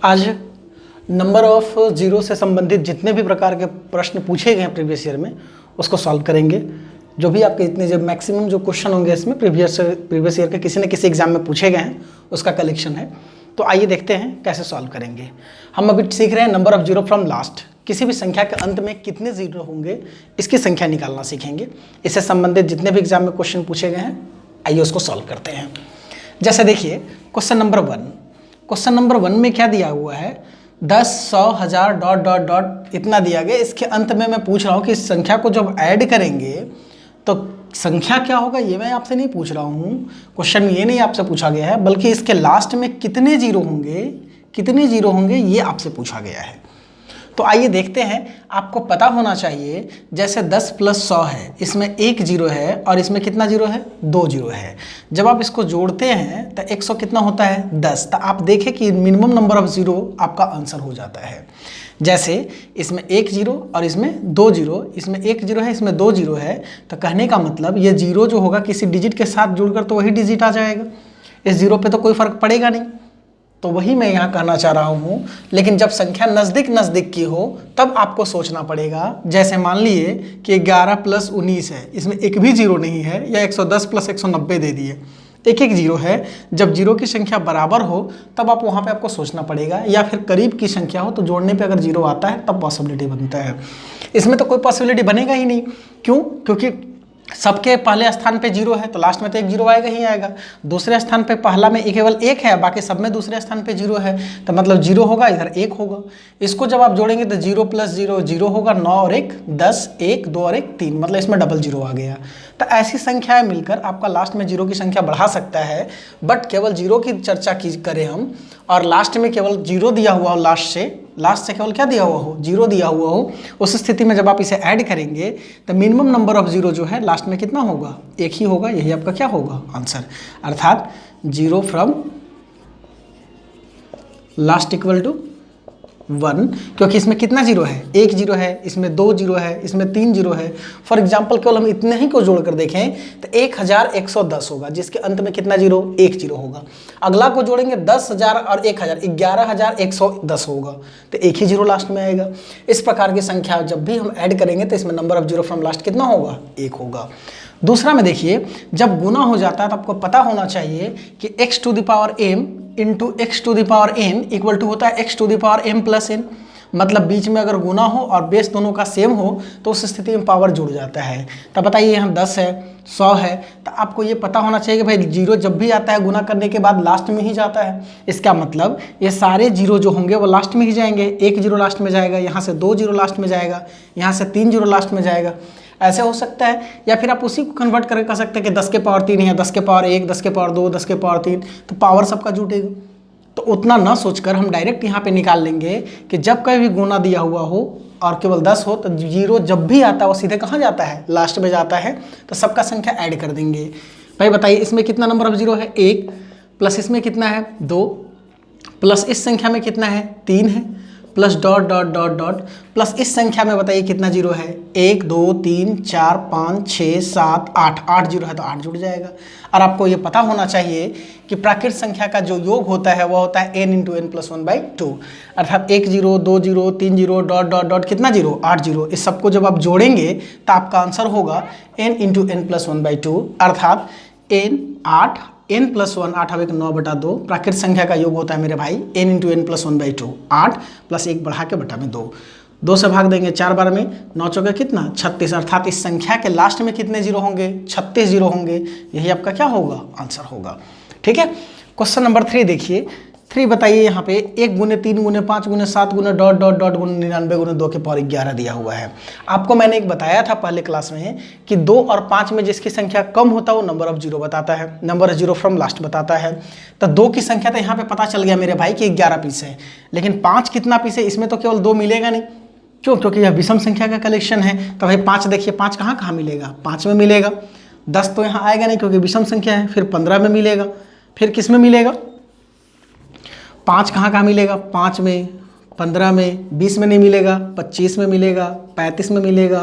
आज number of zero से संबंधित जितने भी प्रकार के प्रश्न पूछे गए हैं प्रीवियस ईयर में उसको सॉल्व करेंगे। जो भी आपके इतने जो मैक्सिमम जो क्वेश्चन होंगे इसमें प्रीवियस ईयर के किसी न किसी एग्जाम में पूछे गए हैं उसका कलेक्शन है। तो आइए देखते हैं कैसे सॉल्व करेंगे। हम अभी सीख रहे हैं number of zero from last. किसी भी संख्या के अंत में कितने जीरो होंगे इसकी संख्या निकालना सीखेंगे। इससे संबंधित जितने भी एग्जाम में क्वेश्चन पूछे गए हैं आइए उसको सॉल्व करते हैं। जैसे देखिए क्वेश्चन नंबर 1। क्वेश्चन नंबर 1 में क्या दिया हुआ है 10, 100, 1000 डॉट डॉट डॉट इतना दिया गया। इसके अंत में मैं पूछ रहा हूँ कि इस संख्या को जब ऐड करेंगे तो संख्या क्या होगा ये मैं आपसे नहीं पूछ रहा हूँ। क्वेश्चन में ये नहीं आपसे पूछा गया है बल्कि इसके लास्ट में कितने जीरो होंगे ये आपसे पूछा गया है। तो आइए देखते हैं। आपको पता होना चाहिए जैसे 10 + 100 है, इसमें एक जीरो है और इसमें कितना जीरो है 2 जीरो है। जब आप इसको जोड़ते हैं तो 100 कितना होता है 10। तो आप देखें कि मिनिमम नंबर ऑफ जीरो आपका आंसर हो जाता है। जैसे इसमें एक जीरो और इसमें 2 जीरो, इसमें एक जीरो है इसमें 2 जीरो है। तो कहने का मतलब ये जीरो जो होगा किसी डिजिट के साथ जुड़कर तो वही डिजिट आ जाएगा। इस जीरो पे तो कोई फर्क पड़ेगा नहीं। तो वही मैं यहाँ कहना चाह रहा हूँ। लेकिन जब संख्या नज़दीक की हो तब आपको सोचना पड़ेगा। जैसे मान लिए कि 11 + 19 है, इसमें एक भी जीरो नहीं है, या 110 + 190 दे दिए, एक जीरो है। जब जीरो की संख्या बराबर हो तब आप वहाँ पे आपको सोचना पड़ेगा, या फिर करीब की संख्या हो तो जोड़ने पे अगर जीरो आता है तब पॉसिबिलिटी बनता है। इसमें तो कोई पॉसिबिलिटी बनेगा ही नहीं। क्यों? क्योंकि सबके पहले स्थान पे जीरो है तो लास्ट में तो एक जीरो आएगा ही आएगा। दूसरे स्थान पे पहला में केवल एक है, बाकी सब में दूसरे स्थान पे जीरो है, तो मतलब जीरो होगा इधर एक होगा। इसको जब आप जोड़ेंगे तो 0 + 0 जीरो होगा, 9 और 1 10, 1 2 और 1 3, मतलब इसमें डबल जीरो आ गया। तो ऐसी संख्याएं मिलकर आपका लास्ट में जीरो की संख्या बढ़ा सकता है। बट केवल जीरो की चर्चा करें हम और लास्ट में केवल जीरो दिया हुआ हो, लास्ट से केवल क्या दिया हुआ हो जीरो दिया हुआ हो, उस स्थिति में जब आप इसे ऐड करेंगे तो मिनिमम नंबर ऑफ जीरो जो है लास्ट में कितना होगा एक ही होगा। यही आपका क्या होगा आंसर। अर्थात zero from last equal to 1, क्योंकि इसमें कितना जीरो है एक जीरो है, इसमें 2 जीरो है, इसमें 3 जीरो है। फॉर एग्जांपल केवल हम इतने ही को जोड़कर देखें तो 1110 होगा, जिसके अंत में कितना जीरो एक जीरो होगा। अगला को जोड़ेंगे 10,000 और 1000 11,110 होगा, तो एक ही जीरो लास्ट में आएगा। इस प्रकार की संख्या जब भी हम ऐड करेंगे तो इसमें number of zero from last कितना होगा एक होगा। दूसरा में देखिए जब गुना हो जाता है तो आपको पता होना चाहिए कि x⁴m into x⁴n equal to होता है x⁴m + n। मतलब बीच में अगर गुना हो और बेस दोनों का सेम हो तो उस स्थिति में पावर जुड़ जाता है। तब बताइए यहाँ 10 है 100 है, तो आपको ये पता होना चाहिए कि भाई जीरो जब भी आता है गुना करने के बाद लास्ट में ही जाता है। इसका मतलब ये सारे जीरो जो होंगे वो लास्ट में ही जाएंगे। एक जीरो लास्ट में जाएगा, यहाँ से 2 जीरो लास्ट में जाएगा, यहाँ से 3 जीरो लास्ट में जाएगा। ऐसे हो सकता है, या फिर आप उसी को कन्वर्ट करके कह सकते हैं कि 10 के पावर 3 है, 10 के पावर 1, 10 के पावर 2, 10 के पावर 3, तो पावर सबका जुटेगा। तो उतना ना सोचकर हम डायरेक्ट यहाँ पे निकाल लेंगे कि जब कभी भी गुना दिया हुआ हो और केवल 10 हो तो जीरो जब भी आता है वो सीधे कहाँ जाता है लास्ट में जाता है। तो सबका संख्या ऐड कर देंगे। भाई बताइए इसमें कितना नंबर ऑफ जीरो है 1, प्लस इसमें कितना है 2, प्लस इस संख्या में कितना है 3 है, plus dot dot dot dot, plus इस संख्या में बताइए कितना जीरो है 1 2 3 4 5 6 7 8 जीरो है तो 8 जुड़ जाएगा। और आपको ये पता होना चाहिए कि प्राकृत संख्या का जो योग होता है वह होता है n × n + 1/2। अर्थात 1 zero 2 zero 3 zero dot dot dot कितना जीरो 8 जीरो। इस सबको जब आप जोड़ेंगे तो आपका आंसर होगा n × n + 1/2। अर्थात n 8 n + 1 8 अब 9/2 प्राकृत संख्या का योग होता है मेरे भाई n × n + 1/2। 8 + 1 बढ़ा के बटा में 2 से भाग देंगे 4 बार में 9 चौके कितना 36। अर्थात इस संख्या के लास्ट में कितने जीरो होंगे 36 जीरो होंगे। यही आपका क्या होगा आंसर होगा। ठीक है। क्वेश्चन नंबर 3 देखिए। 3 बताइए यहाँ पे 1 × 3 × 5 × 7 × डॉट डॉट डॉट 99 × 2 के पावर 11 दिया हुआ है। आपको मैंने एक बताया था पहले क्लास में कि 2 और 5 में जिसकी संख्या कम होता है वो नंबर ऑफ जीरो बताता है, number of zero from last बताता है। तो 2 की संख्या तो यहाँ पे पता चल गया मेरे भाई कि 11 पीस है, लेकिन 5 कितना पीस है इसमें तो केवल 2 मिलेगा नहीं। क्यों? क्योंकि यह विषम संख्या का कलेक्शन है। तो भाई 5 देखिए 5 कहाँ कहाँ मिलेगा 5 में मिलेगा, 10 तो यहाँ आएगा नहीं क्योंकि विषम संख्या है, फिर 15 में मिलेगा, फिर किस में मिलेगा 5 कहाँ कहाँ मिलेगा 5 में 15 में 20 में नहीं मिलेगा, 25 में मिलेगा, 35 में मिलेगा,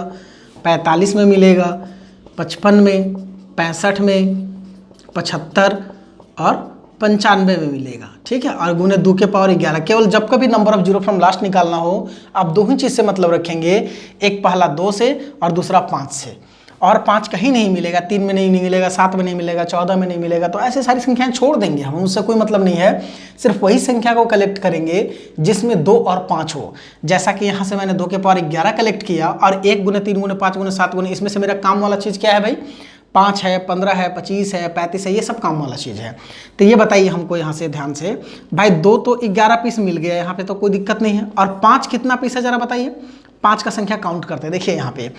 45 में मिलेगा, 55 में, 65 में, 75 और 95 में मिलेगा, ठीक है। और गुने 2 के पावर 11, केवल जब कभी number of zero from last निकालना हो आप दो ही चीज़ से मतलब रखेंगे, एक पहला 2 से और दूसरा 5 से। और 5 कहीं नहीं मिलेगा, 3 में नहीं मिलेगा, 7 में नहीं मिलेगा, 14 में नहीं मिलेगा, तो ऐसे सारी संख्याएं छोड़ देंगे हम, उससे कोई मतलब नहीं है। सिर्फ वही संख्या को कलेक्ट करेंगे जिसमें 2 और 5 हो। जैसा कि यहाँ से मैंने 2 के पावर 11 कलेक्ट किया और 1 गुने 3 गुने 5 गुने 7 गुने, इसमें से मेरा काम वाला चीज़ क्या है भाई? 5 है, 15 है, 25 है, 35 है, ये सब काम वाला चीज़ है। तो ये बताइए हमको यहाँ से ध्यान से भाई, 2 तो 11 पीस मिल गया यहाँ पे, तो कोई दिक्कत नहीं है। और 5 कितना पीस है जरा बताइए? 5 का संख्या काउंट करते हैं। देखिए यहाँ पे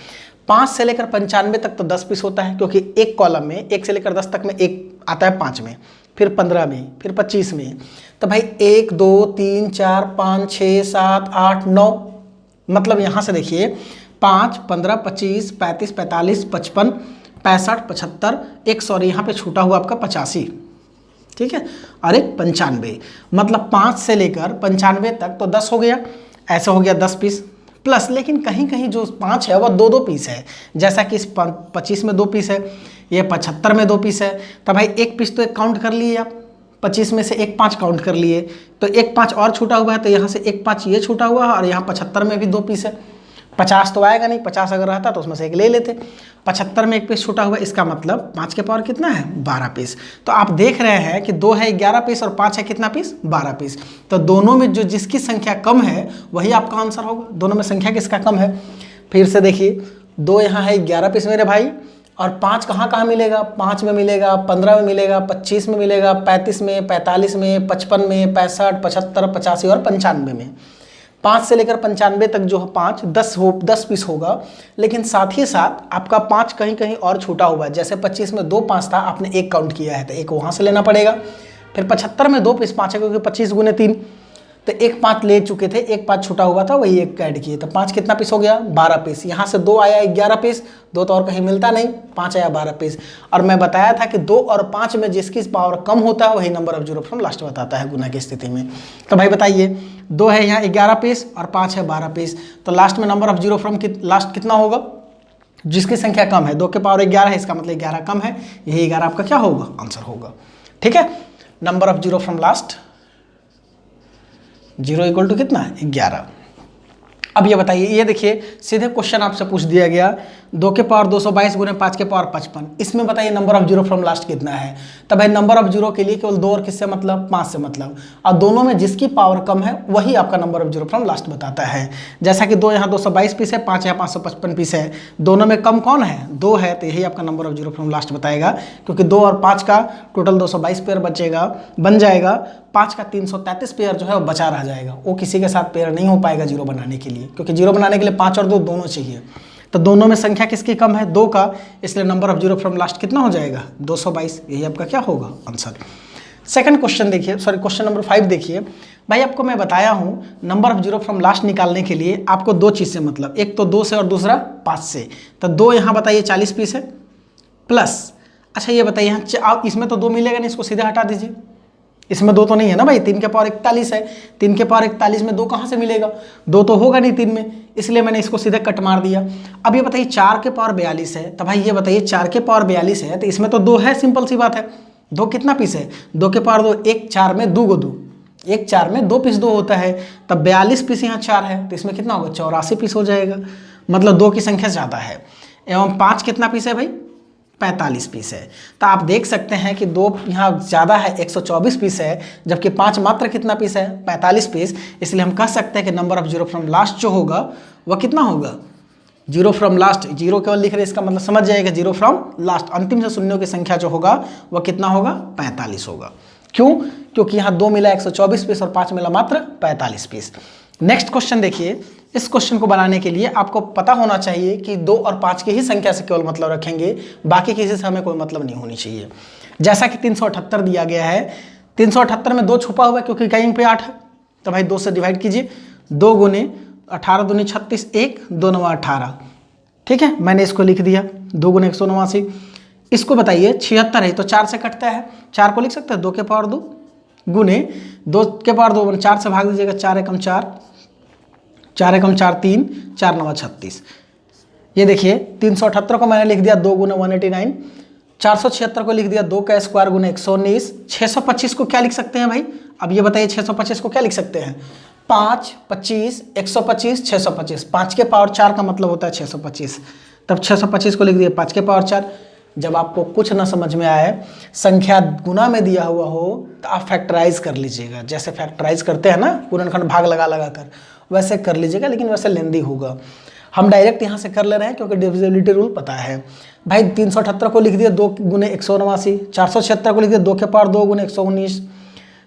5 से लेकर 95 तक तो 10 पीस होता है, क्योंकि एक कॉलम में 1 से लेकर 10 तक में एक आता है 5 में, फिर 15 में, फिर 25 में। तो भाई 1 2 3 4 5 6 7 8 9, मतलब यहाँ से देखिए 5 15 25 35 45 55 65 75 100, और यहाँ पे छूटा हुआ आपका 85, ठीक है, और एक 95, मतलब 5 से लेकर 95 तक तो 10 हो गया, ऐसा हो गया 10 पीस प्लस। लेकिन कहीं कहीं जो 5 है वह 2 पीस है, जैसा कि इस 25 में 2 पीस है, ये 75 में 2 पीस है। तो भाई एक पीस तो एक काउंट कर लिए आप, 25 में से एक 5 काउंट कर लिए, तो एक 5 और छूटा हुआ है, तो यहाँ से एक 5 ये छूटा हुआ है, और यहाँ 75 में भी 2 पीस है। 50 तो आएगा नहीं, 50 अगर रहता तो उसमें से एक ले लेते। 75 में एक पीस छूटा हुआ है, इसका मतलब 5 के पावर कितना है? 12 पीस। तो आप देख रहे हैं कि 2 है 11 पीस और 5 है कितना पीस? 12 पीस। तो दोनों में जो जिसकी संख्या कम है वही आपका आंसर होगा। दोनों में संख्या किसका कम है? फिर से देखिए, 2 यहाँ है 11 पीस मेरे भाई, और 5 कहाँ कहाँ मिलेगा? 5 में मिलेगा, 15 में मिलेगा, 25 में मिलेगा, 35 में, 45 में, 55 में, 65, 75, 85 और 95 में। 5 से लेकर 95 तक जो है 5 10 पीस होगा। लेकिन साथ ही साथ आपका 5 कहीं कहीं और छूटा हुआ है, जैसे 25 में 2 5 था, आपने एक काउंट किया है तो एक वहाँ से लेना पड़ेगा। फिर 75 में 2 पीस 5 है, क्योंकि 25 गुने 3, तो एक 5 ले चुके थे, एक 5 छूटा हुआ था, वही एक ऐड किए, तो 5 कितना पीस हो गया? 12 पीस। यहाँ से 2 आया 11 पीस, 2 तो और कहीं मिलता नहीं, 5 आया 12 पीस। और मैं बताया था कि 2 और 5 में जिसकी पावर कम होता है वही number of zero from last बताता है गुना की स्थिति में। तो भाई बताइए, 2 है यहाँ 11 पीस और 5 है 12 पीस, तो लास्ट में number of zero from last कितना होगा? जिसकी संख्या कम है, 2 के पावर 11 है, इसका मतलब 11 कम है, यही 11 आपका क्या होगा? आंसर होगा, ठीक है। Number of zero from last 0 equal to कितना है? 11। अब ये बताइए, ये देखिए सीधे क्वेश्चन आपसे पूछ दिया गया, 2 के पावर 222 गुने 5 के पावर 55, इसमें बताइए number of zero from last कितना है? तब भाई नंबर ऑफ जीरो के लिए केवल 2 और किससे मतलब? 5 से मतलब, और दोनों में जिसकी पावर कम है वही आपका number of zero from last बताता है। जैसा कि 2 यहाँ 222 पीस है, 5 यहाँ 555 पीस है, दोनों में कम कौन है? 2 है, तो यही आपका number of zero from last बताएगा, क्योंकि 2 और 5 का टोटल 222 पेयर बन जाएगा। 5 का 333 पेयर जो है वो बचा रह जाएगा, वो किसी के साथ पेयर नहीं हो पाएगा जीरो बनाने के लिए, क्योंकि जीरो बनाने के लिए 5 और 2 दोनों चाहिए। तो दोनों में संख्या किसकी कम है? 2 का, इसलिए number of zero from last कितना हो जाएगा? 222, यही आपका क्या होगा? आंसर। सेकंड क्वेश्चन देखिए, सॉरी क्वेश्चन नंबर 5 देखिए। भाई आपको मैं बताया हूँ number of zero from last निकालने के लिए आपको 2 चीज़ से मतलब, एक तो 2 से और दूसरा 5 से। तो 2 यहाँ बताइए 40 पीस है, प्लस अच्छा ये बताइए यहाँ इसमें तो 2 मिलेगा नहीं, इसको सीधे हटा दीजिए, इसमें 2 तो नहीं है ना भाई। 3 के पावर 41 है, 3 के पावर 41 में 2 कहाँ से मिलेगा? 2 तो होगा नहीं 3 में, इसलिए मैंने इसको सीधे कट मार दिया। अब ये बताइए 4 के पावर 42 है, तो भाई ये बताइए 4 के पावर 42 है तो इसमें तो 2 है, सिंपल सी बात है। 2 कितना पीस है? 2 के पावर 2, 1 4 में 2 2, 1 4 में 2 पीस 2 होता है, तब 42 पीस यहाँ 4 है, तो इसमें कितना होगा? 84 पीस हो जाएगा, मतलब 2 की संख्या ज़्यादा है। एवं 5 कितना पीस है भाई? 45 पीस है। तो आप देख सकते हैं कि 2 यहाँ ज़्यादा है, 124 पीस है, जबकि 5 मात्र कितना पीस है? 45 पीस। इसलिए हम कह सकते हैं कि number of zero from last जो होगा वह कितना होगा? जीरो फ्रॉम लास्ट, जीरो केवल लिख रहे, इसका मतलब समझ जाएगा जीरो फ्रॉम लास्ट, अंतिम से शून्यों की संख्या जो होगा वह कितना होगा? 45 होगा। क्यों? क्योंकि यहाँ 2 मिला 124 पीस और 5 मिला मात्र 45 पीस। नेक्स्ट क्वेश्चन देखिए, इस क्वेश्चन को बनाने के लिए आपको पता होना चाहिए कि 2 और 5 की ही संख्या से केवल मतलब रखेंगे, बाकी किसी से हमें कोई मतलब नहीं होनी चाहिए। जैसा कि 378 दिया गया है, 378 में 2 छुपा हुआ है क्योंकि कहीं पे 8 है, तो भाई 2 से डिवाइड कीजिए, 2 गुने 18 दूनी 36, 1 2 9 18, ठीक है, मैंने इसको लिख दिया 2 गुने 189। इसको बताइए 76 है तो 4 से कटता है, 4 को लिख सकते हैं 2 के पावर 2 गुने 2 के पावर 2, 4 से भाग दीजिएगा, 4 एकम 4, 4 एकम 4 3, 4 9 36। ये देखिए 378 को मैंने लिख दिया 2 गुने 189, 476 को लिख दिया 2 का स्क्वायर गुने 119। 625 को क्या लिख सकते हैं भाई? अब ये बताइए 625 को क्या लिख सकते हैं? 5, 25, 125, 625। 5 के पावर 4 का मतलब होता है 625। तब 625 को लिख दिया 5 के पावर 4। जब आपको कुछ ना समझ में आए, संख्या गुना में दिया हुआ हो, तो आप फैक्टराइज कर लीजिएगा। जैसे फैक्टराइज करते हैं ना गुणनखंड भाग लगा लगा कर, वैसे कर लीजिएगा, लेकिन वैसे लेंदी होगा। हम डायरेक्ट यहाँ से कर ले रहे हैं क्योंकि डिविजिबिलिटी रूल पता है। भाई 378 को लिख दिया 2 गुने 189। 476 को लिख दिया 2 के पावर 2 गुने 119।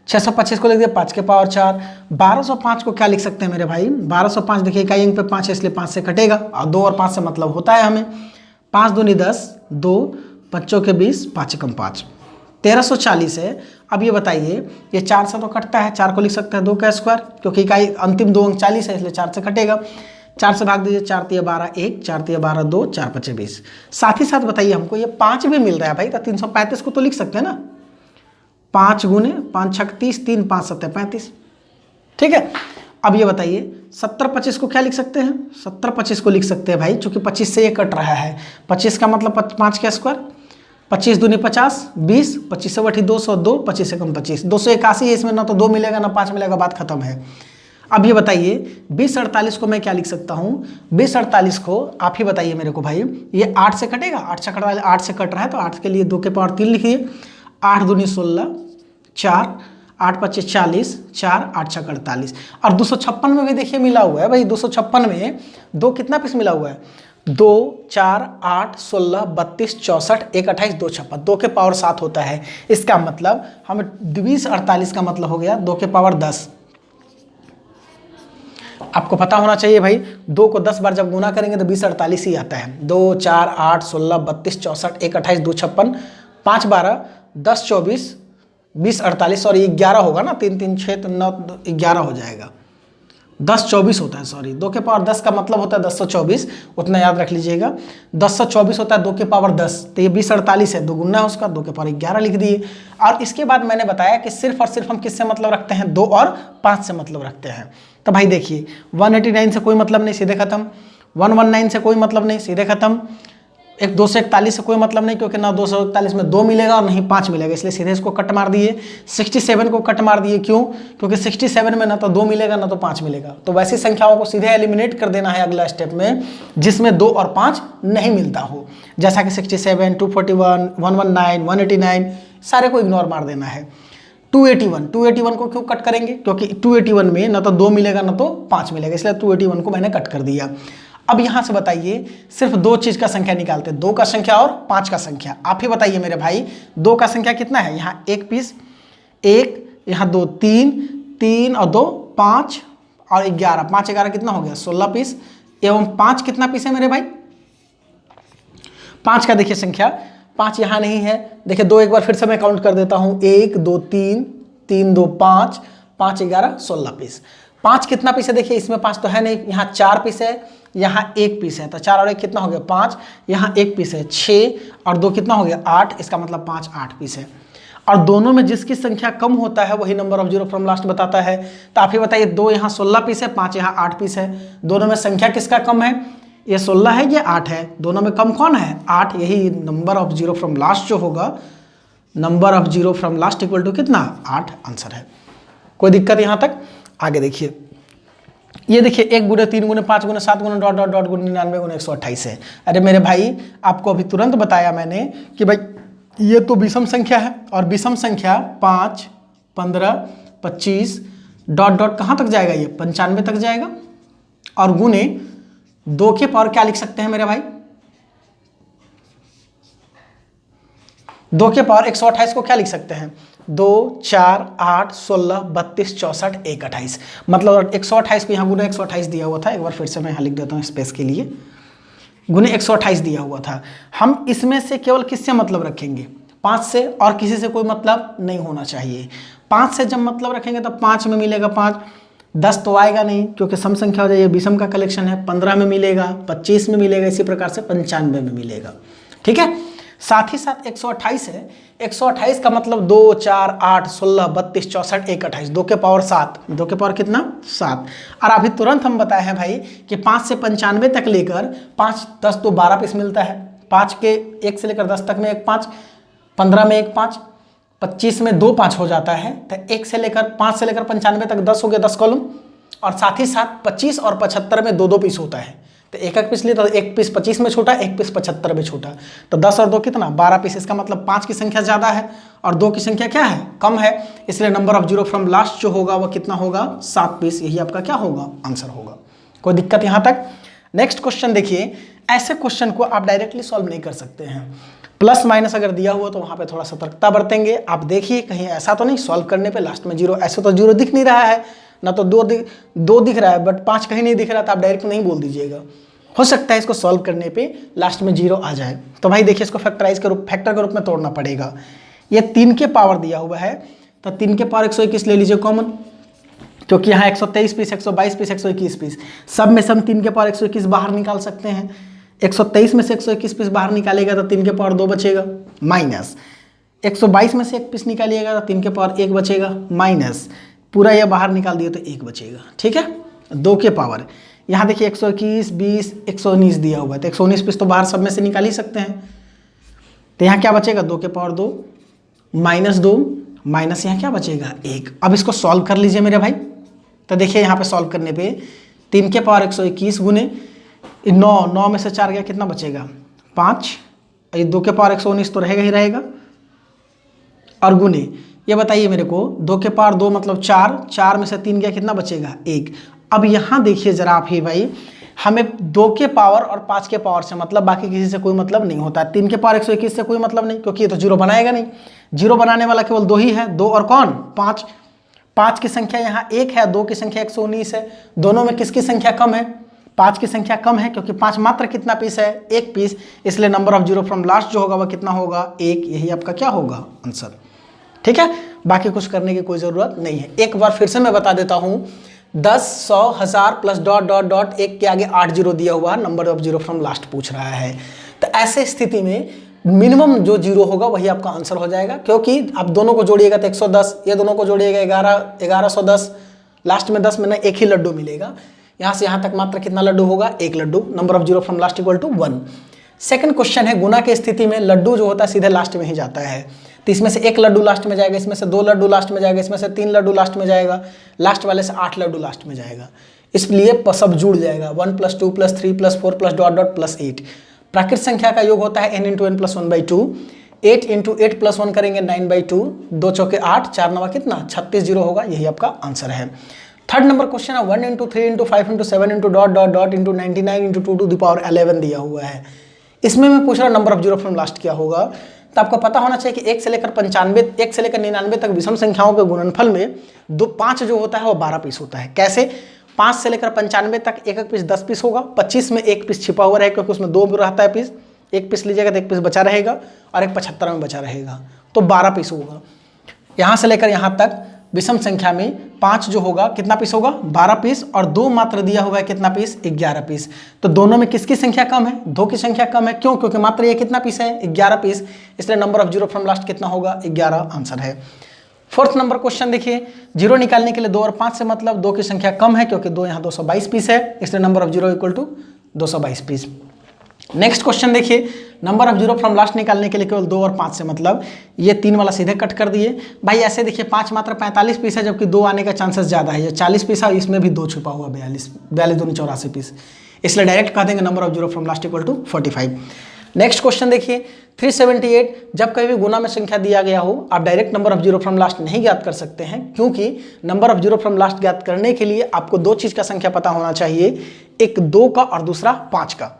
625 को लिख दिया 5 के पावर 4। 1205 को क्या लिख सकते हैं मेरे भाई? 1205 देखिए इकाई अंक पे 5 है, इसलिए 5 से कटेगा, और 2 और 5 से मतलब होता है हमें। 5 दूनी 10, 2 5 के 20, 5 एकम 5, 1340 है। अब ये बताइए, ये 4 से तो कटता है, 4 को लिख सकते हैं 2 का स्क्वायर, क्योंकि इकाई अंतिम 2 अंक 40 है, इसलिए 4 से कटेगा। 4 से भाग दीजिए, 4 तिया 12 1, 4 तिया 12 2, 4 5 20। साथ ही साथ बताइए हमको ये 5 भी मिल रहा है भाई, तो 335 को तो लिख सकते हैं ना। 5 गुने 5 छक 30, 3 5 7 35। ठीक है। अब ये बताइए 70 25 को क्या लिख सकते हैं? 70 25 को लिख सकते हैं भाई, चूंकि 25 से ये कट रहा है। 25 का मतलब 5 का स्क्वायर। 25 दूनी 50, 20, 25 से बठी 202, 25 से कम 25, 281 है। इसमें ना तो 2 मिलेगा ना 5 मिलेगा, बात खत्म है। अब ये बताइए 2048 को मैं क्या लिख सकता हूँ? 2048 को आप ही बताइए मेरे को भाई। ये 8 से कटेगा, 8 से कट रहा है, तो 8 के लिए 2 के पावर 3 लिखिए। 8 दूनी 16, 4, 8 25 40, 4 8 6 48। और 256 में भी देखिए मिला हुआ है भाई। 256 में 2 कितना पीस मिला हुआ है? 2, 4, 8, 16, 32, 64, 1 28, 2 56, 2 के पावर 7 होता है। इसका मतलब हमें 2048 का मतलब हो गया 2 के पावर 10। आपको पता होना चाहिए भाई, 2 को 10 बार जब गुना करेंगे तो 2048 ही आता है। 2, 4, 8, 16, 32, 64, 1 28, 2 56, 5 12, 10 24, 20 48, और 11 होगा ना, 3 3 6 तो 9 11 हो जाएगा। 10 24 होता है, सॉरी, 2 के पावर 10 का मतलब होता है 1024, उतना याद रख लीजिएगा। 1024 होता है 2 के पावर 10, तो ये 20 48 है, 2 गुना है उसका, 2 के पावर 11 लिख दिए। और इसके बाद मैंने बताया कि सिर्फ और सिर्फ हम किससे मतलब रखते हैं? 2 और 5 से मतलब रखते हैं। तो भाई देखिए 189 से कोई मतलब नहीं, सीधे खत्म। 119 से कोई मतलब नहीं, सीधे खत्म। 241 से कोई मतलब नहीं, क्योंकि ना 241 में 2 मिलेगा और नहीं 5 मिलेगा, इसलिए सीधे इसको कट मार दिए। 67 को कट मार दिए, क्यों? क्योंकि 67 में ना तो 2 मिलेगा ना तो 5 मिलेगा। तो वैसी संख्याओं को सीधे एलिमिनेट कर देना है अगला स्टेप में, जिसमें 2 और 5 नहीं मिलता हो, जैसा कि 67, 241, 119, 189, सारे को इग्नोर मार देना है। 281 को क्यों कट करेंगे? क्योंकि 281 में ना तो 2 मिलेगा ना तो 5 मिलेगा, इसलिए 281 को मैंने कट कर दिया। अब यहां से बताइए सिर्फ 2 चीज का संख्या निकालते हैं, 2 का संख्या और 5 का संख्या। आप ही बताइए मेरे भाई, 2 का संख्या कितना है? यहाँ 1 पीस, 1, यहाँ 2 3, 3 और 2 5 और 11, 5 11 कितना हो गया? 16 पीस। एवं 5 कितना पीस है मेरे भाई? 5 का देखिए संख्या, 5 यहाँ नहीं है। देखिए 2 एक बार फिर से मैं काउंट कर देता हूँ, 1 2 3, 3 2 5, 5 11 16 पीस। 5 कितना पीस है? देखिए इसमें 5 तो है नहीं, यहाँ 4 पीस है, यहाँ 1 पीस है, तो 4 और 1 कितना हो गया? 5, यहाँ 1 पीस है 6 और 2 कितना हो गया? 8, इसका मतलब 5 8 पीस है। और दोनों में जिसकी संख्या कम होता है वही number of zero from last बताता है। तो आप ही बताइए, 2 यहाँ 16 पीस है, 5 यहाँ 8 पीस है, दोनों में संख्या किसका कम है? ये 16 है, ये 8 है, दोनों में कम कौन है? 8। यही number of zero from last जो होगा, number of zero from last equal to कितना? 8 आंसर है। कोई दिक्कत यहाँ तक? आगे देखिए, ये देखिए 1 गुने 3 गुने 5 गुने 7 गुने डॉट डॉट डॉट गुने 99 गुने 128 है। अरे मेरे भाई, आपको अभी तुरंत बताया मैंने कि भाई ये तो विषम संख्या है, और विषम संख्या 5 15 25 डॉट डॉट कहाँ तक जाएगा? ये 95 तक जाएगा। और गुने 2 के पावर क्या लिख सकते हैं मेरे भाई? 2 के पावर 128 को क्या लिख सकते हैं? 2 4 8 16 32 64 1 28। मतलब 128 को यहाँ गुने 128 दिया हुआ था, एक बार फिर से मैं यहाँ लिख देता हूँ स्पेस के लिए, गुने 128 दिया हुआ था। हम इसमें से केवल किससे मतलब रखेंगे? 5 से, और किसी से कोई मतलब नहीं होना चाहिए। 5 से जब मतलब रखेंगे तो 5 में मिलेगा 5, 10 तो आएगा नहीं क्योंकि सम संख्या हो जाएगी, विषम का कलेक्शन है। 15 में मिलेगा, 25 में मिलेगा, इसी प्रकार से 95 में मिलेगा। ठीक है। साथ ही साथ 128 है, 128 का मतलब 2 4 8 16 32 64 1 28, 2 के पावर 7, 2 के पावर कितना? 7। और अभी तुरंत हम बताए हैं भाई कि 5 से 95 तक लेकर 5 10 तो 12 पीस मिलता है, 5 के 1 से लेकर 10 तक में एक 5, 15 में एक 5, 25 में 2 5 हो जाता है। तो 1 से लेकर 5 से लेकर 95 तक 10 हो गया, 10 कॉलम, और साथ ही साथ 25 और 75 में 2 2 पीस होता है। तो एक एक पीस लिए तो एक पीस 25 में छोटा, एक पीस 75 में छोटा, तो 10 और 2 कितना 12 पीस। इसका मतलब 5 की संख्या ज़्यादा है और 2 की संख्या क्या है, कम है, इसलिए number of zero from last जो होगा वो कितना होगा, 7 पीस। यही आपका क्या होगा, आंसर होगा। कोई दिक्कत यहाँ तक? नेक्स्ट क्वेश्चन देखिए, ऐसे क्वेश्चन को आप डायरेक्टली सॉल्व नहीं कर सकते हैं, प्लस माइनस अगर दिया हुआ तो वहाँ पे थोड़ा सतर्कता बरतेंगे। आप देखिए कहीं ऐसा तो नहीं सॉल्व करने पे लास्ट में जीरो, ऐसे तो जीरो दिख नहीं रहा है ना, तो दो दिख रहा है बट 5 कहीं नहीं दिख रहा, तो आप डायरेक्ट नहीं बोल दीजिएगा। हो सकता है इसको सॉल्व करने पे लास्ट में जीरो आ जाए। तो भाई देखिए इसको फैक्टर के रूप में तोड़ना पड़ेगा। ये 3 के पावर दिया हुआ है, तो 3 के पावर 121 ले लीजिए कॉमन, क्योंकि यहाँ 123 पीस, 122 पीस, 121 पीस, सब में सब 3 के पावर 121 बाहर निकाल सकते हैं। 123 में से 121 पीस बाहर निकालेगा तो 3 के पावर 2 बचेगा, माइनस 122 में से 1 पीस निकालिएगा तो 3 के पावर 1 बचेगा, माइनस पूरा यह बाहर निकाल दिए तो 1 बचेगा। ठीक है, 2 के पावर, यहाँ देखिए 121, 20, 119 दिया हुआ है, तो 119 पीस तो बाहर सब में से निकाल ही सकते हैं। तो यहाँ क्या बचेगा, 2 के पावर 2 माइनस 2, माइनस यहाँ क्या बचेगा 1। अब इसको सॉल्व कर लीजिए मेरे भाई। तो देखिए यहाँ पे सॉल्व करने पे 3 के पावर 121 गुने 9 में से 4 गया, कितना बचेगा 5, ये 2 के पावर 119 तो रहेगा ही रहेगा, और गुने ये बताइए मेरे को 2 के पावर 2 मतलब 4 में से 3 गया, कितना बचेगा 1। अब यहाँ देखिए जरा आप ही भाई, हमें 2 के पावर और 5 के पावर से मतलब, बाकी किसी से कोई मतलब नहीं होता। 3 के पावर 121 से कोई मतलब नहीं, क्योंकि ये तो जीरो बनाएगा नहीं, जीरो बनाने वाला केवल 2 ही है, 2 और कौन 5। 5 की संख्या यहाँ 1 है, 2 की संख्या 119 है, दोनों में किसकी संख्या कम है, 5 की संख्या कम है, क्योंकि 5 मात्र कितना पीस है, 1 पीस, इसलिए number of zero from last जो होगा वह कितना होगा 1। यही आपका क्या होगा, आंसर। ठीक है, बाकी कुछ करने की कोई ज़रूरत नहीं है। एक बार फिर से मैं बता देता हूँ, 10, 100, 1000 प्लस डॉट डॉट डॉट 1 के आगे 8 जीरो दिया हुआ, number of zero from last पूछ रहा है। तो ऐसे स्थिति में मिनिमम जो जीरो होगा वही आपका आंसर हो जाएगा, क्योंकि आप दोनों को जोड़िएगा तो 110, ये दोनों को जोड़िएगा 1110, लास्ट में 10 में ना 1 ही लड्डू मिलेगा। यहाँ से यहाँ तक मात्र कितना लड्डू होगा, 1 लड्डू। Number of zero from last equal to 1। Second question है, गुना की स्थिति में लड्डू जो होता है सीधे लास्ट में ही जाता है, तो इसमें से 1 लड्डू लास्ट में जाएगा, इसमें से 2 लड्डू लास्ट में जाएगा, इसमें से 3 लड्डू लास्ट में जाएगा, लास्ट वाले से 8 लड्डू लास्ट में जाएगा, इसलिए सब जुड़ जाएगा 1 + 2 + 3 + 4 + डॉट डॉट + 8। प्राकृत संख्या का योग होता है n × n + 1/2, 8 × 8 + 1 करेंगे 9/2, 2 चौके 8, 4 नवा कितना 36 जीरो होगा, यही आपका आंसर है। थर्ड नंबर क्वेश्चन है 1 × 3 × 5 × 7 × dot dot dot × 99 × 2 to the power 11 दिया हुआ है। इसमें मैं पूछ रहा number of zero from last क्या होगा। तो आपको पता होना चाहिए कि 1 से लेकर 99 तक विषम संख्याओं के गुणनफल में 5 जो होता है वो 12 पीस होता है। कैसे, 5 से लेकर 95 तक एक पीस 10 पीस होगा, 25 में 1 पीस छिपा हुआ रहेगा, क्योंकि उसमें 2 रहता है पीस, 1 पीस लीजिएगा तो 1 पीस बचा रहेगा, और एक 75 में बचा रहेगा, तो 12 पीस होगा। यहाँ से लेकर यहाँ तक विषम संख्या में 5 जो होगा कितना पीस होगा, 12 पीस, और 2 मात्र दिया हुआ है कितना पीस, 11 पीस। तो दोनों में किसकी संख्या कम है, 2 की संख्या कम है, क्यों, क्योंकि मात्र ये कितना पीस है, 11 पीस, इसलिए number of zero from last कितना होगा, 11, आंसर है। फोर्थ नंबर क्वेश्चन देखिए, जीरो निकालने के लिए 2 और 5 से मतलब 2 की संख्या कम है, क्योंकि 2 यहाँ 222 पीस है, इसलिए number of zero equal to 222 piece. Next question देखिए, number of zero from last निकालने के लिए केवल 2 और 5 से मतलब ये 3 वाला सीधे कट कर दिए। भाई ऐसे देखिए 5 मात्र 45 पीस है, जबकि 2 आने का चांसेस ज़्यादा है, ये 40 पीस है, इसमें भी 2 छुपा हुआ 42 दूनी 84 पीस, इसलिए डायरेक्ट कह देंगे number of zero from last equal to 45। Next question देखिए 378, जब कभी भी गुना में संख्या दिया गया हो, आप direct number of zero from last नहीं ज्ञात कर सकते हैं, क्योंकि number of zero from last ज्ञात करने के लिए आपको 2 चीज़ का संख्या पता होना चाहिए, एक 2 का और दूसरा 5 का।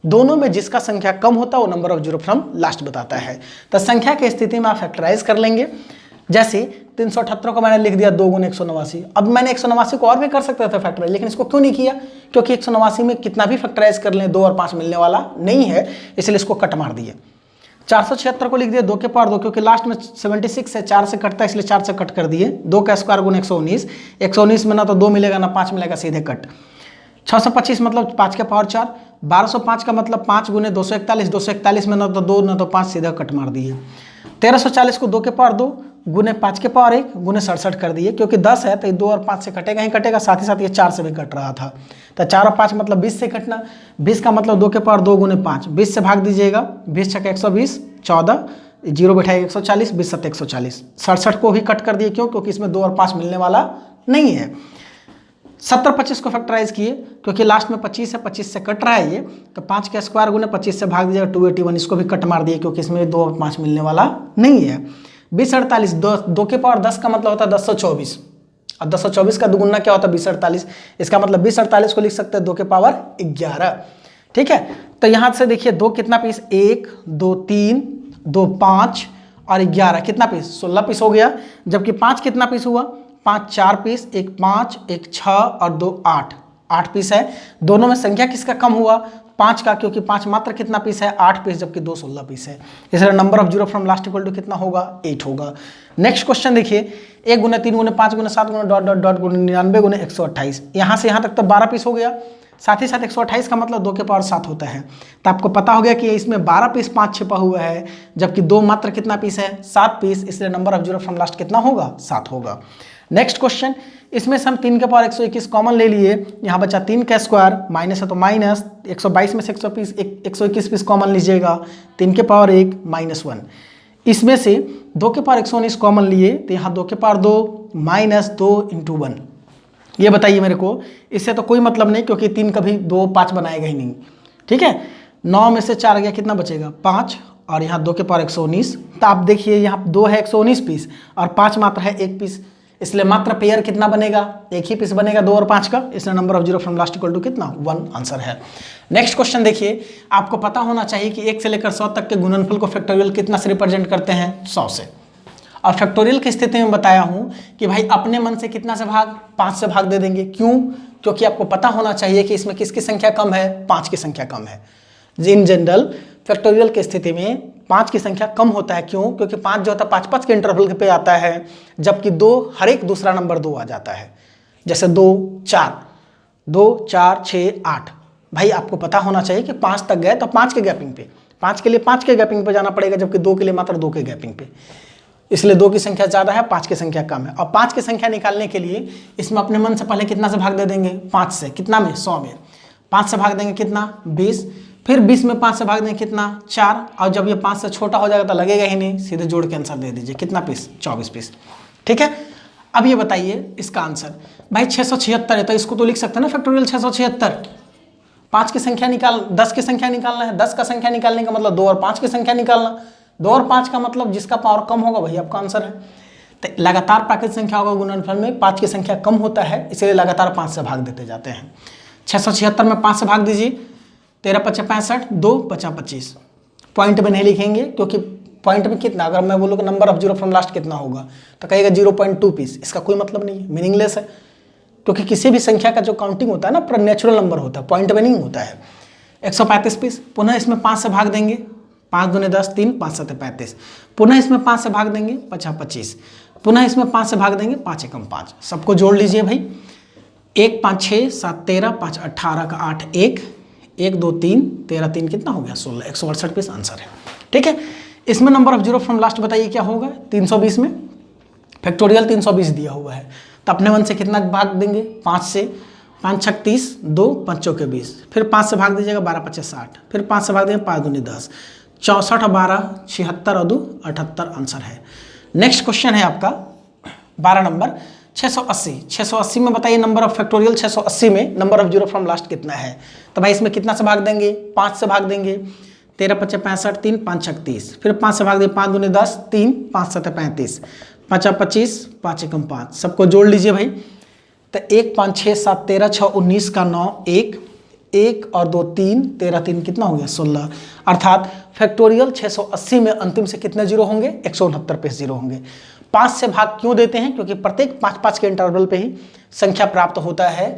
दोनों में जिसका संख्या कम होता है वो number of zero from last बताता है। तो संख्या की स्थिति में आप फैक्टराइज कर लेंगे। जैसे 378 को मैंने लिख दिया 2 × 189, अब मैंने 189 को और भी कर सकता था फैक्टराइज, लेकिन इसको क्यों नहीं किया, क्योंकि 189 में कितना भी फैक्टराइज कर लें 2 और 5 मिलने वाला नहीं है, इसलिए इसको कट मार दिए। 476 को लिख दिया 2 के पावर 2, क्योंकि लास्ट में 76 से 4 से कटता है, इसलिए 4 से कट कर दिए। 2 का स्क्वायर गुना 119, 119 में ना तो 2 मिलेगा ना 5 मिलेगा, सीधे कट। 625 मतलब 5 के पावर 4, 1205 का मतलब 5 गुने 241, 241 में ना तो 2 ना तो 5, सीधा कट मार दिए। 1340 को 2 के पावर 2, गुने 5 के पावर 1 गुने 67 कर दिए, क्योंकि 10 है तो 2 और 5 से कटेगा ही कटेगा, साथ ही साथ ये 4 से भी कट रहा था, तो 4 और 5 मतलब 20 से कटना, 20 का मतलब 2 के पावर 2 गुने 5, 20 से भाग दीजिएगा, 20 छक्का 120, 14 जीरो बैठाएगा 140, 20 सत्ते 140, 67 को भी कट कर दिए, क्यों? क्योंकि इसमें 2 और 5 मिलने वाला नहीं है। 70 25 को फैक्टराइज किए, क्योंकि लास्ट में 25 है, 25 से कट रहा है ये, तो 5 का स्क्वायर गुने 25 से भाग दीजिएगा 281, इसको भी कट मार दिए, क्योंकि इसमें 2 और 5 मिलने वाला नहीं है। 20 48, 2 के पावर 10 का मतलब होता है 1024, और 1024 का दुगुना क्या होता है 20 48, इसका मतलब 20 48 को लिख सकते हैं 2 के पावर 11। ठीक है, तो यहाँ से देखिए 2 कितना पीस, 1 2 3 2 5 और 11 कितना पीस, 16 पीस हो गया। जबकि 5 कितना पीस हुआ, 5 4 पीस, 1 5 1 6 और 2 8, 8 पीस है। दोनों में संख्या किसका कम हुआ, 5 का, क्योंकि 5 मात्र कितना पीस है, 8 पीस, जबकि 2 16 पीस है, इसलिए number of zero from last equal to कितना होगा, 8 होगा। नेक्स्ट क्वेश्चन देखिए, 1 गुने 3 गुने 5 गुने 7 गुने डॉट डॉट डॉट गुने 99 गुने 128, यहाँ से यहाँ तक तो 12 पीस हो गया, साथ ही साथ 128 का मतलब 2 के पावर 7 होता है, तो आपको पता हो गया कि इसमें 12 पीस 5 छिपा हुआ है, जबकि 2 मात्र कितना पीस है, 7 पीस, इसलिए number of zero from last कितना होगा, 7 होगा। नेक्स्ट क्वेश्चन, इसमें से हम 3 के पावर 121 कॉमन ले लिए, यहाँ बचा 3 का स्क्वायर, माइनस है तो माइनस, 122 में से 121 पीस कॉमन लीजिएगा, 3 के पावर 1 -1, इसमें से 2 के पावर 119 कॉमन लिए, तो यहाँ 2 के पावर 2 -2 × 1, ये बताइए मेरे को, इससे तो कोई मतलब नहीं, क्योंकि 3 कभी 2 5 बनाएगा ही नहीं। ठीक है, 9 में से 4 गया, कितना बचेगा 5, और यहाँ 2 के पावर 119, तो आप देखिए यहाँ 2 है 119 पीस और 5 मात्र है 1 पीस, इसलिए मात्र पेयर कितना बनेगा, 1 ही पीस बनेगा 2 और 5 का, इसलिए number of zero from last equal to कितना, 1 आंसर है। नेक्स्ट क्वेश्चन देखिए, आपको पता होना चाहिए कि 1 से लेकर 100 तक के गुणनफल को फैक्टोरियल कितना से रिप्रेजेंट करते हैं, 100 से, और फैक्टोरियल की स्थिति में बताया हूं कि भाई अपने मन से कितना से भाग, 5 से भाग दे देंगे, क्यों? क्योंकि आपको पता होना चाहिए कि इसमें किसकी संख्या कम है, 5 की संख्या कम है। इन जनरल फैक्टोरियल की स्थिति में 5 की संख्या कम होता है, क्यों? क्योंकि 5 जो होता है 5 5 के इंटरवल पे आता है, जबकि 2 हर एक दूसरा नंबर 2 आ जाता है, जैसे 2 4 6 8। भाई आपको पता होना चाहिए कि 5 तक गए तो 5 के गैपिंग पे, 5 के लिए 5 के गैपिंग पे जाना पड़ेगा, जबकि 2 के लिए मात्र 2 के गैपिंग पे, इसलिए 2 की संख्या ज़्यादा है, 5 की संख्या कम है। और 5 की संख्या निकालने के लिए इसमें अपने मन से पहले कितना से भाग दे देंगे, 5 से, कितना में, 100 में, 5 से भाग देंगे कितना, 20, फिर 20 में 5 से भाग देंगे कितना, 4, और जब ये 5 से छोटा हो जाएगा तो लगेगा ही नहीं, सीधे जोड़ के आंसर दे दीजिए, कितना पीस, 24 पीस। ठीक है, अब ये बताइए इसका आंसर, भाई 676 है, तो इसको तो लिख सकते हैं ना फैक्टोरियल 676, 5 की संख्या निकाल, 10 की संख्या निकालना है, 10 का संख्या निकालने का मतलब 2 और 5 की संख्या निकालना, 2 और 5 का मतलब जिसका पावर कम होगा वही आपका आंसर है। तो लगातार प्राकृतिक संख्या होगा गुणनफल में 5 की संख्या कम होता है, इसलिए लगातार 5 से भाग देते जाते हैं। 676 में 5 से भाग दीजिए, 13 5 65, 2 5 25, पॉइंट में नहीं लिखेंगे, क्योंकि पॉइंट में कितना, अगर मैं बोलूँ कि number of zero from last कितना होगा तो कहेगा 0.2 पीस, इसका कोई मतलब नहीं है, मीनिंगलेस है, क्योंकि किसी भी संख्या का जो काउंटिंग होता है ना पूरा नेचुरल नंबर होता है, पॉइंट में नहीं होता है। 135 पीस, पुनः इसमें 5 से भाग देंगे, 5 दूने 10 3, 5 7 35, पुनः इसमें 5 से भाग देंगे 5 25, पुनः इसमें 5 से भाग देंगे 5 एकम 5, सबको जोड़ लीजिए भाई, 1 5 6 7 13 5 18 का 8 1 1 2 3 13 3 कितना हो गया 16, 168 पीस आंसर है। ठीक है, इसमें number of zero from last बताइए क्या होगा, 320 में फैक्टोरियल 320 दिया हुआ है, तो अपने मन से कितना भाग देंगे, 5 से, 5 6 30, 2 5 चौके 20, फिर 5 से भाग दीजिएगा 12 5 60, फिर 5 से भाग देंगे 5 दूनी 10, 64 और 12 76 और 2 78 आंसर है। नेक्स्ट क्वेश्चन है आपका 12 नंबर 680 में बताइए नंबर ऑफ फैक्टोरियल 680 में number of zero from last कितना है, तो भाई इसमें कितना से भाग देंगे, 5 से भाग देंगे, 13 5 65 3 5 6 30, फिर 5 से भाग देंगे 5 दूनी 10 3 5 7 35, 5 25 5 एकम 5, सबको जोड़ लीजिए भाई, तो 1 5 6 7 13 6 19 का 9 1 1 और 2 3 13 3 कितना हो गया 16, अर्थात फैक्टोरियल 680 में अंतिम से कितने जीरो होंगे, 169 पीस जीरो होंगे। 5 से भाग क्यों देते हैं, क्योंकि प्रत्येक 5 5 के इंटरवल पे ही संख्या प्राप्त होता है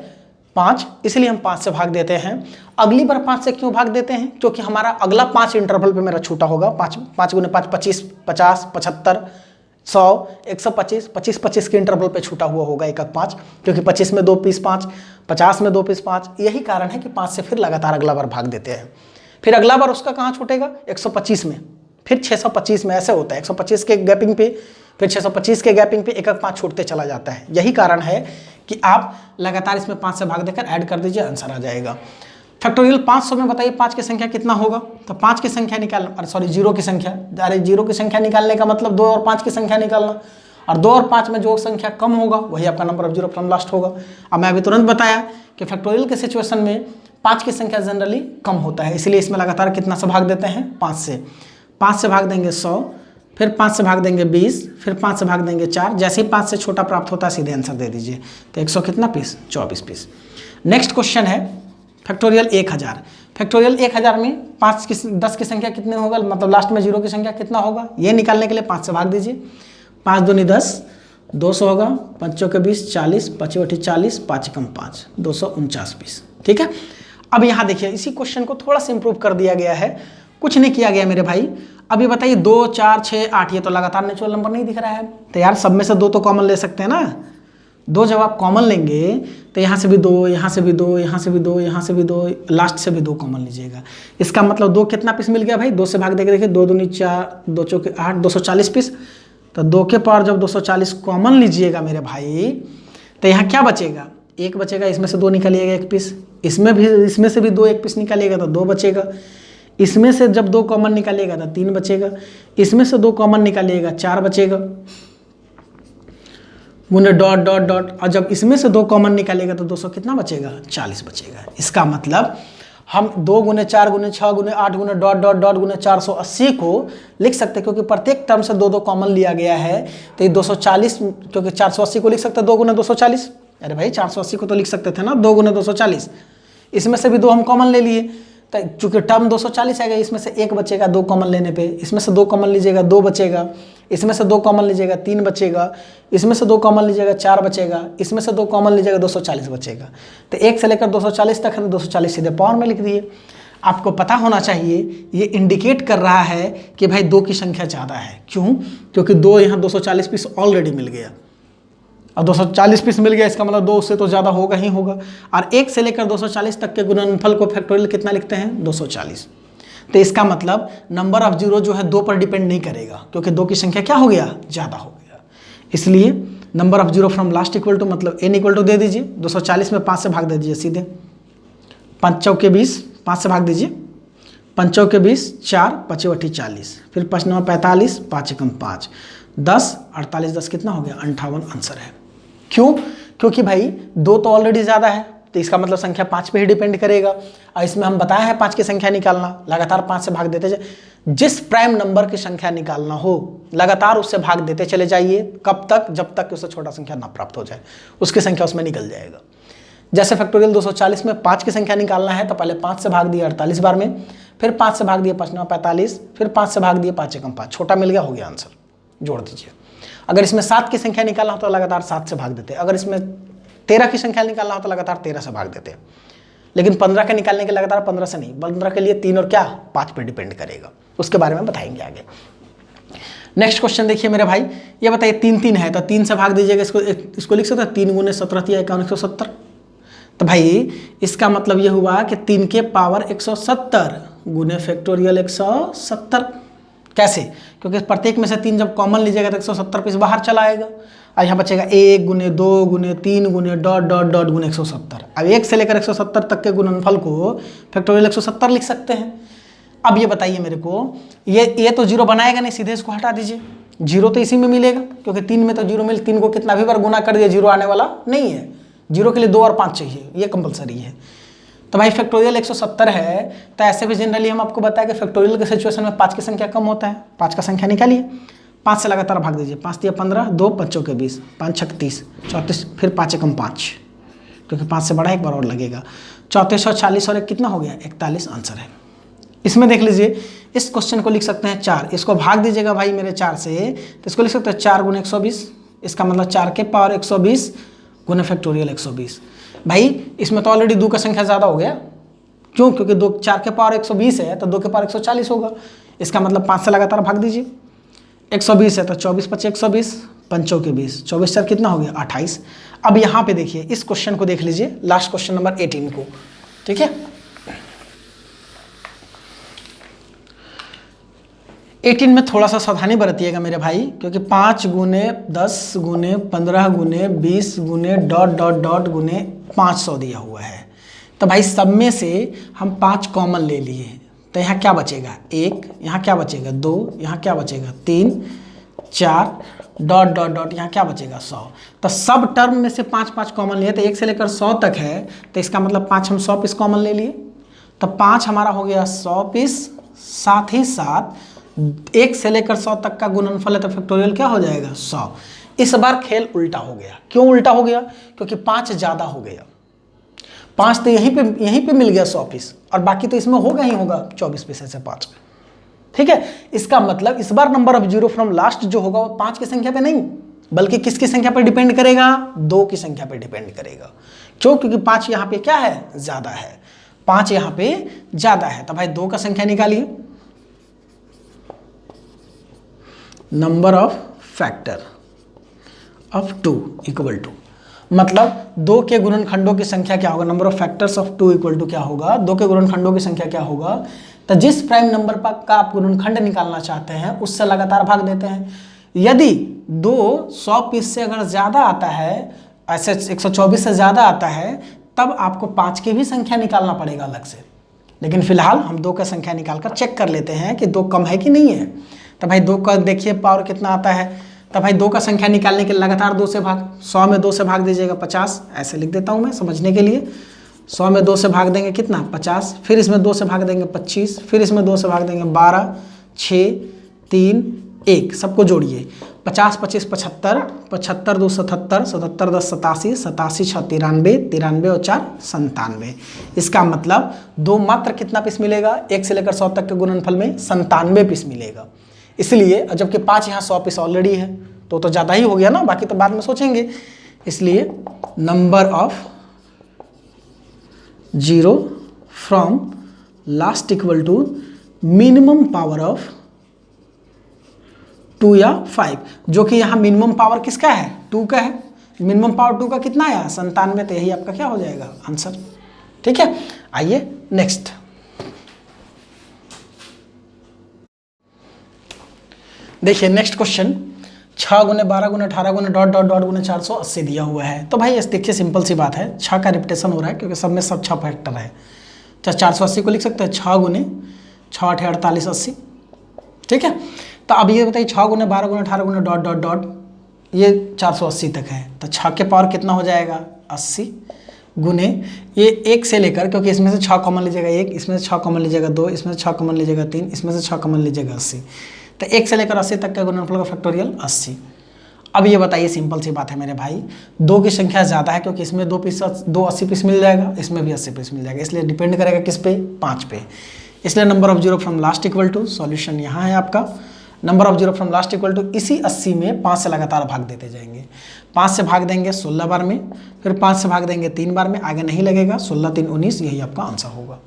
5, इसलिए हम 5 से भाग देते हैं। अगली बार 5 से क्यों भाग देते हैं, क्योंकि हमारा अगला 5 इंटरवल पे मेरा छूटा होगा, 5 गुने 5 25 50 75 100 125 25 25 के इंटरवल पे छूटा हुआ होगा 1 5, क्योंकि 25 में 2 पीस 5, 50 में 2 पीस 5, यही कारण है कि 5 से फिर लगातार अगला बार भाग देते हैं। फिर अगला बार उसका कहाँ छूटेगा, 125 में, फिर 625 में, ऐसे होता है 125 के गैपिंग पे फिर 625 के गैपिंग पे एक 5 छूटते चला जाता है। यही कारण है कि आप लगातार इसमें 5 से भाग देकर ऐड कर दीजिए, आंसर आ जाएगा। फैक्टोरियल 500 में बताइए 5 की संख्या कितना होगा। तो 5 की संख्या निकालना, अरे सॉरी 0 की संख्या, अरे 0 की संख्या निकालने का मतलब 2 और 5 की संख्या निकालना, और 2 और 5 में जो संख्या कम होगा वही आपका number of zero from last होगा। अब मैं अभी तुरंत बताया कि फैक्टोरियल के सिचुएशन में 5 की संख्या जनरली कम होता है, इसलिए इसमें लगातार कितना से भाग देते हैं 5 से। 5 से भाग देंगे 100, फिर 5 से भाग देंगे 20, फिर 5 से भाग देंगे 4। जैसे ही 5 से छोटा प्राप्त होता है सीधे आंसर दे दीजिए। तो 100 कितना पीस, 24 पीस। नेक्स्ट क्वेश्चन है फैक्टोरियल 1000। फैक्टोरियल 1000 में 10 की संख्या कितने होगा, मतलब लास्ट में 0 की संख्या कितना होगा, ये निकालने के लिए 5 से भाग दीजिए। 5 दूनी 10, 200 होगा, 5 के 20, 40, 5 × 40, 5 × 5, 249 पीस। ठीक है, अब यहाँ देखिए इसी क्वेश्चन को थोड़ा सा इंप्रूव कर दिया गया है, कुछ नहीं किया गया मेरे भाई। अब ये बताइए 2, 4, 6, 8, ये तो लगातार नेचुरल नंबर नहीं दिख रहा है, तो यार सब में से 2 तो कॉमन ले सकते हैं ना। 2 जब आप कॉमन लेंगे तो यहाँ से भी 2, यहाँ से भी 2, यहाँ से भी 2, यहाँ से भी 2, लास्ट से भी 2 कॉमन लीजिएगा। इसका मतलब 2 कितना पीस मिल गया भाई, 2 से भाग देके देखिए, 2 दूनी 4, 2 चौके 8, 240 पीस। तो 2 के पावर जब 240 कॉमन लीजिएगा मेरे भाई, तो यहाँ क्या बचेगा, 1 बचेगा, इसमें से 2 निकालिएगा 1 पीस, इसमें से भी 2 1 पीस निकालिएगा तो 2 बचेगा, इसमें से जब 2 कॉमन निकालिएगा तो 3 बचेगा, इसमें से 2 कॉमन निकालिएगा 4 बचेगा, गुने डॉट डॉट डॉट, और जब इसमें से 2 कॉमन निकालिएगा तो 200 कितना बचेगा, 40 बचेगा। इसका मतलब हम 2 गुने 4 गुने 6 गुने 8 गुने डॉट डॉट डॉट गुने 480 को लिख सकते हैं, क्योंकि प्रत्येक टर्म से 2 कॉमन लिया गया है, तो ये 240, क्योंकि 480 को लिख सकते हैं 2 गुने 240। अरे भाई 480 को तो लिख सकते थे ना 2 गुने 240, इसमें से भी 2 हम कॉमन ले लिए, तो चूंकि टर्म 240 आएगा, इसमें से 1 बचेगा 2 कॉमन लेने पे, इसमें से 2 कॉमन लीजिएगा 2 बचेगा, इसमें से 2 कॉमन लीजिएगा 3 बचेगा, इसमें से 2 कॉमन लीजिएगा 4 बचेगा, इसमें से 2 कॉमन लीजिएगा 240 बचेगा। तो 1 से लेकर 240 तक है, तो 240 सीधे पावर में लिख दिए। आपको पता होना चाहिए ये इंडिकेट कर रहा है कि भाई 2 की संख्या ज़्यादा है। क्यों? क्योंकि 2 यहाँ 240 पीस ऑलरेडी मिल गया, और 240 पीस मिल गया, इसका मतलब 2 उससे तो ज़्यादा होगा ही होगा। और 1 से लेकर 240 तक के गुणनफल को फैक्टोरियल कितना लिखते हैं, 240। तो इसका मतलब नंबर ऑफ जीरो जो है 2 पर डिपेंड नहीं करेगा, क्योंकि 2 की संख्या क्या हो गया, ज़्यादा हो गया। इसलिए number of zero from last equal to, मतलब n इक्वल टू दे दीजिए, 240 में 5 से भाग दे दीजिए सीधे, 5 चौके 20, 5 से भाग दीजिए, 5 चौके 20, 4, 5 × 40, फिर 5 9 45, 5 × 5, 10, 48, 10 कितना हो गया, 58 आंसर है। क्यों? क्योंकि भाई 2 तो ऑलरेडी ज़्यादा है, तो इसका मतलब संख्या 5 पे ही डिपेंड करेगा। और इसमें हम बताया है 5 की संख्या निकालना, लगातार 5 से भाग देते जाए, जिस प्राइम नंबर की संख्या निकालना हो लगातार उससे भाग देते चले जाइए। कब तक? जब तक उससे छोटा संख्या ना प्राप्त हो जाए, उसकी संख्या उसमें निकल जाएगा। जैसे फैक्टोरियल 240 में 5 की संख्या निकालना है, तो पहले 5 से भाग दिए 48 बार में, फिर 5 से भाग दिए 5 9 45, फिर 5 से भाग दिए 5 × 5, छोटा मिल गया, हो गया आंसर, जोड़ दीजिए। अगर इसमें 7 की संख्या निकालना हो तो लगातार 7 से भाग देते, अगर इसमें 13 की संख्या निकालना हो तो लगातार 13 से भाग देते, लेकिन 15 के निकालने के लगातार 15 से नहीं, 15 के लिए 3 और क्या 5 पे डिपेंड करेगा, उसके बारे में बताएंगे आगे। नेक्स्ट क्वेश्चन देखिए मेरे भाई, ये बताइए 3 3 है, तो 3 से भाग दीजिएगा, इसको लिख सकते हैं 3 गुने 17 × 170। तो भाई इसका मतलब ये हुआ कि 3 के पावर 170 गुने फैक्टोरियल 170। कैसे? क्योंकि प्रत्येक में से 3 जब कॉमन लीजिएगा तो 170 पीस बाहर चला आएगा, और यहाँ बचेगा 1 गुने 2 गुने 3 गुने डॉट डॉट डॉट गुने 170। अब 1 से लेकर 170 तक के गुणनफल को फैक्टोरियल 170 लिख सकते हैं। अब ये बताइए मेरे को, ये तो 0 बनाएगा नहीं, सीधे इसको हटा दीजिए, 0 तो इसी में मिलेगा, क्योंकि 3 में तो 0 मिल, 3 को कितना भी बार गुना कर दिया 0 आने वाला नहीं है। 0 के लिए 2 और 5 चाहिए, ये कंपलसरी है। तो भाई फैक्टोरियल 170 है, तो ऐसे भी जनरली हम आपको बताया कि फैक्टोरियल के सिचुएशन में 5 की संख्या कम होता है। 5 का संख्या निकालिए, 5 से लगातार भाग दीजिए, 5 × 15, 2 5 चौके 20, 5 × 36, 34, फिर 5 × 5, क्योंकि 5 से बड़ा एक बार और लगेगा, 34 और 40 और एक कितना हो गया, 41 आंसर है। इसमें देख लीजिए, इस क्वेश्चन को लिख सकते हैं 4, इसको भाग दीजिएगा भाई मेरे 4 से, तो इसको लिख सकते हैं 4 गुने 120, इसका मतलब 4 के पावर 120 गुने फैक्टोरियल 120। भाई इसमें तो ऑलरेडी 2 का संख्या ज़्यादा हो गया। क्यों? क्योंकि 4 के पावर 120 है, तो 2 के पावर 140 होगा, इसका मतलब 5 से लगातार भाग दीजिए। 120 है तो 24 × 5 120, 5 चौके 20, 24 4 कितना हो गया, 28। अब यहाँ पे देखिए, इस क्वेश्चन को देख लीजिए, लास्ट क्वेश्चन नंबर 18 को, ठीक है। 18 में थोड़ा सा सावधानी बरतिएगा मेरे भाई, क्योंकि 5 गुने 10 गुने 15 गुने 20 गुने डॉट डॉट डॉट गुने 500 दिया हुआ है। तो भाई सब में से हम 5 कॉमन ले लिए, तो यहाँ क्या बचेगा 1, यहाँ क्या बचेगा 2, यहाँ क्या बचेगा 3, 4 डॉट डॉट डॉट, यहाँ क्या बचेगा 100। तो सब टर्म में से 5 5 कॉमन लिए, तो 1 से लेकर 100 तक है, तो इसका मतलब 5 हम 100 पीस कॉमन ले लिए, तो 5 हमारा हो गया 100 पीस। साथ ही साथ 1 से लेकर 100 तक का गुणनफल है, तो फैक्टोरियल क्या हो जाएगा 100। इस बार खेल उल्टा हो गया। क्यों उल्टा हो गया? क्योंकि 5 ज़्यादा हो गया। 5 तो यहीं पे मिल गया 100 पीस, और बाकी तो इसमें होगा ही होगा 24 पीस ऐसे 5। ठीक है, इसका मतलब इस बार number of zero from last जो होगा वो 5 की संख्या पे नहीं, बल्कि किसकी संख्या पे डिपेंड करेगा? 2 की संख्या पे डिपेंड करेगा। क्यों? क्योंकि 5 यहाँ पे क्या है? ज़्यादा है। 5 यहाँ पे ज़्यादा है, तो भाई 2 का संख्या निकालिए। Number of factor of 2 equal to, मतलब 2 के गुणनखंडों की संख्या क्या होगा? Number of factors of 2 equal to क्या होगा? 2 के गुणनखंडों की संख्या क्या होगा? तो जिस प्राइम नंबर पर का आप गुणनखंड निकालना चाहते हैं उससे लगातार भाग देते हैं। यदि 2 100 पीस से अगर ज़्यादा आता है, ऐसे 124 से ज़्यादा आता है, तब आपको 5 की भी संख्या निकालना पड़ेगा अलग से। लेकिन फिलहाल हम 2 का संख्या निकालकर चेक कर लेते हैं कि 2 कम है कि नहीं है। तो भाई 2 का देखिए पावर कितना आता है। तो भाई 2 का संख्या निकालने के लगातार 2 से भाग, 100 में 2 से भाग दीजिएगा 50, ऐसे लिख देता हूँ मैं समझने के लिए। 100 में 2 से भाग देंगे कितना? 50, फिर इसमें 2 से भाग देंगे 25, फिर इसमें 2 से भाग देंगे 12, 6, 3, 1, सबको जोड़िए। 50 25 75, 75 2 77, 77 10 87, 87 6 93, 93 और 4 97। इसका मतलब 2 मात्र कितना पीस मिलेगा? 1 से लेकर 100 तक के गुणनफल में 97 पीस मिलेगा। इसलिए जबकि 5 यहाँ 100 पीस ऑलरेडी है, तो ज़्यादा ही हो गया ना, बाकी तो बाद में सोचेंगे। इसलिए number of zero from last equal to minimum power of 2 या 5, जो कि यहाँ मिनिमम पावर किसका है? 2 का है। मिनिमम पावर 2 का कितना आया? 97। तो यही आपका क्या हो जाएगा? आंसर। ठीक है, आइए नेक्स्ट। देखिए नेक्स्ट क्वेश्चन, 6 गुने 12 गुने 18 गुने डॉट डॉट डॉट गुने 480 दिया हुआ है। तो भाई देखिए सिंपल सी बात है, 6 का रिपीटेशन हो रहा है क्योंकि सब में सब 6 फैक्टर है। तो 480 को लिख सकते हैं 6 गुने 6 8 48 80। ठीक है, तो अब ये बताइए 6 गुने 12 गुने 18 गुने डॉट डॉट डॉट, ये 480 तक है, तो 6 के पावर कितना हो जाएगा? 80 गुने ये 1 से लेकर, क्योंकि इसमें से 6 कॉमन लीजिएगा 1, इसमें से 6 कॉमन लीजिएगा 2, इसमें से 6 कॉमन लीजिएगा 3, इसमें से 6 कॉमन लीजिएगा 80। तो 1 से लेकर 80 तक का गुणनफल का फैक्टोरियल 80। अब ये बताइए सिंपल सी बात है मेरे भाई, 2 की संख्या ज़्यादा है क्योंकि इसमें 2 80 पीस मिल जाएगा, इसमें भी 80 पीस मिल जाएगा, इसलिए डिपेंड करेगा किस पे? 5 पे। इसलिए number of zero from last equal to, solution यहाँ है आपका, number of zero from last equal to इसी 80 में 5 से लगातार भाग देते जाएंगे। 5 से भाग देंगे 16 बार में, फिर 5 से भाग देंगे 3 बार में, आगे नहीं लगेगा। 16 3 19, यही आपका आंसर होगा।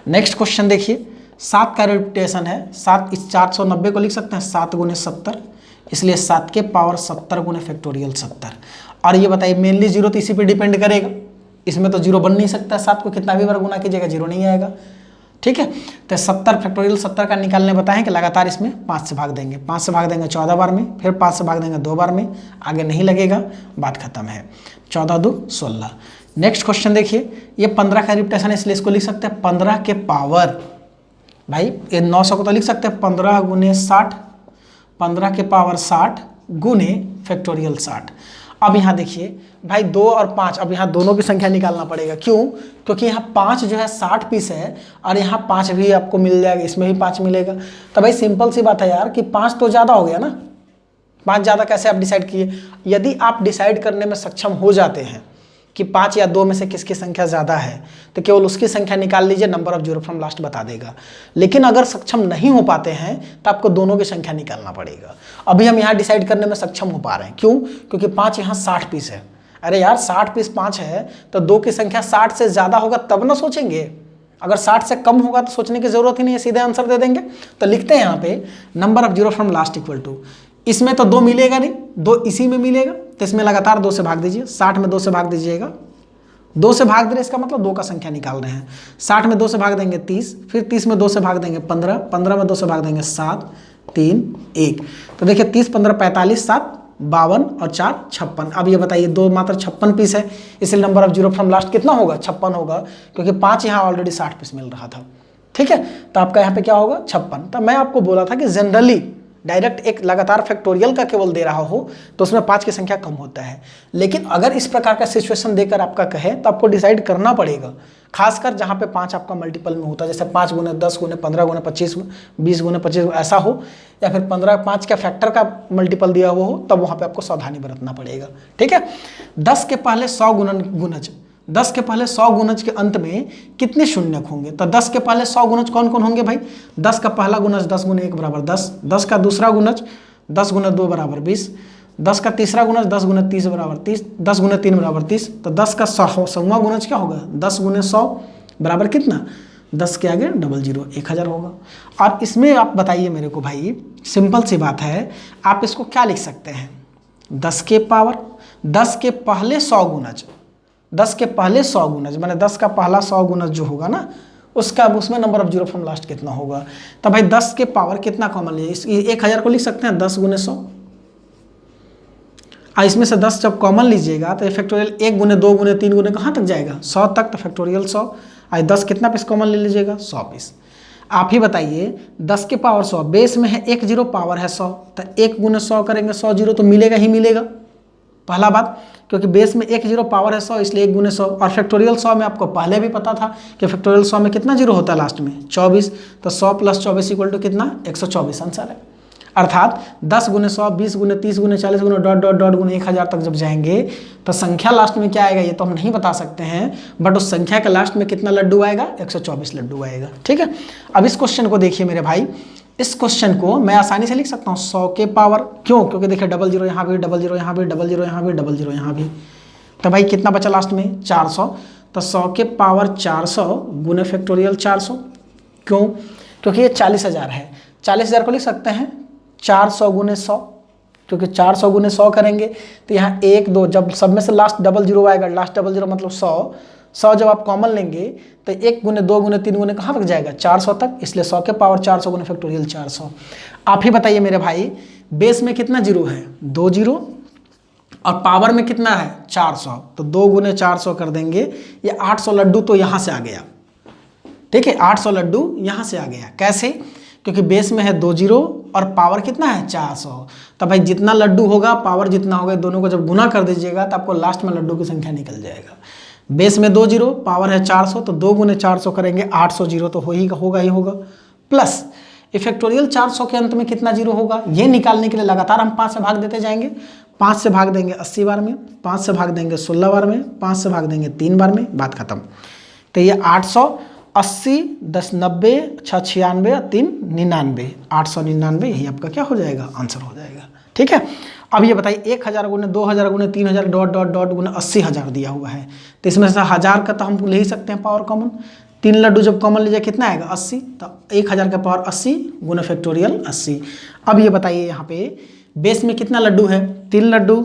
नेक्स्ट क्वेश्चन देखिए, 7 का रिपीटेशन है। 7 इस 490 को लिख सकते हैं 7 गुने 70, इसलिए 7 के पावर 70 गुने फैक्टोरियल 70। और ये बताइए मेनली जीरो तो इसी पे डिपेंड करेगा, इसमें तो जीरो बन नहीं सकता। 7 को कितना भी बार गुना कीजिएगा जीरो नहीं आएगा। ठीक है, तो 70 फैक्टोरियल 70 का निकालने बताएं कि लगातार इसमें 5 से भाग देंगे। 5 से भाग देंगे 14 बार में, फिर 5 से भाग देंगे 2 बार में, आगे नहीं लगेगा, बात खत्म है। 14 2 16। नेक्स्ट क्वेश्चन देखिए, ये 15 का रिपीटेशन है, इसलिए इसको लिख सकते हैं 15 के पावर, भाई ये 900 को तो लिख सकते हैं 15 गुने 60, 15 के पावर 60 गुने फैक्टोरियल 60। अब यहाँ देखिए भाई 2 और 5, अब यहाँ दोनों की संख्या निकालना पड़ेगा। क्यों? क्योंकि यहाँ 5 जो है 60 पीस है, और यहाँ 5 भी आपको मिल जाएगा, इसमें भी 5 मिलेगा। तो भाई सिंपल सी बात है यार कि 5 तो ज़्यादा हो गया ना। 5 ज़्यादा कैसे आप डिसाइड किए? यदि आप डिसाइड करने में सक्षम हो जाते हैं कि 5 या 2 में से किसकी संख्या ज़्यादा है, तो केवल उसकी संख्या निकाल लीजिए, number of zero from last बता देगा। लेकिन अगर सक्षम नहीं हो पाते हैं तो आपको दोनों की संख्या निकालना पड़ेगा। अभी हम यहाँ डिसाइड करने में सक्षम हो पा रहे हैं। क्यों? क्योंकि 5 यहाँ 60 पीस है। अरे यार 60 पीस 5 है, तो 2 की संख्या 60 से ज़्यादा होगा तब ना सोचेंगे। अगर 60 से कम होगा तो सोचने की ज़रूरत ही नहीं है, सीधे आंसर दे देंगे। तो लिखते हैं यहाँ पे number of zero from last equal to, इसमें तो 2 मिलेगा नहीं, 2 इसी में मिलेगा, तो इसमें लगातार 2 से भाग दीजिए। 60 में 2 से भाग दीजिएगा, 2 से भाग दे रहे, इसका मतलब 2 का संख्या निकाल रहे हैं। 60 में 2 से भाग देंगे 30, फिर 30 में 2 से भाग देंगे 15, 15 में 2 से भाग देंगे 7, 3 1। तो देखिए 30 15 45 7 52 और 4 56। अब ये बताइए दो मात्र 56 पीस है, इसलिए number of zero from last कितना होगा 56 होगा, क्योंकि 5 यहाँ ऑलरेडी 60 पीस मिल रहा था। ठीक है, तो आपका यहाँ पे क्या होगा 56। तो मैं आपको बोला था कि जनरली डायरेक्ट एक लगातार फैक्टोरियल का केवल दे रहा हो तो उसमें 5 की संख्या कम होता है, लेकिन अगर इस प्रकार का सिचुएशन देकर आपका कहे तो आपको डिसाइड करना पड़ेगा, खासकर जहाँ पे 5 आपका मल्टीपल में होता है, जैसे 5 गुने 10 गुने 15 गुने 25 20 गुने 25 ऐसा हो, या फिर 15 5 का फैक्टर का मल्टीपल दिया हुआ हो, तब वहाँ पे आपको सावधानी बरतना पड़ेगा। ठीक है, 10 के पहले 100 गुणज 10 के पहले 100 गुणज के अंत में कितने शून्यक होंगे? तो 10 के पहले 100 गुणज कौन कौन होंगे भाई? 10 का पहला गुणज 10 गुने 1 बराबर 10, 10 का दूसरा गुणज 10 गुने 2 बराबर 20, 10 का तीसरा गुणज 10 गुने 30 बराबर 30, 10 गुने 3 बराबर 30। तो 10 का 100वां गुणज क्या होगा? 10 गुने 100 बराबर कितना? 10 के आगे 00 1000 होगा। और इसमें आप बताइए मेरे को भाई, सिंपल सी बात है, आप इसको क्या लिख सकते हैं? 10 के पावर 10 के पहले 100 गुणज, 10 के पहले 100 गुणज माने 10 का पहला 100 गुणज जो होगा ना, उसका उसमें number of zero from last कितना होगा? तो भाई 10 के पावर कितना कॉमन लिया? इस 1000 को लिख सकते हैं 10 गुने 100, और इसमें से 10 जब कॉमन लीजिएगा तो फैक्टोरियल 1 गुने 2 गुने 3 गुने कहाँ तक जाएगा? 100 तक। तो फैक्टोरियल 100, और 10 कितना पीस कॉमन ले लीजिएगा? 100 पीस। आप ही बताइए 10 के पावर 100, बेस में है 1 जीरो, पावर है 100, तो 1 गुने 100 करेंगे 100 जीरो तो मिलेगा ही मिलेगा, पहला बात, क्योंकि बेस में 1 जीरो पावर है 100 इसलिए 1 गुने 100। और फैक्टोरियल 100 में आपको पहले भी पता था कि फैक्टोरियल 100 में कितना जीरो होता है लास्ट में? 24। तो 100 प्लस 24 इक्वल टू कितना? 124 आंसर है। अर्थात 10 गुने 100 20 गुने 30 गुने 40 गुने डॉट डॉट डॉट गुने 1000 तक जब जाएंगे तो संख्या लास्ट में क्या आएगा ये तो हम नहीं बता सकते हैं, बट उस संख्या के लास्ट में कितना लड्डू आएगा? 124 लड्डू आएगा। ठीक है, अब इस क्वेश्चन को देखिए मेरे भाई, इस क्वेश्चन को मैं आसानी से लिख सकता हूँ 100 के पावर, क्यों? क्योंकि देखिए 00 यहाँ भी, 00 यहाँ भी, 00 यहाँ भी, 00 यहाँ भी, तो भाई कितना बचा लास्ट में? 400। तो 100 के पावर 400 गुने फैक्टोरियल 400, क्यों? क्योंकि ये 40,000 है, 40,000 को लिख सकते हैं 400 गुने 100, क्योंकि 400 गुने 100 करेंगे तो यहाँ 1 2 जब सब में से लास्ट 00 आएगा, लास्ट 00 मतलब 100 जब आप कॉमन लेंगे तो 1 गुने 2 गुने 3 गुने कहाँ तक जाएगा? 400 तक, इसलिए 100 के पावर 400 गुने फैक्टोरियल 400। आप ही बताइए मेरे भाई, बेस में कितना जीरो है? 2 जीरो, और पावर में कितना है? 400, तो 2 गुने 400 कर देंगे, ये 800 लड्डू तो यहाँ से आ गया। ठीक है, 800 लड्डू यहाँ से आ गया। कैसे? क्योंकि बेस में है 2 जीरो और पावर कितना है? 400। तो भाई जितना लड्डू होगा पावर जितना होगा, दोनों को जब गुना कर दीजिएगा तो आपको लास्ट में लड्डू की संख्या निकल जाएगा। बेस में 2 जीरो, पावर है 400, तो 2 गुने 400 करेंगे 800 जीरो तो होगा ही होगा, प्लस फैक्टोरियल 400 के अंत में कितना जीरो होगा ये निकालने के लिए लगातार हम 5 से भाग देते जाएंगे। 5 से भाग देंगे 80 बार में, 5 से भाग देंगे 16 बार में, 5 से भाग देंगे 3 बार में, बात खत्म। तो ये 880 10 90 6 96 3 99, 899 यही आपका क्या हो जाएगा? आंसर हो जाएगा। ठीक है, अब ये बताइए 1000 गुने 2000 गुने 3000 डॉट डॉट डॉट गुने 80,000 दिया हुआ है, तो इसमें से 1000 का तो हम ले ही सकते हैं पावर कॉमन, 3 लड्डू जब कॉमन लीजिए कितना आएगा? 80, तो 1000 का पावर 80 गुने फैक्टोरियल 80। अब ये बताइए यहाँ पे बेस में कितना लड्डू है? 3 लड्डू,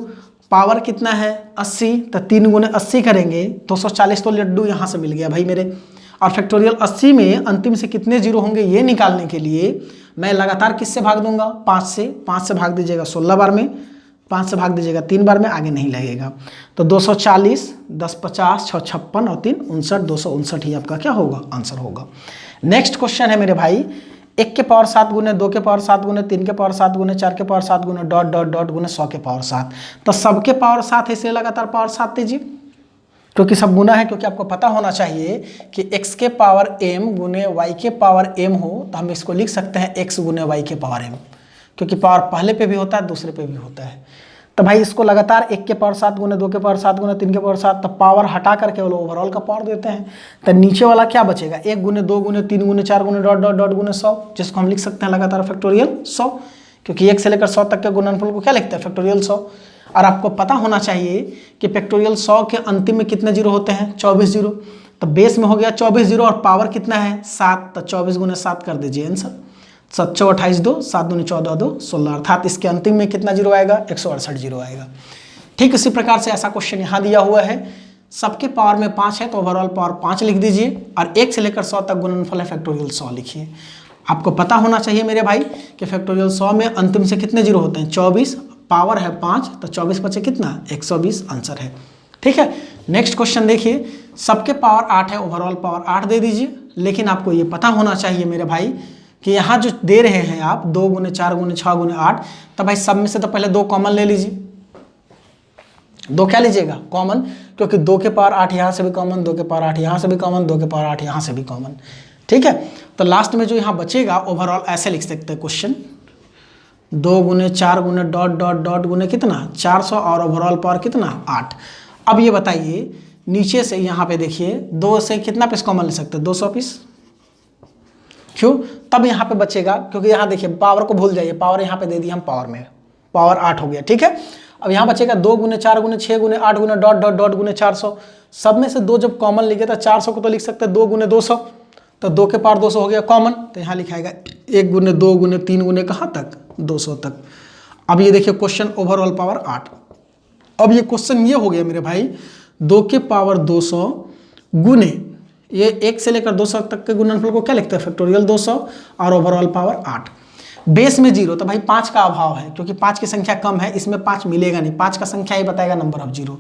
पावर कितना है? 80, तो 3 गुने 80 करेंगे 240 तो लड्डू यहाँ से मिल गया भाई मेरे। और फैक्टोरियल 80 में अंतिम से कितने जीरो होंगे ये निकालने के लिए मैं लगातार किससे भाग दूंगा? 5 से। 5 से भाग दीजिएगा 16 बार में, 5 से भाग दीजिएगा 3 बार में, आगे नहीं लगेगा। तो 240 10 50 6 56 और 3 59, 259 ही आपका क्या होगा? आंसर होगा। नेक्स्ट क्वेश्चन है मेरे भाई, 1 के पावर 7 गुने 2 के पावर 7 गुने 3 के पावर 7 गुने 4 के पावर 7 गुने डॉट डॉट डॉट गुने 100 के पावर 7। तो सबके पावर 7 है इसलिए लगातार पावर 7 दीजिए, क्योंकि सब गुना है, क्योंकि आपको पता होना चाहिए कि x के पावर m गुने y के पावर m हो तो हम इसको लिख सकते हैं x गुने y के पावर m, क्योंकि पावर पहले पे भी होता है दूसरे पे भी होता है। तो भाई इसको लगातार 1 के पावर 7 गुने 2 के पावर 7 गुने 3 के पावर 7, तो पावर हटा करके वो ओवरऑल का पावर देते हैं। तो नीचे वाला क्या बचेगा? 1 गुने 2 गुने 3 गुने 4 गुने डॉट डॉट डॉट गुने 100, जिसको हम लिख सकते हैं लगातार फैक्टोरियल 100, क्योंकि 1 से लेकर 100 तक के गुणनफल को क्या लिखते हैं? फैक्टोरियल 100। और आपको पता होना चाहिए कि फैक्टोरियल 100 के अंतिम में कितने जीरो होते हैं? 24 जीरो। तो बेस में हो गया 24 जीरो और पावर कितना है? 7, तो 24 गुने 7 कर दीजिए आंसर। 7 चौ 28 2, 7 दूनी 14 2 16, अर्थात इसके अंतिम में कितना जीरो आएगा? 168 जीरो आएगा। ठीक इसी प्रकार से ऐसा क्वेश्चन यहाँ दिया हुआ है, सबके पावर में 5 है तो ओवरऑल पावर 5 लिख दीजिए, और 1 से लेकर 100 तक गुणनफल है फैक्टोरियल 100 लिखिए। आपको पता होना चाहिए मेरे भाई कि फैक्टोरियल 100 में अंतिम से कितने जीरो होते हैं, 24, पावर है 5, तो 24 बचे कितना, 120 आंसर है। ठीक है, नेक्स्ट क्वेश्चन देखिए, सबके पावर 8 है, ओवरऑल पावर 8 दे दीजिए। लेकिन आपको ये पता होना चाहिए मेरे भाई कि यहाँ जो दे रहे हैं आप 2 गुने 4 गुने 6 गुने 8, तो भाई सब में से तो पहले 2 कॉमन ले लीजिए। 2 क्या लीजिएगा, कॉमन, क्योंकि 2 के पावर 8 यहाँ से भी कॉमन, 2 के पावर 8 यहाँ से भी कॉमन, 2 के पावर 8 यहाँ से भी कॉमन। ठीक है, तो लास्ट में जो यहाँ बचेगा ओवरऑल ऐसे लिख सकते हैं क्वेश्चन, 2 गुने 4 गुने डॉट डॉट डॉट गुने कितना 400 और ओवरऑल पावर कितना 8। अब ये बताइए नीचे से यहाँ पे देखिए 2 से कितना पीस कॉमन ले सकते हैं, 200 पीस। क्यों, तब यहाँ पे बचेगा, क्योंकि यहाँ देखिए पावर को भूल जाइए, पावर यहाँ पे दे दी हम पावर में, पावर 8 हो गया। ठीक है, अब यहाँ बचेगा 2 गुने 4 गुने 6 गुने 8 गुने डॉट डॉट डॉट गुने 400। सब में से 2 जब कॉमन लिखे तो 400 को तो लिख सकते हैं 2 गुने 200, तो 2 के पावर 200 हो गया कॉमन, तो यहाँ लिखाएगा 1 गुने 2 गुने 3 गुने कहाँ तक, 200 तक। अब ये देखिए क्वेश्चन ओवरऑल पावर 8। अब ये क्वेश्चन ये हो गया मेरे भाई 2 के पावर 200 गुने, ये 1 से लेकर 200 तक के गुणनफल को क्या लिखते हैं, फैक्टोरियल 200 और ओवरऑल पावर 8। बेस में 0, तो भाई 5 का अभाव है, क्योंकि 5 की संख्या कम है, इसमें 5 मिलेगा नहीं, 5 का संख्या ही बताएगा नंबर ऑफ जीरो।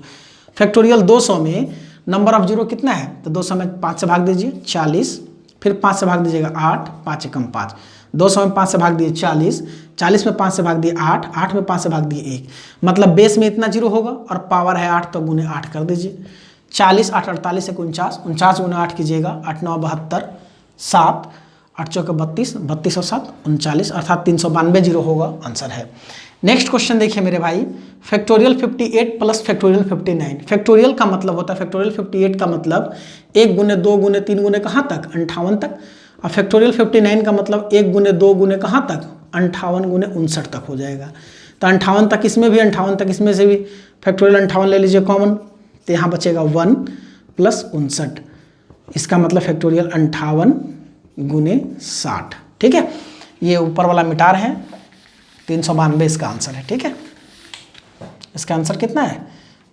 फैक्टोरियल 200 में नंबर ऑफ जीरो कितना है, तो 200 में 5 से भाग दीजिए 40, फिर 5 से भाग दीजिएगा 8, 5 कम 5, 200 में 5 से भाग दिए 40, 40 में 5 से भाग दिए 8, 8 में 5 से भाग दिए 1, मतलब बेस में इतना जीरो होगा और पावर है 8, तो गुने 8 कर दीजिए। 40 8 48 49, 49 गुने 8 कीजिएगा, 8 9 72, 7 8 चौके 32, 32 और 7 39, अर्थात 392 जीरो होगा, आंसर है। नेक्स्ट क्वेश्चन देखिए मेरे भाई, फैक्टोरियल 58 प्लस फैक्टोरियल 59। फैक्टोरियल का मतलब होता है, फैक्टोरियल 58 का मतलब 1 गुने 2 गुने 3 गुने कहाँ तक, 58 तक, और फैक्टोरियल 59 का मतलब 1 गुने 2 गुने कहाँ तक, 58 गुने 59 तक हो जाएगा। तो 58 तक इसमें भी, 58 तक इसमें से भी, फैक्टोरियल 58 ले लीजिए कॉमन, तो यहाँ बचेगा 1 प्लस 59, इसका मतलब फैक्टोरियल 58 गुने 60। ठीक है, ये ऊपर वाला मिटार है, 392 इसका आंसर है। ठीक है, इसका आंसर कितना है,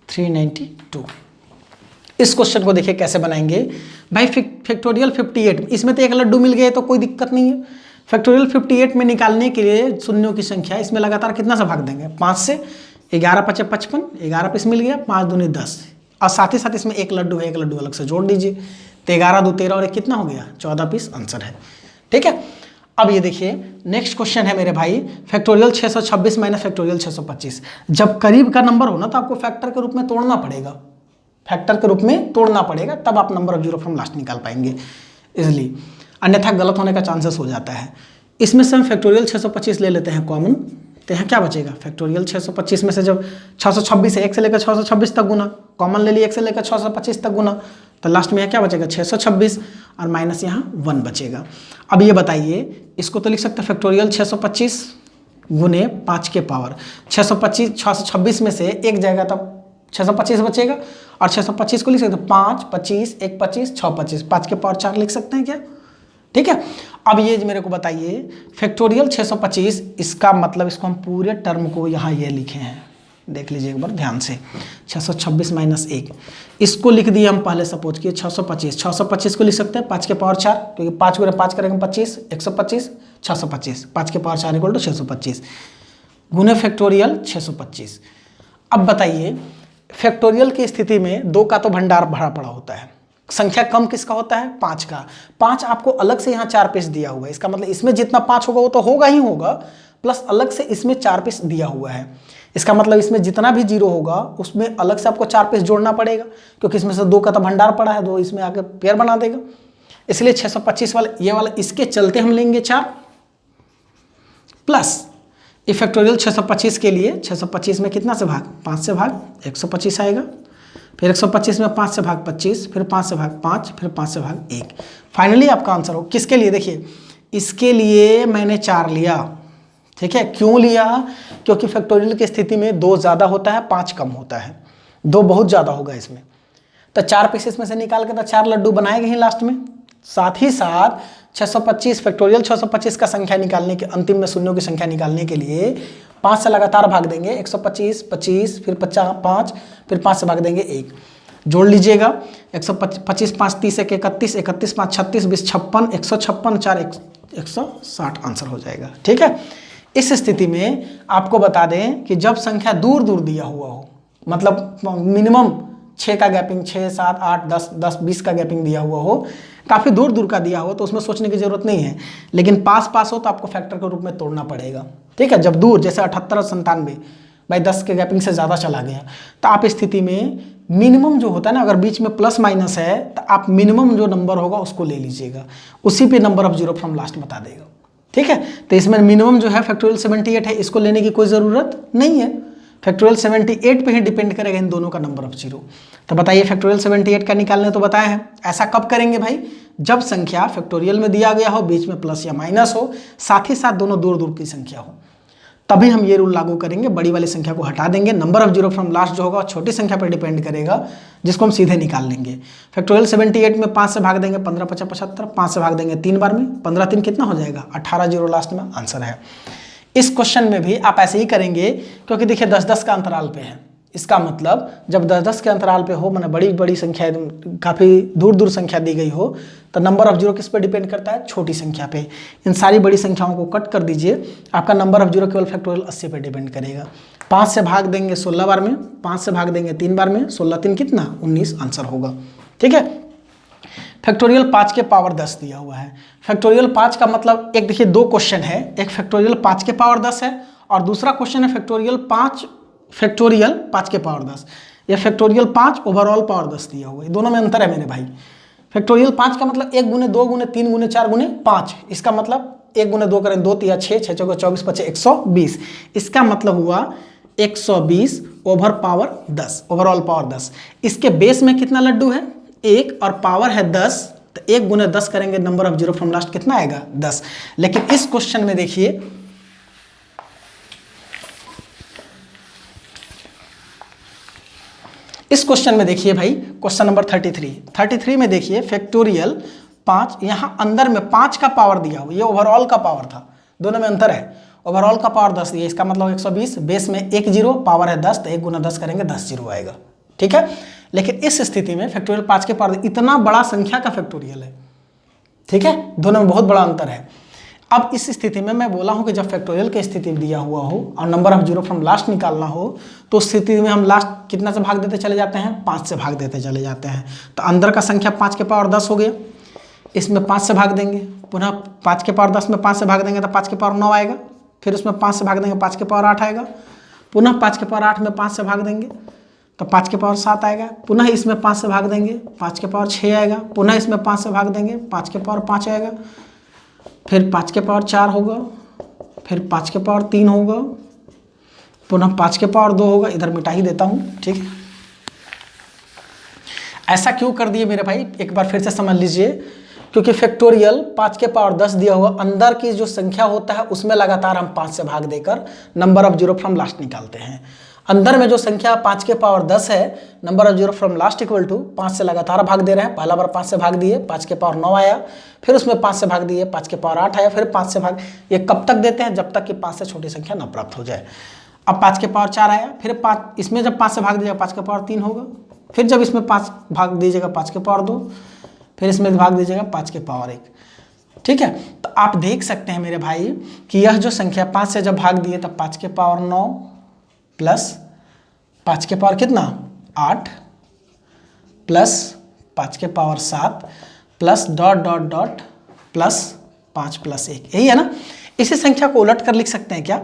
392। इस क्वेश्चन को देखिए कैसे बनाएंगे भाई, फैक्टोरियल 58, इसमें तो एक लड्डू मिल गए तो कोई दिक्कत नहीं है। फैक्टोरियल 58 में निकालने के लिए शून्यों की संख्या, इसमें लगातार कितना से भाग देंगे, 5 से, 11 5 55, 11 पीस मिल गया, 5 दूनी 10, और साथ ही साथ इसमें एक लड्डू है, एक लड्डू अलग से जोड़ दीजिए, तो 11 2 13 और एक कितना हो गया, 14 पीस, आंसर है। ठीक है, अब ये देखिए नेक्स्ट क्वेश्चन है मेरे भाई, फैक्टोरियल 626 माइनस फैक्टोरियल 625। जब करीब का नंबर हो ना तो आपको फैक्टर के रूप में तोड़ना पड़ेगा, फैक्टर के रूप में तोड़ना पड़ेगा, तब आप number of zero from last निकाल पाएंगे इजली, अन्यथा गलत होने का चांसेस हो जाता है। इसमें से हम फैक्टोरियल 625 ले लेते हैं कॉमन, तो यहाँ क्या बचेगा, फैक्टोरियल 625 में से जब 626 है, 1 से लेकर 626 तक गुना, कॉमन ले लिए 1 से लेकर 625 तक गुना, तो लास्ट में यहाँ क्या बचेगा, 626 और माइनस यहाँ 1 बचेगा। अब ये बताइए, इसको तो लिख सकते हैं फैक्टोरियल 625 गुने 5 के पावर 626 में से एक जाएगा तब 625 बचेगा, और 625 को लिख सकते हैं 5 25 1 25 6 25, 5 के पावर 4 लिख सकते हैं क्या। ठीक है, अब ये मेरे को बताइए फैक्टोरियल 625, इसका मतलब इसको हम पूरे टर्म को यहाँ ये लिखे हैं, देख लीजिए एक बार ध्यान से, 626 माइनस 1, इसको लिख दिए हम पहले, सपोज किए 625 को लिख सकते हैं 5 के पावर 4, क्योंकि 5 गुणे 5 करेंगे 25, 125, 625, 5 के पावर 4 इक्वल टू 625 गुने फैक्टोरियल 625। अब बताइए फैक्टोरियल की स्थिति में 2 का तो भंडार भरा पड़ा होता है, संख्या कम किसका होता है, 5 का। 5 आपको अलग से यहाँ 4 पीस दिया हुआ है, इसका मतलब इसमें जितना 5 होगा वो तो होगा ही होगा, प्लस अलग से इसमें 4 पीस दिया हुआ है, इसका मतलब इसमें जितना भी जीरो होगा उसमें अलग से आपको 4 पीस जोड़ना पड़ेगा, क्योंकि इसमें से 2 का तो भंडार पड़ा है, 2 इसमें आके पेयर बना देगा, इसलिए 625 वाला ये वाला इसके चलते हम लेंगे 4, प्लस ये फैक्टोरियल 625 के लिए 625 में कितना से भाग, 5 से भाग 125 आएगा, फिर 125 में 5 से भाग 25, फिर 5 से भाग 5, फिर 5 से भाग 1, फाइनली आपका आंसर हो। किसके लिए, देखिए इसके लिए मैंने 4 लिया, ठीक है, क्यों लिया, क्योंकि फैक्टोरियल की स्थिति में 2 ज़्यादा होता है 5 कम होता है, 2 बहुत ज़्यादा होगा इसमें, तो 4 पीसेस में से निकाल के तो 4 लड्डू बनाएंगे ही लास्ट में। साथ ही साथ 625 फैक्टोरियल 625 का संख्या निकालने के, अंतिम में शून्यों की संख्या निकालने के लिए 5 से लगातार भाग देंगे, 125 25, फिर 5, फिर 5 से भाग देंगे 1, जोड़ लीजिएगा 125 5 30 1 31 31 5 36 20 56 156 4 160 आंसर हो जाएगा। ठीक है, इस स्थिति में आपको बता दें कि जब संख्या दूर दूर दिया हुआ हो, मतलब मिनिमम 6 का गैपिंग, 6 7 8 10 10 20 का गैपिंग दिया हुआ हो, काफ़ी दूर दूर का दिया हो तो उसमें सोचने की जरूरत नहीं है, लेकिन पास पास हो तो आपको फैक्टर के रूप में तोड़ना पड़ेगा। ठीक है, जब दूर जैसे 78 और 97 भाई 10 के गैपिंग से ज़्यादा चला गया तो आप स्थिति में मिनिमम जो होता है ना, अगर बीच में प्लस माइनस है तो आप मिनिमम जो नंबर होगा उसको ले लीजिएगा, उसी पे number of zero from last बता देगा। ठीक है, तो इसमें मिनिमम जो है फैक्टोरियल 78 है, इसको लेने की कोई ज़रूरत नहीं है, फैक्टोरियल 78 पे ही डिपेंड करेगा इन दोनों का नंबर ऑफ जीरो। तो बताइए फैक्टोरियल 78 का निकालने तो बताया है, ऐसा कब करेंगे भाई, जब संख्या फैक्टोरियल में दिया गया हो, बीच में प्लस या माइनस हो, साथ ही साथ दोनों दूर दूर की संख्या हो, तभी हम ये रूल लागू करेंगे। बड़ी वाली संख्या को हटा देंगे, number of zero from last जो होगा छोटी संख्या पर डिपेंड करेगा, जिसको हम सीधे निकाल लेंगे। फैक्टोरियल 78 में 5 से भाग देंगे 15 5 75, 5 से भाग देंगे 3 बार में, 15 3 कितना हो जाएगा 18, जीरो लास्ट में आंसर है। इस क्वेश्चन में भी आप ऐसे ही करेंगे, क्योंकि देखिए 10-10 का अंतराल पे है, इसका मतलब जब 10-10 के अंतराल पे हो, माने बड़ी बड़ी संख्या, काफ़ी दूर दूर संख्या दी गई हो, तो नंबर ऑफ जीरो किस पे डिपेंड करता है, छोटी संख्या पे। इन सारी बड़ी संख्याओं को कट कर दीजिए, आपका नंबर ऑफ जीरो केवल फैक्टोरियल 80 पे डिपेंड करेगा। 5 से भाग देंगे 16 बार में, 5 से भाग देंगे 3 बार में, 16 3 कितना 19 आंसर होगा। ठीक है, फैक्टोरियल 5 के पावर 10 दिया हुआ है। फैक्टोरियल 5 का मतलब एक देखिए दो क्वेश्चन है, एक फैक्टोरियल 5 के पावर 10 है और दूसरा क्वेश्चन है फैक्टोरियल 5 के पावर 10 या फैक्टोरियल 5 ओवरऑल पावर 10 दिया हुआ है। दोनों में अंतर है मेरे भाई। फैक्टोरियल 5 का मतलब 1 गुने 2 गुने 3 गुने 4 गुने 5, इसका मतलब 1 गुने 2 करें 2 3 6 6 चौके 24 25 120, इसका मतलब हुआ 120 ओवर पावर 10, ओवरऑल पावर 10। इसके बेस में कितना लड्डू है 1 और पावर है 10, तो 1 गुने 10 करेंगे, number of zero from last कितना आएगा 10। लेकिन इस क्वेश्चन में देखिए, इस क्वेश्चन में देखिए भाई, क्वेश्चन नंबर 33 में देखिए फैक्टोरियल 5, यहां अंदर में 5 का पावर दिया हुआ, ये ओवरऑल का पावर था, दोनों में अंतर है। ओवरऑल का पावर 10 दिया, इसका मतलब 120, बेस में 1 जीरो, पावर है 10, तो 1 गुना 10 करेंगे 10 जीरो आएगा। ठीक है, लेकिन इस स्थिति में फैक्टोरियल 5 के पावर इतना बड़ा संख्या का फैक्टोरियल है। ठीक है, दोनों में बहुत बड़ा अंतर है। अब इस स्थिति में मैं बोला हूं कि जब फैक्टोरियल की स्थिति दिया हुआ हो और number of zero from last निकालना हो, तो उस स्थिति में हम लास्ट कितना से भाग देते चले जाते हैं, 5 से भाग देते चले जाते हैं। तो अंदर का संख्या 5 के पावर 10 हो गया, इसमें 5 से भाग देंगे, पुनः 5 के पावर 10 में 5 से भाग देंगे तो 5 के पावर 9 आएगा, फिर उसमें 5 से भाग देंगे 5 के पावर 8 आएगा, पुनः 5 के पावर 8 में 5 से भाग देंगे तो 5 के पावर 7 आएगा, पुनः इसमें 5 से भाग देंगे 5 के पावर 6 आएगा, पुनः इसमें 5 से भाग देंगे 5 के पावर 5 आएगा, फिर 5 के पावर 4 होगा, फिर 5 के पावर 3 होगा, पुनः 5 के पावर 2 होगा। इधर मिटा ही देता हूँ। ठीक है, ऐसा क्यों कर दिए मेरे भाई, एक बार फिर से समझ लीजिए, क्योंकि फैक्टोरियल 5 के पावर 10 दिया हुआ, अंदर की जो संख्या होता है उसमें लगातार हम 5 से भाग देकर number of zero from last निकालते हैं। अंदर में जो संख्या 5 के पावर 10 है, number of zero from last equal to 5 से लगातार भाग दे रहे हैं। पहला बार 5 से भाग दिए, 5 के पावर 9 आया, फिर उसमें 5 से भाग दिए, 5 के पावर 8 आया, फिर 5 से भाग, ये कब तक देते हैं, जब तक कि 5 से छोटी संख्या न प्राप्त हो जाए। अब 5 के पावर 4 आया, फिर 5, इसमें जब 5 से भाग दीजिएगा 5 के पावर 3 होगा, फिर जब इसमें 5 भाग दीजिएगा 5 के पावर 2, फिर इसमें भाग दीजिएगा 5 के पावर 1। ठीक है, तो आप देख सकते हैं मेरे भाई कि यह जो संख्या 5 से जब भाग दिए तब 5 के पावर 9 प्लस 5 के पावर कितना 8 प्लस 5 के power 7 plus dot dot dot plus 5 plus 1, यही है ना। इसी संख्या को उलट कर लिख सकते हैं क्या,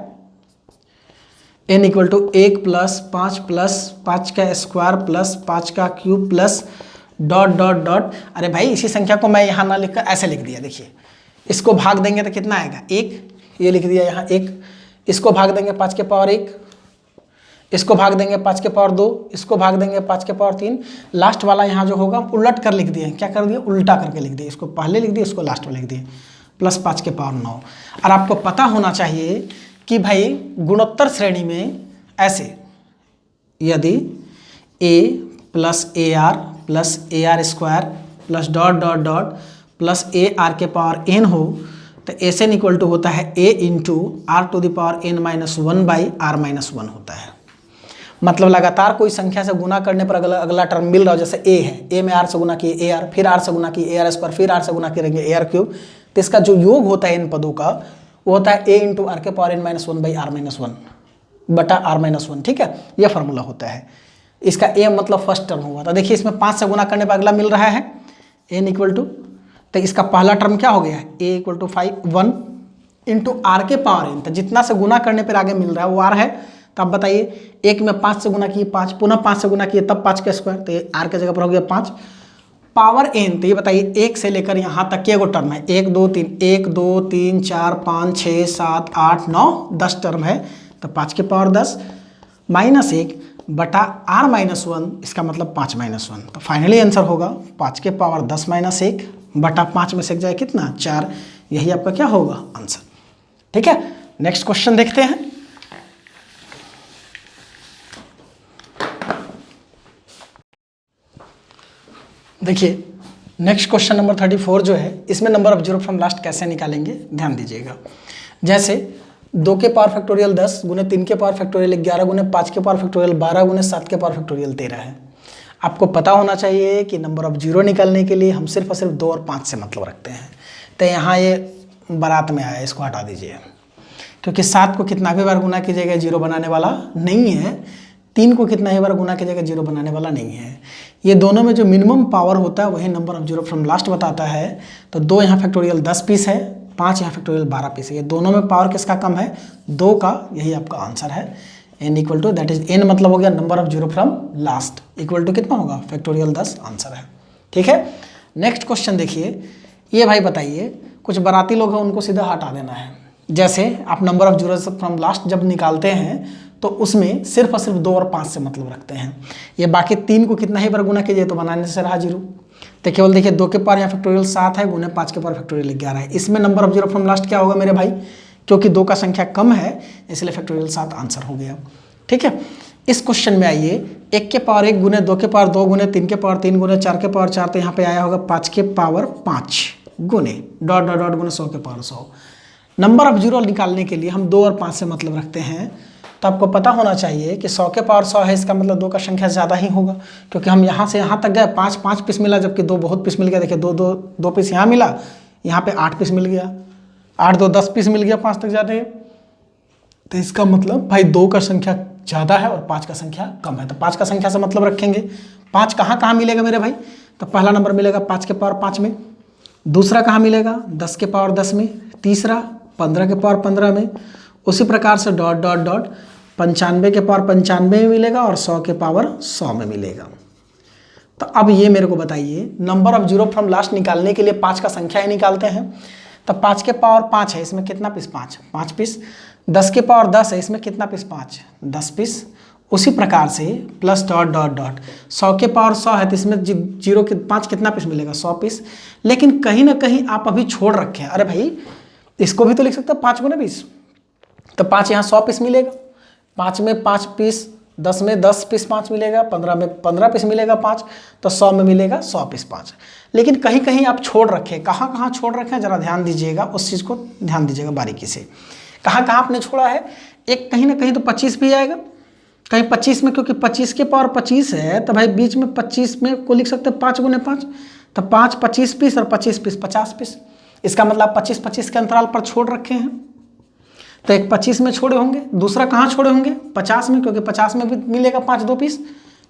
n इक्वल टू 1 प्लस 5 का स्क्वायर प्लस 5 का cube plus dot dot dot. अरे भाई इसी संख्या को मैं यहाँ ना लिखकर ऐसे लिख दिया, देखिए इसको भाग देंगे तो कितना आएगा 1, ये लिख दिया यहाँ 1, इसको भाग देंगे 5 के पावर 1, इसको भाग देंगे 5 के पावर 2, इसको भाग देंगे 5 के पावर 3, लास्ट वाला यहाँ जो होगा उलट कर लिख दिए, क्या कर दिया उल्टा करके लिख दिए, इसको पहले लिख दिए, इसको लास्ट में लिख दिए, प्लस 5 के पावर 9। और आपको पता होना चाहिए कि भाई गुणोत्तर श्रेणी में ऐसे यदि a plus AR plus AR square plus dot dot dot plus AR के पावर n हो तो SN इक्वल टू होता है a into R to the power n minus 1 by R minus 1 होता है। मतलब लगातार कोई संख्या से गुना करने पर अगला अगला टर्म मिल रहा हो, जैसे ए है, ए में आर से गुना किए ए आर, फिर आर से गुना किए ए आर स्क्वायर, फिर आर से गुना करेंगे ए आर क्यूब, तो इसका जो योग होता है इन पदों का वो होता है ए इंटू आर के power N minus one by R minus one बटा आर माइनस वन। ठीक है, यह फॉर्मूला होता है। इसका ए मतलब फर्स्ट टर्म हुआ। तो देखिए इसमें 5 से गुना करने पर अगला मिल रहा है एन इक्वल टू, तो इसका पहला टर्म क्या हो गया है ए इक्वल टू 1 इंटू आर के पावर एन, तो जितना से गुना करने पर आगे मिल रहा है वो आर है। तो आप बताइए, एक में 5 से गुना किए 5, पुनः 5 से गुना किए तब 5 का स्क्वायर, तो ये आर के जगह पर हो गया 5 पावर एन। तो ये बताइए 1 से लेकर यहाँ तक के एगो टर्म है, 1 2 3, 1 2 3 4 5 6 7 8 9 10 टर्म है, तो 5 के पावर 10 माइनस 1 बटा आर माइनस 1, इसका मतलब 5 माइनस 1। तो फाइनली आंसर होगा 5 के पावर 10 माइनस 1 बटा 5 में से जाए कितना 4, यही आपका क्या होगा आंसर। ठीक है, नेक्स्ट क्वेश्चन देखते हैं। देखिए नेक्स्ट क्वेश्चन नंबर 34 जो है, इसमें number of zero from last कैसे निकालेंगे ध्यान दीजिएगा। जैसे 2 के पावर फैक्टोरियल 10 गुने 3 के पावर फैक्टोरियल 11 गुने 5 के पावर फैक्टोरियल 12 गुने 7 के पावर फैक्टोरियल 13 है। आपको पता होना चाहिए कि नंबर ऑफ जीरो निकालने के लिए हम सिर्फ और सिर्फ 2 और 5 से मतलब रखते हैं। तो यहाँ ये बारात में आया, इसको हटा दीजिए, क्योंकि 7 को कितना भी बार गुना कीजिएगा जीरो बनाने वाला नहीं है, 3 को कितना ही बार गुना कीजिएगा जीरो बनाने वाला नहीं है। ये दोनों में जो मिनिमम पावर होता है वही number of zero from last बताता है। तो 2 यहाँ फैक्टोरियल 10 पीस है, 5 यहाँ फैक्टोरियल 12 पीस है, ये दोनों में पावर किसका कम है 2 का, यही आपका आंसर है। n equal to that is n मतलब हो गया number of zero from last equal to कितना होगा फैक्टोरियल 10 आंसर है। ठीक है, नेक्स्ट क्वेश्चन देखिए। ये भाई बताइए, कुछ बाराती लोग हैं उनको सीधा हटा देना है। जैसे आप number of zero from last जब निकालते हैं तो उसमें सिर्फ और सिर्फ 2 और 5 से मतलब रखते हैं। ये बाकी 3 को कितना ही बार गुना कीजिए तो बनाने से रहा जीरो। तो केवल देखिए 2 के पावर यहाँ फैक्टोरियल 7 है गुने 5 के पावर फैक्टोरियल 11 है, इसमें number of zero from last क्या होगा मेरे भाई, क्योंकि 2 का संख्या कम है इसलिए फैक्टोरियल 7 आंसर हो गया। ठीक है, इस क्वेश्चन में आइए 1 के पावर 1 गुने 2 के पावर 2 गुने 3 के पावर 3 गुने 4 के पावर 4, तो यहाँ पे आया होगा 5 के पावर 5 गुने डॉट डॉट डॉट गुने 100 के पावर 100। नंबर ऑफ जीरो निकालने के लिए हम 2 और 5 से मतलब रखते हैं। तो आपको पता होना चाहिए कि 100 के पावर 100 है, इसका मतलब 2 का संख्या ज़्यादा ही होगा, क्योंकि हम यहाँ से यहाँ तक गए 5 पीस मिला, जबकि 2 बहुत पीस मिल गया। देखिए 2 पीस यहाँ मिला, यहाँ पे 8 पीस मिल गया, 8 2 10 पीस मिल गया 5 तक जाते। तो इसका मतलब भाई 2 का संख्या ज़्यादा है और 5 का संख्या कम है, तो 5 का संख्या से मतलब रखेंगे। 5 कहाँ कहाँ मिलेगा मेरे भाई, तो पहला नंबर मिलेगा 5 के पावर 5 में, दूसरा कहाँ मिलेगा 10 के पावर 10 में, तीसरा 15 के पावर 15 में, उसी प्रकार से डॉट डॉट डॉट 95 के पावर 95 में मिलेगा और 100 के पावर 100 में मिलेगा। तो अब ये मेरे को बताइए, number of zero from last निकालने के लिए 5 का संख्या ही निकालते हैं। तो 5 के पावर 5 है, इसमें कितना पीस 5 पीस। 10 के पावर 10 है, इसमें कितना पीस 10 पीस। उसी प्रकार से प्लस डॉट डॉट डॉट 100 के पावर 100 है, तो इसमें जीरो के 5 कितना पीस मिलेगा 100 पीस। लेकिन कहीं ना कहीं आप अभी छोड़ रखे हैं, अरे भाई इसको भी तो लिख सकते हैं 5 गुना 20, तो 5 यहाँ 100 पीस मिलेगा, 5 में 5 पीस, 10 में 10 पीस 5 मिलेगा, 15 में 15 पीस मिलेगा 5, तो 100 में मिलेगा 100 पीस 5। लेकिन कहीं कहीं आप छोड़ रखे, कहाँ कहाँ छोड़ रखे हैं जरा ध्यान दीजिएगा, उस चीज़ को ध्यान दीजिएगा बारीकी से। कहाँ कहाँ आपने छोड़ा है, एक कहीं ना कहीं तो 25 भी आएगा, कहीं 25 में, क्योंकि 25 के पावर 25 है तो भाई बीच में 25 में को लिख सकते हैं 5 गुने 5, तो 5 25 पीस और 25 पीस 50 पीस। इसका मतलब 25-25 के अंतराल पर छोड़ रखे हैं। तो एक 25 में छोड़े होंगे, दूसरा कहाँ छोड़े होंगे 50 में, क्योंकि 50 में भी मिलेगा 5 2 पीस।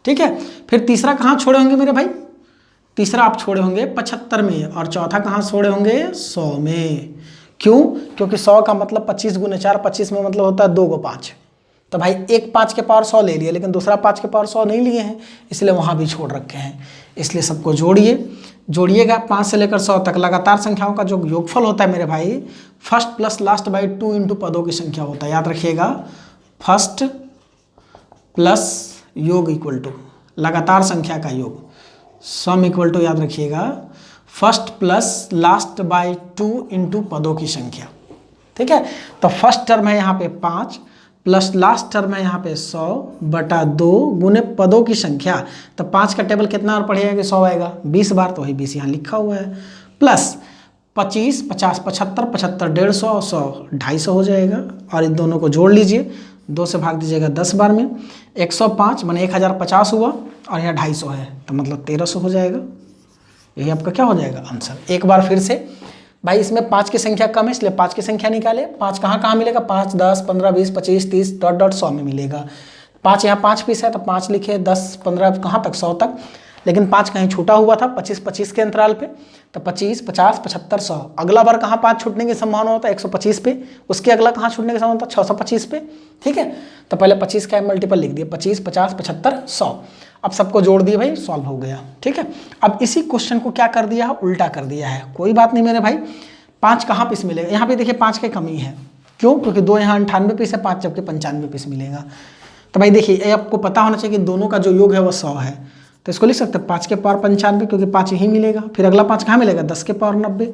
ठीक है, फिर तीसरा कहाँ छोड़े होंगे मेरे भाई, तीसरा आप छोड़े होंगे 75 में, और चौथा कहाँ छोड़े होंगे 100 में। क्यों, क्योंकि 100 का मतलब 25 गुने 4, 25 में मतलब होता है 2 को 5, तो भाई एक 5 के पावर 100 ले लिए, लेकिन दूसरा 5 के पावर 100 नहीं लिए हैं, इसलिए वहाँ भी छोड़ रखे हैं। इसलिए सबको जोड़िएगा 5 से लेकर 100 तक। लगातार संख्याओं का जो योगफल होता है मेरे भाई, first plus last by 2 into पदों की संख्या होता है, याद रखिएगा। फर्स्ट प्लस योग इक्वल टू लगातार संख्या का योग, सम इक्वल टू याद रखिएगा first plus last by 2 into पदों की संख्या। ठीक है, तो फर्स्ट टर्म है यहाँ पे 5 प्लस लास्ट टर्म है यहाँ पे 100 बटा 2 गुने पदों की संख्या। तो 5 का टेबल कितना और पढ़िएगा कि 100 आएगा 20 बार, तो वही 20 यहाँ लिखा हुआ है, प्लस 25 50 75 75 150 100 250 हो जाएगा, और इन दोनों को जोड़ लीजिए, 2 से भाग दीजिएगा 10 बार में, 105 माने 1050 हुआ और यहाँ 250 है तो मतलब 1300 हो जाएगा। यही आपका क्या हो जाएगा आंसर। एक बार फिर से भाई इसमें 5 की संख्या कम है इसलिए 5 की संख्या निकाले। 5 कहाँ कहाँ मिलेगा, 5, 10, 15, 20, 25, 30 डॉट डॉट 100 में मिलेगा। 5 यहाँ 5 पीस है तो 5 लिखे, 10, 15 कहाँ तक 100 तक, लेकिन 5 कहीं छूटा हुआ था 25, 25 के अंतराल पे, तो 25, 50, 75, 100। अगला बार कहाँ 5 छूटने की संभावना होता है 125 पे, उसके अगला कहाँ छूटने की संभावना होता है 625 पे। ठीक है, तो पहले 25 का मल्टीपल लिख दिया, 25, 50, 75, 100। अब सबको जोड़ दिए भाई, सॉल्व हो गया। ठीक है, अब इसी क्वेश्चन को क्या कर दिया है, उल्टा कर दिया है। कोई बात नहीं मेरे भाई, 5 कहाँ पीस मिलेगा, यहाँ पे देखिए 5 की कमी है। क्यों, क्योंकि 2 यहाँ 98 पीस है, 5 जबकि 95 पीस मिलेगा। तो भाई देखिए ये आपको पता होना चाहिए कि दोनों का जो योग है वो 100 है, तो इसको लिख सकते हैं 5 के पावर 95, क्योंकि 5 यही मिलेगा। फिर अगला 5 कहाँ मिलेगा, 10 के पावर 90,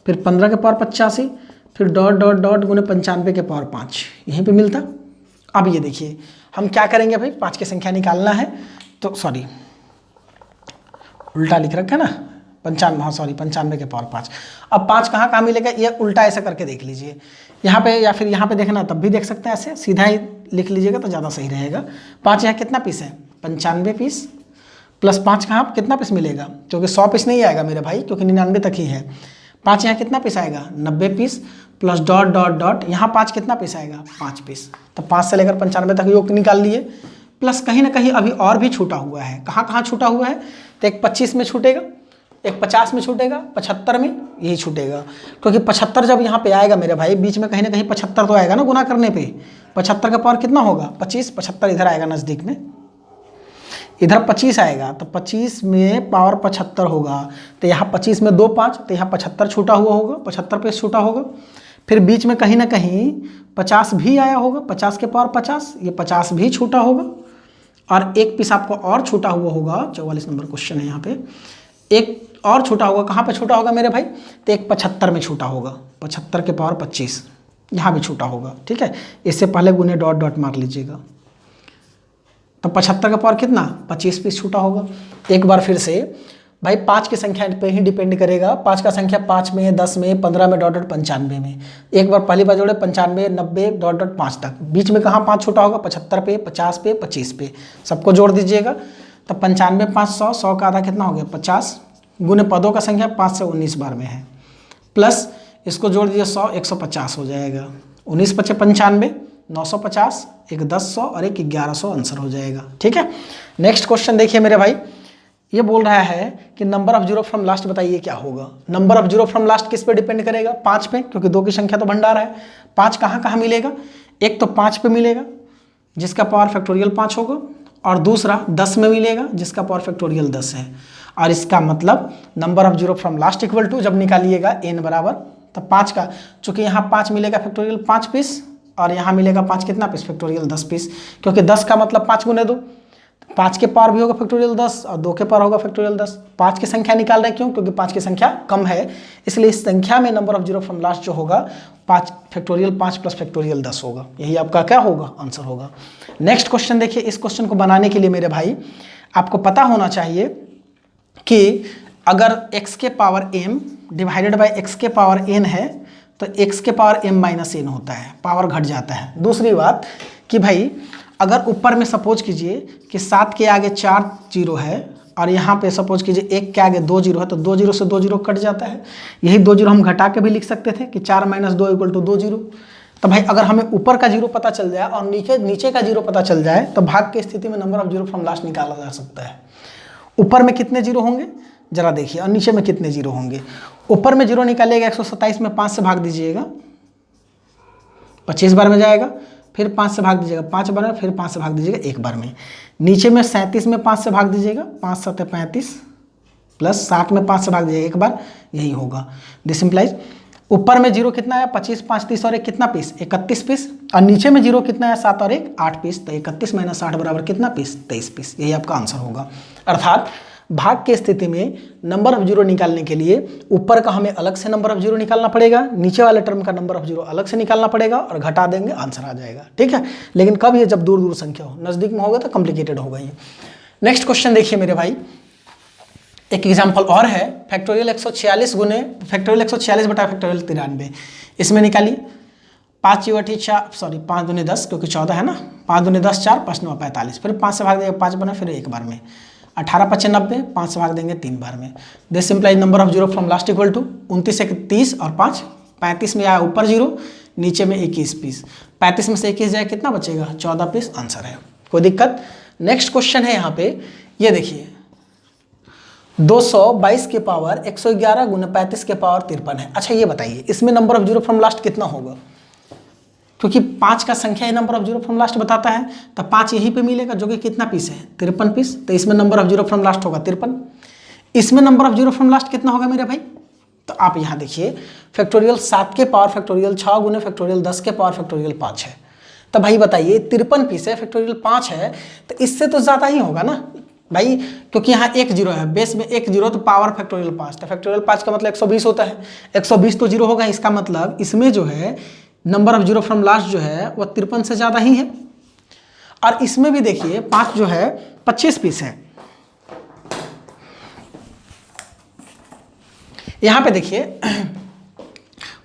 फिर 15 के पावर 85, फिर डॉट डॉट डॉट गुने 95 के पावर 5, यहीं पे मिलता। अब ये देखिए हम क्या करेंगे भाई, 5 की संख्या निकालना है तो सॉरी उल्टा लिख रखा है ना, 95, हाँ सॉरी 95 के पावर 5। अब 5 कहाँ कहाँ मिलेगा, ये उल्टा ऐसा करके देख लीजिए यहाँ पे, या फिर यहाँ पे देखना तब भी देख सकते हैं, ऐसे सीधा ही लिख लीजिएगा तो ज़्यादा सही रहेगा। 5 यहाँ कितना पीस है, 95 पीस, प्लस 5 कहाँ कितना पीस मिलेगा, क्योंकि 100 पीस नहीं आएगा मेरे भाई, क्योंकि 99 तक ही है। 5 यहाँ कितना पीस आएगा, 90 piece, plus dot dot dot यहाँ 5 कितना पीस आएगा, 5 पीस। तो 5 से लेकर 95 तक योग निकाल लिए, प्लस कहीं ना कहीं अभी और भी छूटा हुआ है। कहाँ कहाँ छूटा हुआ है, तो एक 25 में छूटेगा, एक 50 में छूटेगा, 75 में यही छूटेगा, क्योंकि 75 जब यहाँ पे आएगा मेरे भाई, बीच में कहीं ना कहीं 75 तो आएगा ना गुना करने पे। 75 का पावर कितना होगा, 25, 75 इधर आएगा नज़दीक में, इधर 25 आएगा, तो 25 में पावर 75 होगा, तो यहाँ 25 में 2 5, तो यहाँ 75 छूटा हुआ होगा, 75 पे छूटा होगा। फिर बीच में कहीं ना कहीं 50 भी आया होगा, 50 के पावर 50, ये 50 भी छूटा होगा, और एक पीस आपको और छूटा हुआ होगा। 44 नंबर क्वेश्चन है यहाँ पे, एक और छूटा होगा। कहाँ पे छूटा होगा मेरे भाई, तो एक 75 में छूटा होगा, 75 के पावर 25 यहाँ भी छूटा होगा। ठीक है, इससे पहले गुने डॉट डॉट मार लीजिएगा, तो 75 का पावर कितना, 25 पीस छूटा होगा। एक बार फिर से भाई 5 की संख्या पे ही डिपेंड करेगा, 5 का संख्या 5 में, 10 में, 15 में, डॉट डॉट 95 में। एक बार पहली बार जोड़े 95, 90, डॉट डॉट 5 तक, बीच में कहाँ 5 छूटा होगा, 75 पे, 50 पे, 25 पे, सबको जोड़ दीजिएगा। तो 95, 5, 100, 100 का आधा कितना हो गया 50, गुने पदों का संख्या 5 से 19 बार में है, प्लस इसको जोड़ दीजिए 100, 150 हो जाएगा। 19 × 5 = 95, 950, एक 1000 और एक 1100 आंसर हो जाएगा। ठीक है, नेक्स्ट क्वेश्चन देखिए मेरे भाई, ये बोल रहा है कि number of zero from last बताइए क्या होगा। Number of zero from last किस पे डिपेंड करेगा, 5 पे, क्योंकि 2 की संख्या तो भंडार है। 5 कहाँ कहाँ मिलेगा, एक तो 5 पे मिलेगा जिसका पावर फैक्टोरियल 5 होगा, और दूसरा 10 में मिलेगा जिसका पावर फैक्टोरियल 10 है। और इसका मतलब number of zero from last equal to, जब निकालिएगा n बराबर, तो 5 का, चूंकि यहाँ 5 मिलेगा फैक्टोरियल 5 पीस, और यहाँ मिलेगा 5 कितना पीस, फैक्टोरियल 10 पीस, क्योंकि 10 का मतलब 5 गुने 2, 5 के पावर भी होगा फैक्टोरियल 10 और 2 के पावर होगा फैक्टोरियल 10। 5 की संख्या निकाल रहे हैं क्यों, क्योंकि 5 की संख्या कम है, इसलिए इस संख्या में number of zero from last जो होगा 5 फैक्टोरियल 5 प्लस फैक्टोरियल 10 होगा। यही आपका क्या होगा, आंसर होगा। नेक्स्ट क्वेश्चन देखिए, इस क्वेश्चन को बनाने के लिए मेरे भाई आपको पता होना चाहिए कि अगर x के power m divided by x के पावर n है तो x के पावर m माइनस n होता है, पावर घट जाता है। दूसरी बात कि भाई अगर ऊपर में सपोज कीजिए कि 7 के आगे 4 जीरो है, और यहाँ पे सपोज कीजिए 1 के आगे 2 जीरो है, तो 2 जीरो से 2 जीरो कट जाता है। यही 2 जीरो हम घटा के भी लिख सकते थे कि 4 - 2 = 2 जीरो। तो भाई अगर हमें ऊपर का जीरो पता चल जाए और नीचे का जीरो पता चल जाए तो भाग की स्थिति में number of zero from last निकाला जा सकता है। ऊपर में कितने जीरो होंगे जरा देखिए, और नीचे में कितने जीरो होंगे। ऊपर में जीरो निकालिएगा 127 में 5 से भाग दीजिएगा, 25 बार में जाएगा, फिर 5 से भाग दीजिएगा 5 बार में, फिर 5 से भाग दीजिएगा 1 बार में। नीचे में 37 में 5 से भाग दीजिएगा, 5 × 7 = 35, प्लस 7 में 5 से भाग दीजिएगा 1 बार, यही होगा। दिस इम्प्लाइज ऊपर में जीरो कितना है 25, 5, 30 और 1 कितना पीस, 31 पीस, और नीचे में जीरो कितना है 7 और 1 8 पीस, तो 31 - 60 बराबर कितना पीस, 23 पीस। यही आपका आंसर होगा। अर्थात भाग की स्थिति में नंबर ऑफ जीरो निकालने के लिए ऊपर का हमें अलग से नंबर ऑफ जीरो निकालना पड़ेगा, नीचे वाले टर्म का नंबर ऑफ जीरो अलग से निकालना पड़ेगा, और घटा देंगे आंसर आ जाएगा। ठीक है, लेकिन कब ये, जब दूर दूर संख्या हो, नज़दीक में होगा तो कॉम्प्लिकेटेड होगा ये। नेक्स्ट क्वेश्चन देखिए मेरे भाई, एक एग्जाम्पल और है, फैक्टोरियल 146 गुने फैक्टोरियल 146 बटा फैक्टोरियल 93, इसमें निकालिए। 5 जीरो 4, सॉरी 5 दूनी 10 क्योंकि 14 है ना, 5 दूनी 10 4, 5 9 45, फिर 5 से भाग देंगे 5 बना, फिर एक बार में 18 5 90, 5 से भाग देंगे 3 बार में। This implies number of zero from last equal to 29 एक 30 और 5 35 में आया ऊपर जीरो, नीचे में 21 पीस, 35 में से 21 जाए कितना बचेगा 14 पीस, आंसर है। कोई दिक्कत? नेक्स्ट क्वेश्चन है यहाँ पे, ये देखिए 222 के पावर 111 गुना 35 के पावर 53 है। अच्छा ये बताइए इसमें number of zero from last कितना होगा, क्योंकि 5 का संख्या ही number of zero from last बताता है, तो 5 यहीं पे मिलेगा जो कि कितना पीस है 53 पीस, तो इसमें number of zero from last होगा 53। इसमें number of zero from last कितना होगा मेरे भाई, तो आप यहाँ देखिए फैक्टोरियल 7 के पावर फैक्टोरियल 6 गुने फैक्टोरियल 10 के पावर फैक्टोरियल 5 है। तो भाई बताइए 53 पीस है, फैक्टोरियल 5 है, तो इससे तो ज़्यादा ही होगा ना भाई, क्योंकि यहाँ एक जीरो है, बेस में एक जीरो, तो पावर फैक्टोरियल 5, तो फैक्टोरियल 5 का मतलब 120 होता है, 120 तो जीरो होगा, इसका मतलब इसमें जो है number of zero from last जो है वो 53 से ज़्यादा ही है। और इसमें भी देखिए 5 जो है 25 पीस है, यहाँ पे देखिए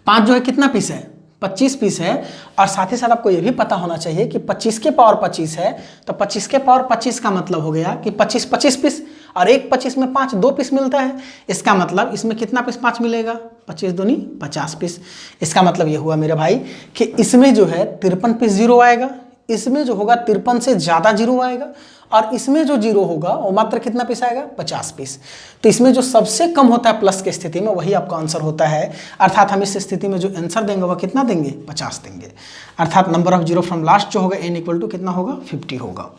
5 जो है कितना पीस है 25 पीस है, और साथ ही साथ आपको ये भी पता होना चाहिए कि 25 के पावर 25 है, तो 25 के पावर 25 का मतलब हो गया कि 25 25 पीस, और एक 25 में 5 2 पीस मिलता है, इसका मतलब इसमें कितना पीस 5 मिलेगा, 25 दूनी 50 पीस। इसका मतलब ये हुआ मेरे भाई कि इसमें जो है 53 पीस जीरो आएगा, इसमें जो होगा 53 से ज़्यादा जीरो आएगा, और इसमें जो जीरो होगा वो मात्र कितना पीस आएगा 50 पीस। तो इसमें जो सबसे कम होता है प्लस की स्थिति में वही आपका आंसर होता है, अर्थात हम इस स्थिति में जो आंसर देंगे वह कितना देंगे 50 देंगे, अर्थात number of zero from last जो होगा n इक्वल टू कितना होगा 50 होगा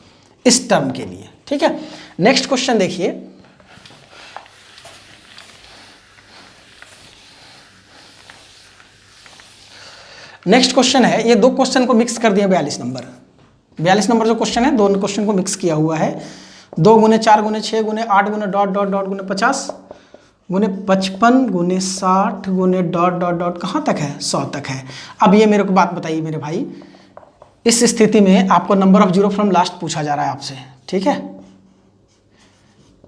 इस टर्म के लिए। ठीक है, नेक्स्ट क्वेश्चन देखिए, नेक्स्ट क्वेश्चन है, ये दो क्वेश्चन को मिक्स कर दिया 42 नंबर जो क्वेश्चन है दोनों क्वेश्चन को मिक्स किया हुआ है, 2 गुने 4 गुने 6 गुने 8 गुने डॉट डॉट डॉट गुने 50 गुने 55 गुने 60 गुने डॉट डॉट डॉट कहाँ तक है 100 तक है। अब ये मेरे को बात बताइए मेरे भाई, इस स्थिति में आपको number of zero from last पूछा जा रहा है आपसे, ठीक है,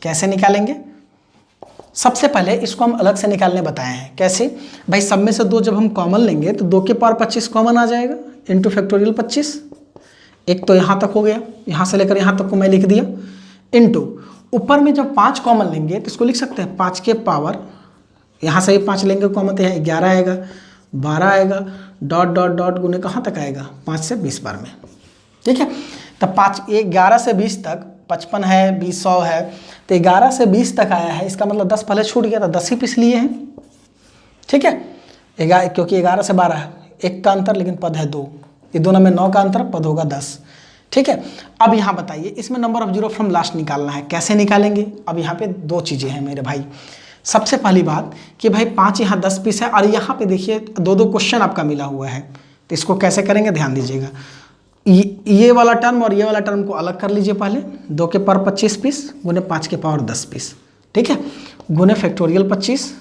कैसे निकालेंगे? सबसे पहले इसको हम अलग से निकालने बताए हैं, कैसे भाई, सब में से 2 जब हम कॉमन लेंगे तो 2 के पावर 25 कॉमन आ जाएगा इंटू फैक्टोरियल 25, एक तो यहाँ तक हो गया, यहाँ से लेकर यहाँ तक को मैं लिख दिया, इंटू ऊपर में जब 5 कॉमन लेंगे तो इसको लिख सकते हैं 5 के पावर, यहाँ से 5 लेंगे कॉमन तो यहाँ 11 आएगा 12 आएगा डॉट डॉट डॉट गुने कहाँ तक आएगा 5 से 20 बार में। ठीक है, तब 11 से 20 तक 55 है 20 100 है, तो 11 से 20 तक आया है, इसका मतलब 10 पहले छूट गया था, 10 ही पीस लिए हैं। ठीक है, क्योंकि 11 से 12 है, 1 का अंतर लेकिन पद है 2, ये दोनों में 9 का अंतर, पद होगा 10। ठीक है, अब यहाँ बताइए इसमें number of zero from last निकालना है, कैसे निकालेंगे? अब यहाँ पे 2 चीज़ें हैं मेरे भाई। सबसे पहली बात कि भाई 5 यहाँ 10 पीस है, और यहाँ पे देखिए 2 क्वेश्चन आपका मिला हुआ है, तो इसको कैसे करेंगे ध्यान दीजिएगा, ये वाला टर्म और ये वाला टर्म को अलग कर लीजिए पहले, 2 के पावर 25 पीस गुने 5 के पावर 10 पीस, ठीक है, गुने फैक्टोरियल 25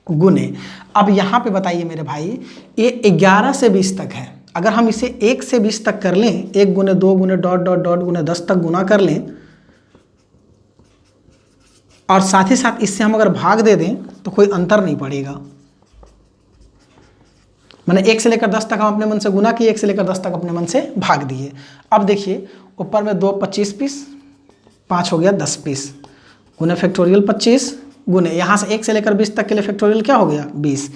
गुने, अब यहाँ पे बताइए मेरे भाई ये 11 से 20 तक है, अगर हम इसे 1 से 20 तक कर लें, 1 गुने 2 गुने डॉट डॉट डॉट गुने 10 तक गुना कर लें, और साथ ही साथ इससे हम अगर भाग दे दें तो कोई अंतर नहीं पड़ेगा, मैंने 1 से लेकर 10 तक हम अपने मन से गुना किए, 1 से लेकर 10 तक अपने मन से भाग दिए। अब देखिए ऊपर में 2 25 पीस, 5 हो गया 10 पीस गुने फैक्टोरियल 25 गुने यहाँ से 1 से लेकर 20 तक के लिए फैक्टोरियल क्या हो गया 20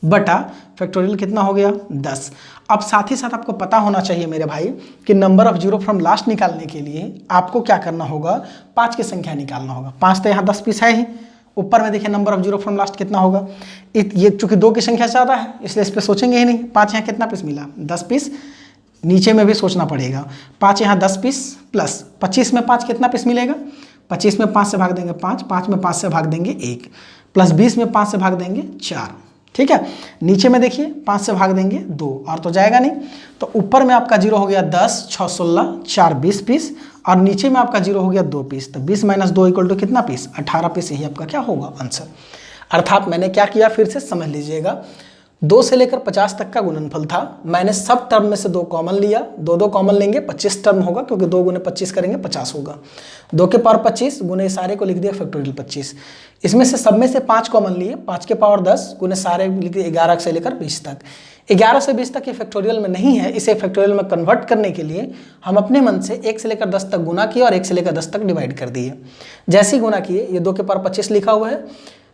बटा फैक्टोरियल कितना हो गया 10। अब साथ ही साथ आपको पता होना चाहिए मेरे भाई कि number of zero from last निकालने के लिए आपको क्या करना होगा, 5 की संख्या निकालना होगा। 5 तो यहाँ 10 पीस है ही, ऊपर में देखिए number of zero from last कितना होगा, ये चूंकि 2 की संख्या ज़्यादा है इसलिए इस पर सोचेंगे ही नहीं। 5 यहाँ कितना पीस मिला 10 पीस, नीचे में भी सोचना पड़ेगा, 5 यहाँ 10 पीस प्लस 25 में 5 कितना पीस मिलेगा, 25 में 5 से भाग देंगे 5, 5 में 5 से भाग देंगे 1, प्लस 20 में 5 से भाग देंगे 4। ठीक है, नीचे में देखिए 5 से भाग देंगे 2, और तो जाएगा नहीं, तो ऊपर में आपका जीरो हो गया 10, 6 16, 4 20 पीस, और नीचे में आपका जीरो हो गया 2 पीस, तो 20 माइनस 2 इक्वल टू कितना पीस 18 पीस, यही आपका क्या होगा आंसर। अर्थात मैंने क्या किया फिर से समझ लीजिएगा, 2 से लेकर 50 तक का गुणनफल था, मैंने सब टर्म में से 2 कॉमन लिया, 2 कॉमन लेंगे 25 टर्म होगा, क्योंकि 2 गुने 25 करेंगे 50 होगा, 2 के पावर 25 गुने सारे को लिख दिया फैक्टोरियल 25, इसमें से सब में से 5 कॉमन लिए, 5 के पावर 10 गुने सारे लिख दिए 11 से लेकर 20 तक, 11 से 20 तक ये फैक्टोरियल में नहीं है, इसे फैक्टोरियल में कन्वर्ट करने के लिए हम अपने मन से 1 से लेकर 10 तक गुना किए और 1 से लेकर 10 तक डिवाइड कर दिए। जैसे ही गुना किए, ये 2 के पावर 25 लिखा हुआ है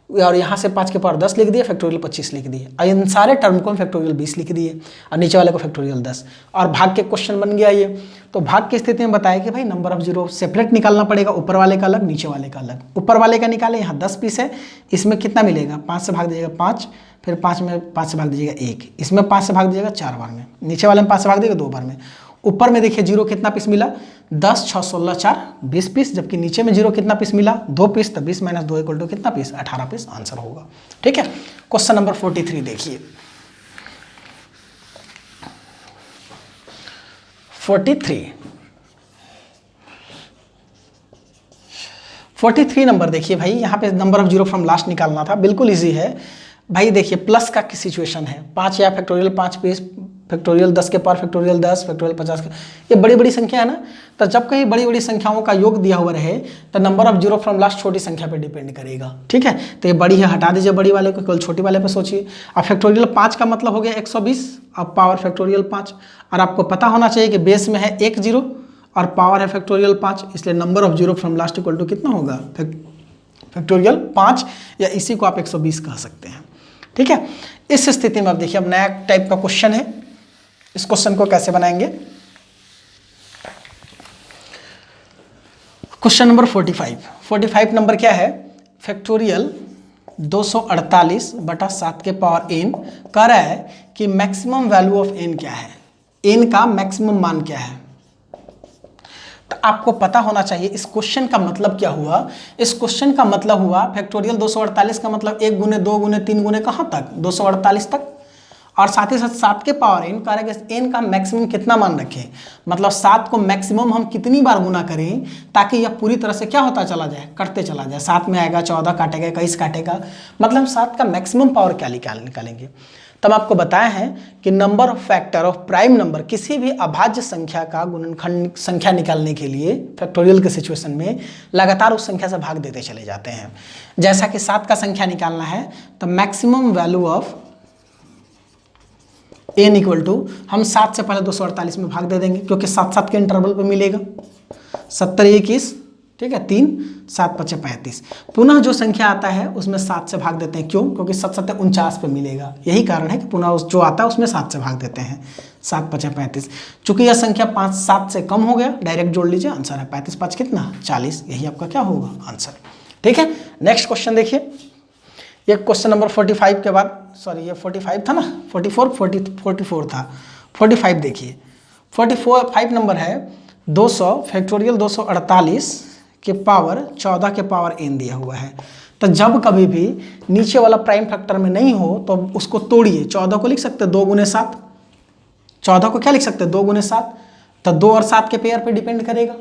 और यहाँ से 5 के पावर 10 लिख दिए, फैक्टोरियल 25 लिख दिए। और इन सारे टर्म को हम फैक्टोरियल 20 लिख दिए और नीचे वाले को फैक्टोरियल 10, और भाग के क्वेश्चन बन गया ये। तो भाग की स्थिति में बताया कि भाई नंबर ऑफ जीरो सेपरेट निकालना पड़ेगा, ऊपर वाले का अलग, नीचे वाले का अलग। ऊपर वाले का निकाले, यहाँ 10 पीस है, इसमें कितना मिलेगा, 5 से भाग दीजिएगा 5, फिर 5 में 5 से भाग दीजिएगा 1, इसमें 5 से भाग दीजिएगा 4 बार में, नीचे वाले में 5 से भाग दीजिएगा 2 बार में। ऊपर में देखिए जीरो कितना पीस मिला, 10, 6, 16, 4, 20 पीस, जबकि नीचे में जीरो कितना पीस मिला, 2 पीस। तो 20 - 2 इक्वल टू कितना पीस, 18 पीस आंसर होगा। ठीक है, क्वेश्चन नंबर 43 देखिए। 43 नंबर देखिए भाई, यहाँ पे number of zero from last निकालना था, बिल्कुल इजी है भाई। देखिए प्लस का सिचुएशन है, 5 या फैक्टोरियल 5 पीस, फैक्टोरियल 10 के पावर फैक्टोरियल 10, फैक्टोरियल 50 का, ये बड़ी बड़ी संख्या है ना। तो जब कहीं बड़ी बड़ी संख्याओं का योग दिया हुआ रहे तो number of zero from last छोटी संख्या पे डिपेंड करेगा। ठीक है, तो ये बड़ी है, हटा दीजिए बड़ी वाले को, केवल छोटी वाले पे सोचिए। अब फैक्टोरियल 5 का मतलब हो गया 120, अब पावर फैक्टोरियल 5, और आपको पता होना चाहिए कि बेस में है 1 जीरो और पावर है फैक्टोरियल 5, इसलिए number of zero from last equal to कितना होगा, फैक्टोरियल 5, या इसी को आप 120 कह सकते हैं। ठीक है, इस स्थिति में अब देखिए, अब नया टाइप का क्वेश्चन है, इस क्वेश्चन को कैसे बनाएंगे। क्वेश्चन नंबर 45 नंबर क्या है, फैक्टोरियल 248 बटा 7 के पावर n कह रहा है कि मैक्सिमम वैल्यू ऑफ n क्या है, n का मैक्सिमम मान क्या है। तो आपको पता होना चाहिए इस क्वेश्चन का मतलब क्या हुआ। इस क्वेश्चन का मतलब हुआ फैक्टोरियल 248 का मतलब 1 गुने 2 गुने 3 गुने कहाँ तक, 248 तक, और साथ ही साथ 7 के पावर n कह रहा है कि n का मैक्सिमम कितना मान रखें, मतलब 7 को मैक्सिमम हम कितनी बार गुना करें ताकि यह पूरी तरह से क्या होता चला जाए, कटते चला जाए। 7 में आएगा 14 काटेगा, 21 काटेगा, मतलब हम 7 का मैक्सिमम पावर क्या निकालेंगे। तब आपको बताया है कि number of factor of prime number, किसी भी अभाज्य संख्या का गुणनखंड संख्या निकालने के लिए फैक्टोरियल के सिचुएशन में लगातार उस संख्या से भाग देते चले जाते हैं। जैसा कि 7 का संख्या निकालना है तो maximum value of n equal to, हम 7 से पहले 248 में भाग दे देंगे क्योंकि 7 के इंटरवल पे मिलेगा, 70 21, ठीक है, 3, 7 5 35। पुनः जो संख्या आता है उसमें 7 से भाग देते हैं, क्यों, क्योंकि 7 7 49 पे मिलेगा, यही कारण है कि पुनः जो आता है उसमें 7 से भाग देते हैं, 7 5 35। चूंकि यह संख्या 5 7 से कम हो गया, डायरेक्ट जोड़ लीजिए, आंसर है 35 5 कितना, 40, यही आपका क्या होगा आंसर। ठीक है, नेक्स्ट क्वेश्चन देखिए, ये क्वेश्चन नंबर 45 के बाद, सॉरी ये 45 था ना, 44 था, 45 देखिए। 45 नंबर है 200 फैक्टोरियल 248 के पावर 14 के पावर n दिया हुआ है। तो जब कभी भी नीचे वाला प्राइम फैक्टर में नहीं हो तो उसको तोड़िए। 14 को लिख सकते हैं 2 गुने 7, 14 को क्या लिख सकते हैं 2 गुने 7, तो 2 और 7 के पेयर पे डिपेंड करेगा।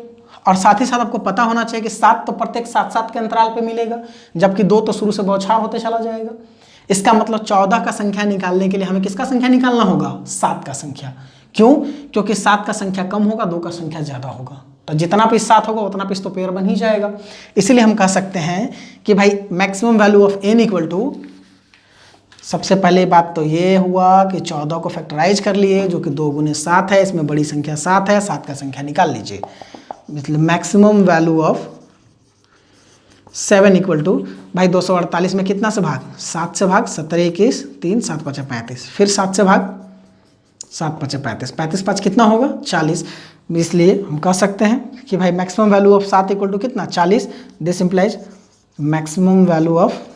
और साथ ही साथ आपको पता होना चाहिए कि 7 तो प्रत्येक 7 के अंतराल पे मिलेगा, जबकि 2 तो शुरू से बौछार होते चला जाएगा। इसका मतलब 14 का संख्या निकालने के लिए हमें किसका संख्या निकालना होगा, 7 का संख्या। क्यों, क्योंकि 7 का संख्या कम होगा, 2 का संख्या ज़्यादा होगा, तो जितना पीस 7 होगा उतना पीस तो पेयर बन ही जाएगा। इसीलिए हम कह सकते हैं कि भाई maximum value of n equal to, सबसे पहले बात तो ये हुआ कि 14 को फैक्टराइज कर लिए जो कि 2 गुने 7 है, इसमें बड़ी संख्या 7 है, 7 का संख्या निकाल लीजिए। मतलब maximum value of 7 equal to, भाई 248 में कितना से भाग, 7 से भाग, 70 21, 3 7 5 35, फिर 7 से भाग, 7 5 35, 35 5 कितना होगा 40। इसलिए हम कह सकते हैं कि भाई maximum value of 7 equal to कितना 40। This implies maximum value of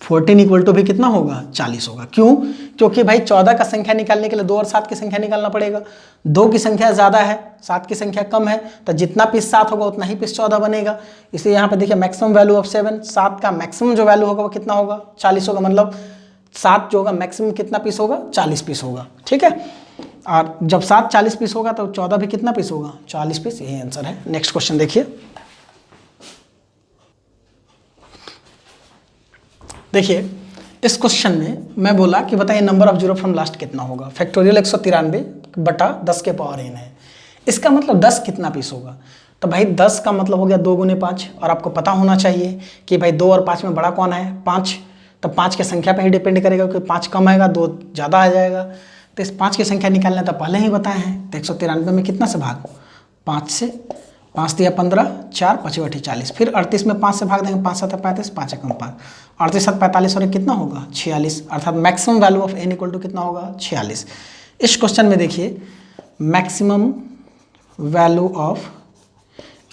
14 equal to भी कितना होगा 40 होगा। क्यों, क्योंकि भाई 14 का संख्या निकालने के लिए 2 और 7 की संख्या निकालना पड़ेगा। 2 की संख्या ज़्यादा है, 7 की संख्या कम है, तो जितना पीस 7 होगा उतना ही पीस 14 बनेगा। इसलिए यहाँ पे देखिए मैक्सिमम वैल्यू ऑफ 7, 7 का मैक्सिमम जो वैल्यू होगा वो कितना होगा 40 होगा, मतलब 7 जो होगा मैक्सिमम कितना पीस होगा 40 पीस होगा। ठीक है, और जब 7 40 पीस होगा तो 14 भी कितना पीस होगा 40 पीस, यही आंसर है। नेक्स्ट क्वेश्चन देखिए इस क्वेश्चन में मैं बोला कि बताइए number of zero from last कितना होगा। फैक्टोरियल 193 बटा 10 के पावर n है, इसका मतलब 10 कितना पीस होगा। तो भाई 10 का मतलब हो गया 2 गुने 5, और आपको पता होना चाहिए कि भाई 2 और 5 में बड़ा कौन है 5, तो 5 की संख्या पे ही डिपेंड करेगा, क्योंकि 5 कम आएगा 2 ज़्यादा आ जाएगा। तो इस 5 की संख्या निकालना तो पहले ही बताए हैं। तो 193 में कितना से भाग, 5 से, 5 दिया 15, 4 5 बटे 40, फिर 38 में 5 से भाग देंगे, 5 7 35, 5 1 5, 38 7 45 और कितना होगा 46, अर्थात maximum value of n equal to कितना होगा 46। इस क्वेश्चन में देखिए maximum value of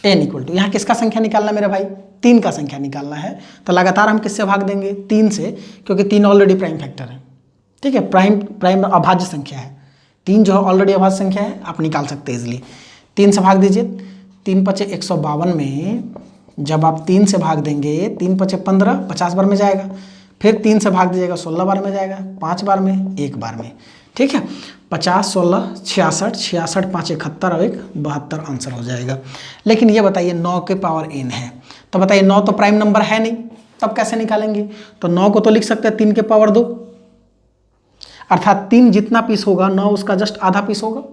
n equal to, यहाँ किसका संख्या निकालना है मेरे भाई, 3 का संख्या निकालना है। तो लगातार हम किससे भाग देंगे, 3 से, क्योंकि 3 ऑलरेडी प्राइम फैक्टर है, ठीक है, प्राइम अभाज्य संख्या है। 3 जो है ऑलरेडी अभाज्य संख्या है, आप निकाल सकते हैं इजिली। 3 से भाग दीजिए, 3 पचे 152 में जब आप 3 से भाग देंगे, 3 पचे 15, 50 बार में जाएगा, फिर 3 से भाग दीजिएगा 16 बार में जाएगा, 5 बार में, 1 बार में, ठीक है। 50 16 66, 66 5 71 और 1 72 आंसर हो जाएगा। लेकिन ये बताइए 9 के पावर n है, तो बताइए 9 तो प्राइम नंबर है नहीं, तब कैसे निकालेंगे। तो 9 को तो लिख सकते हैं 3 के पावर 2, अर्थात 3 जितना पीस होगा 9 उसका जस्ट आधा पीस होगा,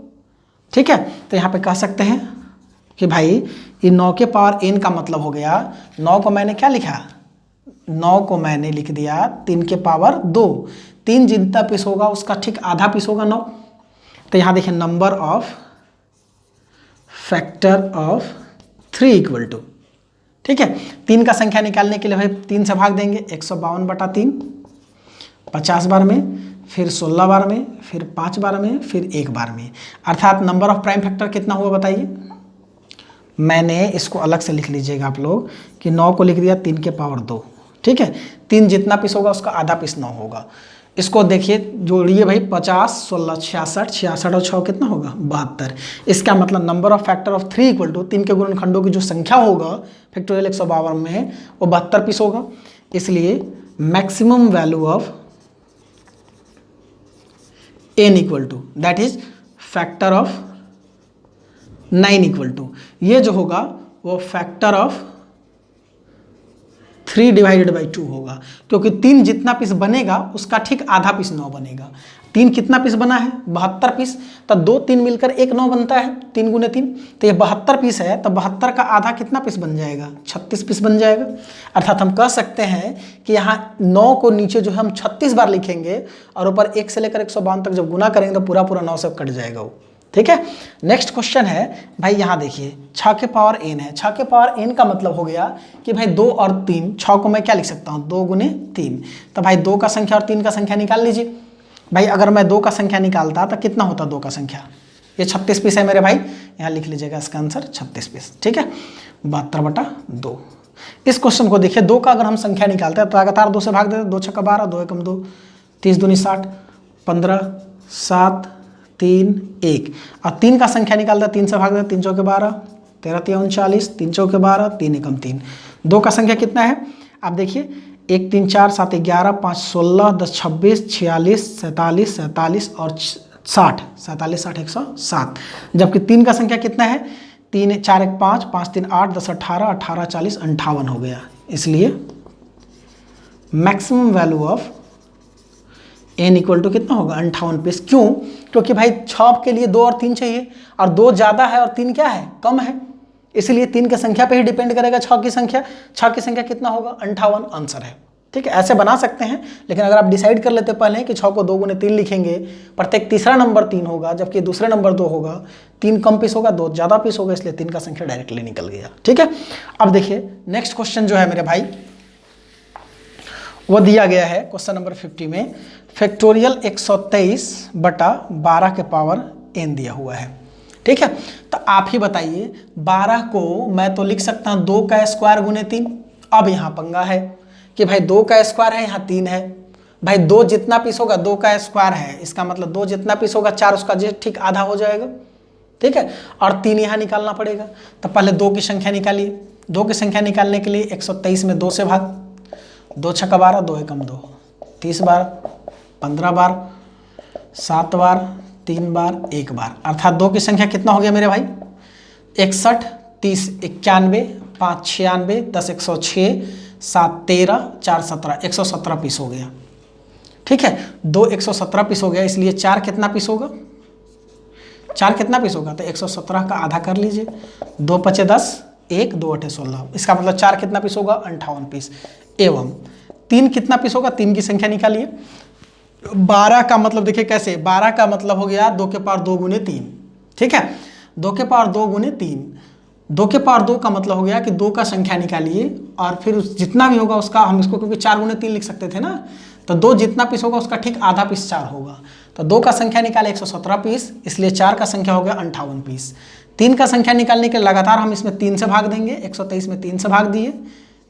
ठीक है। तो यहाँ पे कह सकते हैं कि भाई ये 9 के पावर n का मतलब हो गया, 9 को मैंने क्या लिखा, 9 को मैंने लिख दिया 3 के पावर 2, 3 जितना पीस होगा उसका ठीक आधा पीस होगा 9। तो यहाँ देखिए number of factor of 3 equal to, ठीक है। 3 का संख्या निकालने के लिए भाई 3 से भाग देंगे, 152/3 50 बार में, फिर 16 बार में, फिर 5 बार में, फिर 1 बार में, अर्थात नंबर ऑफ प्राइम फैक्टर कितना हुआ बताइए। मैंने इसको अलग से लिख लीजिएगा आप लोग कि 9 को लिख दिया 3 के पावर 2, ठीक है। 3 जितना पीस होगा उसका आधा पीस 9 होगा। इसको देखिए जोड़िए भाई, 50 16 66, 66 और 6 कितना होगा 72। इसका मतलब number of factor of 3 equal to 3 के गुणनखंडों की जो संख्या होगा फैक्टोरियल 152 में वो 72 पीस होगा। इसलिए maximum value of n equal to that is factor of 9 equal to, ये जो होगा वो फैक्टर ऑफ 3/2 होगा, क्योंकि 3 जितना पीस बनेगा उसका ठीक आधा पीस 9 बनेगा। 3 कितना पीस बना है 72 पीस, तो 2 3 मिलकर 1 9 बनता है, 3 गुने 3, तो ये 72 पीस है, तो 72 का आधा कितना पीस बन जाएगा 36 पीस बन जाएगा। अर्थात हम कह सकते हैं कि यहाँ 9 को नीचे जो है हम 36 बार लिखेंगे और ऊपर 1 से लेकर 152 तक जब गुना करेंगे तो पूरा 9 से कट जाएगा वो, ठीक है। नेक्स्ट क्वेश्चन है भाई, यहाँ देखिए 6 के पावर n है। 6 के पावर n का मतलब हो गया कि भाई 2 और 3, 6 को मैं क्या लिख सकता हूँ 2 गुने 3, तो भाई 2 का संख्या और 3 का संख्या निकाल लीजिए। भाई अगर मैं 2 का संख्या निकालता तो कितना होता 2 का संख्या, ये 36 पीस है मेरे भाई, यहाँ लिख लीजिएगा इसका आंसर 36 पीस, ठीक है, 72/2। इस क्वेश्चन को देखिए, 2 का अगर हम संख्या निकालते हैं तो लगातार 2 से भाग देते हैं, 2 छक्का 12, 2 एकम 2, 30 दूनी 60, 15 7 3 1, और 3 का संख्या निकालता है 3 से भाग देते, 3 चौके 12, 13 3 39, 3 चौके 12, 3 एकम 3। 2 का संख्या कितना है आप देखिए, 1 3 4 7 11 5 16 10 26 46 47 47 और 60, 47 60 107, जबकि 3 का संख्या कितना है 3 4 1 5 5 3 8 10 18 18 40 58 हो गया। इसलिए maximum value of n equal to कितना होगा 58 पीस। क्यों, क्योंकि भाई 6 के लिए 2 और 3 चाहिए, और 2 ज़्यादा है और 3 क्या है कम है, इसलिए 3 की संख्या पे ही डिपेंड करेगा 6 की संख्या। 6 की संख्या कितना होगा 58 आंसर है, ठीक है। ऐसे बना सकते हैं, लेकिन अगर आप डिसाइड कर लेते पहले कि 6 को 2 गुने 3 लिखेंगे, प्रत्येक तीसरा नंबर 3 होगा जबकि दूसरे नंबर 2 होगा, 3 कम पीस होगा 2 ज़्यादा पीस होगा, इसलिए 3 का संख्या डायरेक्टली निकल गया, ठीक है। अब देखिए नेक्स्ट क्वेश्चन जो है मेरे भाई वो दिया गया है क्वेश्चन नंबर 50 में, फैक्टोरियल 123/12 के पावर n दिया हुआ है, ठीक है। तो आप ही बताइए 12 को मैं तो लिख सकता हूँ 2 का स्क्वायर गुने 3। अब यहाँ पंगा है कि भाई 2 का स्क्वायर है, यहाँ 3 है, भाई 2 जितना पीस होगा 2 का स्क्वायर है, इसका मतलब 2 जितना पीस होगा 4 उसका ठीक आधा हो जाएगा, ठीक है, और 3 यहाँ निकालना पड़ेगा। तो पहले 2 की संख्या निकालिए। 2 की संख्या निकालने के लिए 123 में 2 से भाग, 2 छक्का 12, 2 एकम 2, 30 बार, 15 बार, 7 बार, 3 बार, 1 बार, अर्थात 2 की संख्या कितना हो गया मेरे भाई 61 30 91 5 96 10 106 7 13 4 17 117 पीस हो गया, ठीक है। 2 117 पीस हो गया, इसलिए 4 कितना पीस होगा 4 कितना पीस होगा, तो 117 का आधा कर लीजिए, 2 5 10 1 2 8 16, इसका मतलब 4 कितना पीस होगा 58 पीस। एवं 3 कितना पीस होगा, 3 की संख्या निकालिए। 12 का मतलब देखिए कैसे, 12 का मतलब हो गया 2 के पावर 2 गुने 3, ठीक है, 2 के पावर 2 गुने 3, 2 के पावर 2 का मतलब हो गया कि 2 का संख्या निकालिए और फिर जितना भी होगा उसका, हम इसको क्योंकि 4 गुने 3 लिख सकते थे ना, तो 2 जितना पीस होगा उसका ठीक आधा पीस 4 होगा, तो 2 का संख्या निकाले 117 पीस, इसलिए 4 का संख्या हो गया 58 पीस। 3 का संख्या निकालने के लगातार हम इसमें 3 से भाग देंगे, 123 में 3 से भाग दिए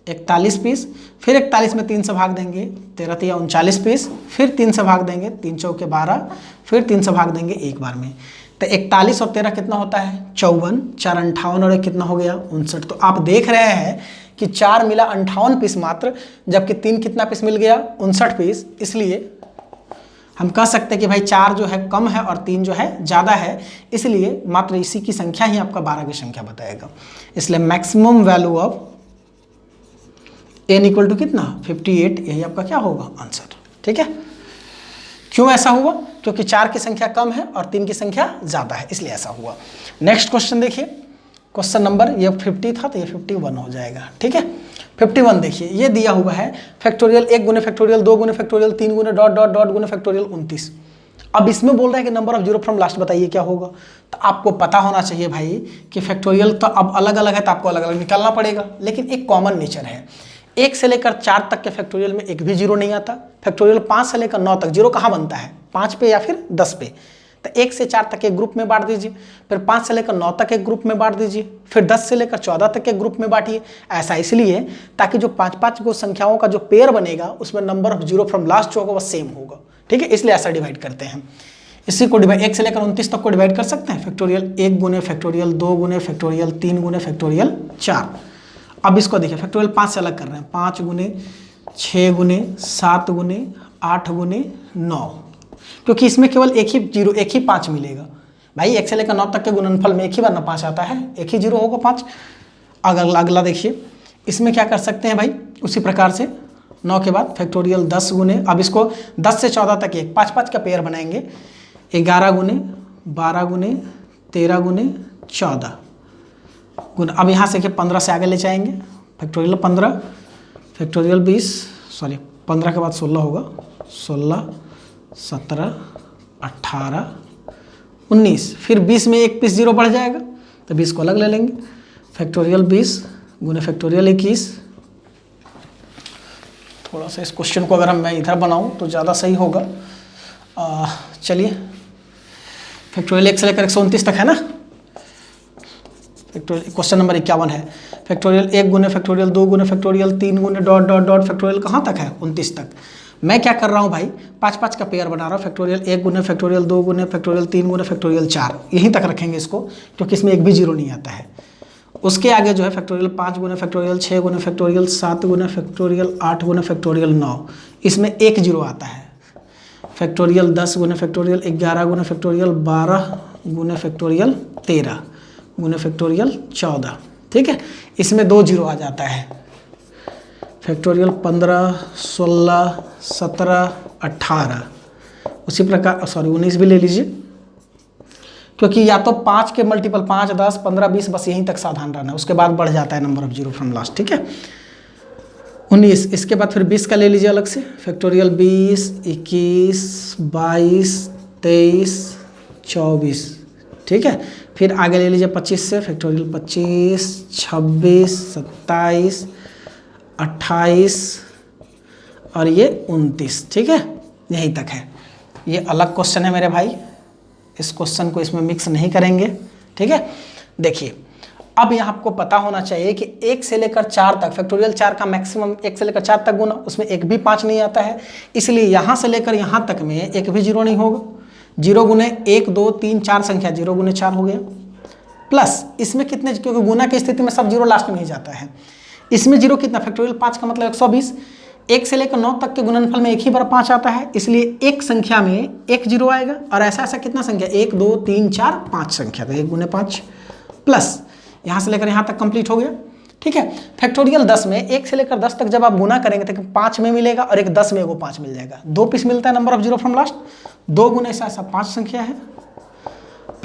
41 पीस, फिर 41 में 3 से भाग देंगे 13 या 39 पीस, फिर 3 से भाग देंगे 3 चौके 12, फिर 3 से भाग देंगे एक बार में, तो 41 और 13 कितना होता है 54, 4 58 और 1 कितना हो गया 59। तो आप देख रहे हैं कि 4 मिला 58 पीस मात्र, जबकि 3 कितना पीस मिल गया 59 पीस। इसलिए हम कह सकते हैं कि भाई 4 जो है कम है और 3 जो है ज़्यादा है, इसलिए मात्र इसी की संख्या ही आपका 12 की संख्या बताएगा। इसलिए maximum value of n equal to कितना 58, यही आपका क्या होगा आंसर, ठीक है। क्यों ऐसा हुआ, क्योंकि 4 की संख्या कम है और 3 की संख्या ज़्यादा है, इसलिए ऐसा हुआ। नेक्स्ट क्वेश्चन देखिए, क्वेश्चन नंबर, ये 50 था तो ये 51 हो जाएगा, ठीक है। 51 देखिए, ये दिया हुआ है फैक्टोरियल 1 गुने फैक्टोरियल 2 गुने फैक्टोरियल 3 गुने डॉट डॉट डॉट गुने फैक्टोरियल 29। अब इसमें बोल रहा है कि number of zero from last बताइए क्या होगा। तो आपको पता होना चाहिए भाई कि फैक्टोरियल तो अब अलग अलग है, तो आपको अलग अलग निकालना पड़ेगा, लेकिन एक कॉमन नेचर है। 1 से लेकर 4 तक के फैक्टोरियल में एक भी जीरो नहीं आता। फैक्टोरियल 5 से लेकर 9 तक जीरो कहाँ बनता है, 5 पे या फिर 10 पे। तो 1 से 4 तक एक ग्रुप में बांट दीजिए, फिर 5 से लेकर 9 तक एक ग्रुप में बांट दीजिए, फिर 10 से लेकर 14 तक एक ग्रुप में बांटिए। ऐसा इसलिए ताकि जो 5-5 को संख्याओं का जो पेयर बनेगा उसमें number of zero from last जो होगा वो सेम होगा, ठीक है, इसलिए ऐसा डिवाइड करते हैं। इसी को डिवाइड 1 से लेकर 29 तक को डिवाइड कर सकते हैं, फैक्टोरियल 1 गुने फैक्टोरियल 2 गुने फैक्टोरियल 3 गुने फैक्टोरियल 4। अब इसको देखिए, फैक्टोरियल 5 से अलग कर रहे हैं, 5 गुने 6 गुने 7 गुने 8 गुने 9, क्योंकि इसमें केवल एक ही जीरो, एक ही 5 मिलेगा। भाई 1 से लेकर 9 तक के गुणनफल में एक ही बार ना 5 आता है, एक ही जीरो होगा 5। अगला देखिए, इसमें क्या कर सकते हैं भाई, उसी प्रकार से 9 के बाद फैक्टोरियल 10 गुने, अब इसको 10 से 14 तक एक 5-5 का पेयर बनाएंगे, 11 गुने 12 गुने 13 गुने 14 गुना। अब यहाँ से 15 से आगे ले जाएंगे, फैक्टोरियल 15 फैक्टोरियल 20, सॉरी 15 के बाद 16 होगा, 16 17 18 19, फिर 20 में एक पीस जीरो बढ़ जाएगा तो 20 को अलग ले लेंगे, फैक्टोरियल 20 गुने फैक्टोरियल 21। थोड़ा सा इस क्वेश्चन को अगर मैं इधर बनाऊं तो ज़्यादा सही होगा। चलिए, फैक्टोरियल 1 से लेकर 129 तक है ना। फैक्टोरियल क्वेश्चन नंबर 51 है, फैक्टोरियल 1 गुने फैक्टोरियल 2 गुने फैक्टोरियल 3 गुने डॉट डॉट डॉट फैक्टोरियल कहाँ तक है 29 तक। मैं क्या कर रहा हूँ भाई, 5-5 का पेयर बना रहा हूँ, फैक्टोरियल 1 गुने फैक्टोरियल 2 गुने फैक्टोरियल 3 गुने फैक्टोरियल 4, यहीं तक रखेंगे इसको, क्योंकि इसमें एक भी जीरो नहीं आता है। उसके आगे जो है फैक्टोरियल 5 गुने फैक्टोरियल 6 गुने फैक्टोरियल 7 गुने फैक्टोरियल 8 गुने फैक्टोरियल 9, इसमें एक जीरो आता है। फैक्टोरियल 10 गुने फैक्टोरियल 11 गुने फैक्टोरियल 12 गुने फैक्टोरियल 13 गुने फैक्टोरियल 14, ठीक है, इसमें 2 जीरो आ जाता है। फैक्टोरियल 15 16 17 18, उसी प्रकार सॉरी 19 भी ले लीजिए, क्योंकि या तो 5 के मल्टीपल 5 10 15 20 बस यहीं तक सावधान रहना है, उसके बाद बढ़ जाता है number of zero from last, ठीक है। 19, इसके बाद फिर 20 का ले लीजिए अलग से, फैक्टोरियल 20 21 22 23 24, ठीक है। फिर आगे ले लीजिए 25 से, फैक्टोरियल 25 26 27 28 और ये 29, ठीक है, यहीं तक है। ये अलग क्वेश्चन है मेरे भाई, इस क्वेश्चन को इसमें मिक्स नहीं करेंगे, ठीक है। देखिए, अब यहाँ आपको पता होना चाहिए कि 1 से लेकर 4 तक फैक्टोरियल 4 का मैक्सिमम 1 से लेकर 4 तक गुना, उसमें एक भी 5 नहीं आता है, इसलिए यहाँ से लेकर यहाँ तक में एक भी जीरो नहीं होगा। 0 गुने 1 2 3 4 संख्या 0 गुने 4 हो गया, प्लस इसमें कितने, क्योंकि गुना की स्थिति में सब जीरो लास्ट में ही जाता है, इसमें जीरो कितना, फैक्टोरियल 5 का मतलब 120, 1 से लेकर 9 तक के गुणनफल में एक ही बार 5 आता है, इसलिए एक संख्या में एक जीरो आएगा। और ऐसा ऐसा कितना संख्या, 1 2 3 4 5 संख्या, तो 1 गुने 5 प्लस यहाँ से लेकर यहाँ तक कंप्लीट हो गया, ठीक है। फैक्टोरियल 10 में 1 से लेकर 10 तक जब आप गुना करेंगे तो 5 में मिलेगा और एक 10 में वो 5 मिल जाएगा, 2 पीस मिलता है number of zero from last, 2 गुने ऐसा 5 संख्या है,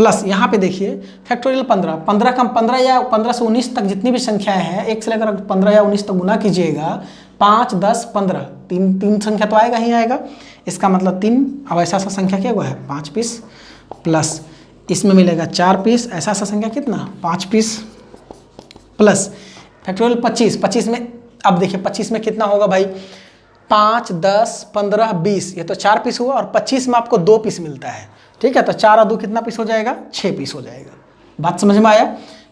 प्लस यहाँ पे देखिए फैक्टोरियल 15, 15 का 15 या 15 से 19 तक जितनी भी संख्याएं हैं, 1 से लेकर 15 या 19 तक गुना कीजिएगा, 5, 10, 15, तीन संख्या तो आएगा ही आएगा, इसका मतलब 3। अब ऐसा सा संख्या क्या हुआ है 5 पीस, प्लस इसमें मिलेगा 4 पीस, ऐसा सा संख्या कितना 5 पीस, प्लस फैक्टोरियल 25, 25 में अब देखिए 25 में कितना होगा भाई 5, 10, 15, 20, ये तो 4 पीस हुआ, और 25 में आपको 2 पीस मिलता है, ठीक है। तो 4 और 2 कितना पीस हो जाएगा 6 पीस हो जाएगा। बात समझ में आया,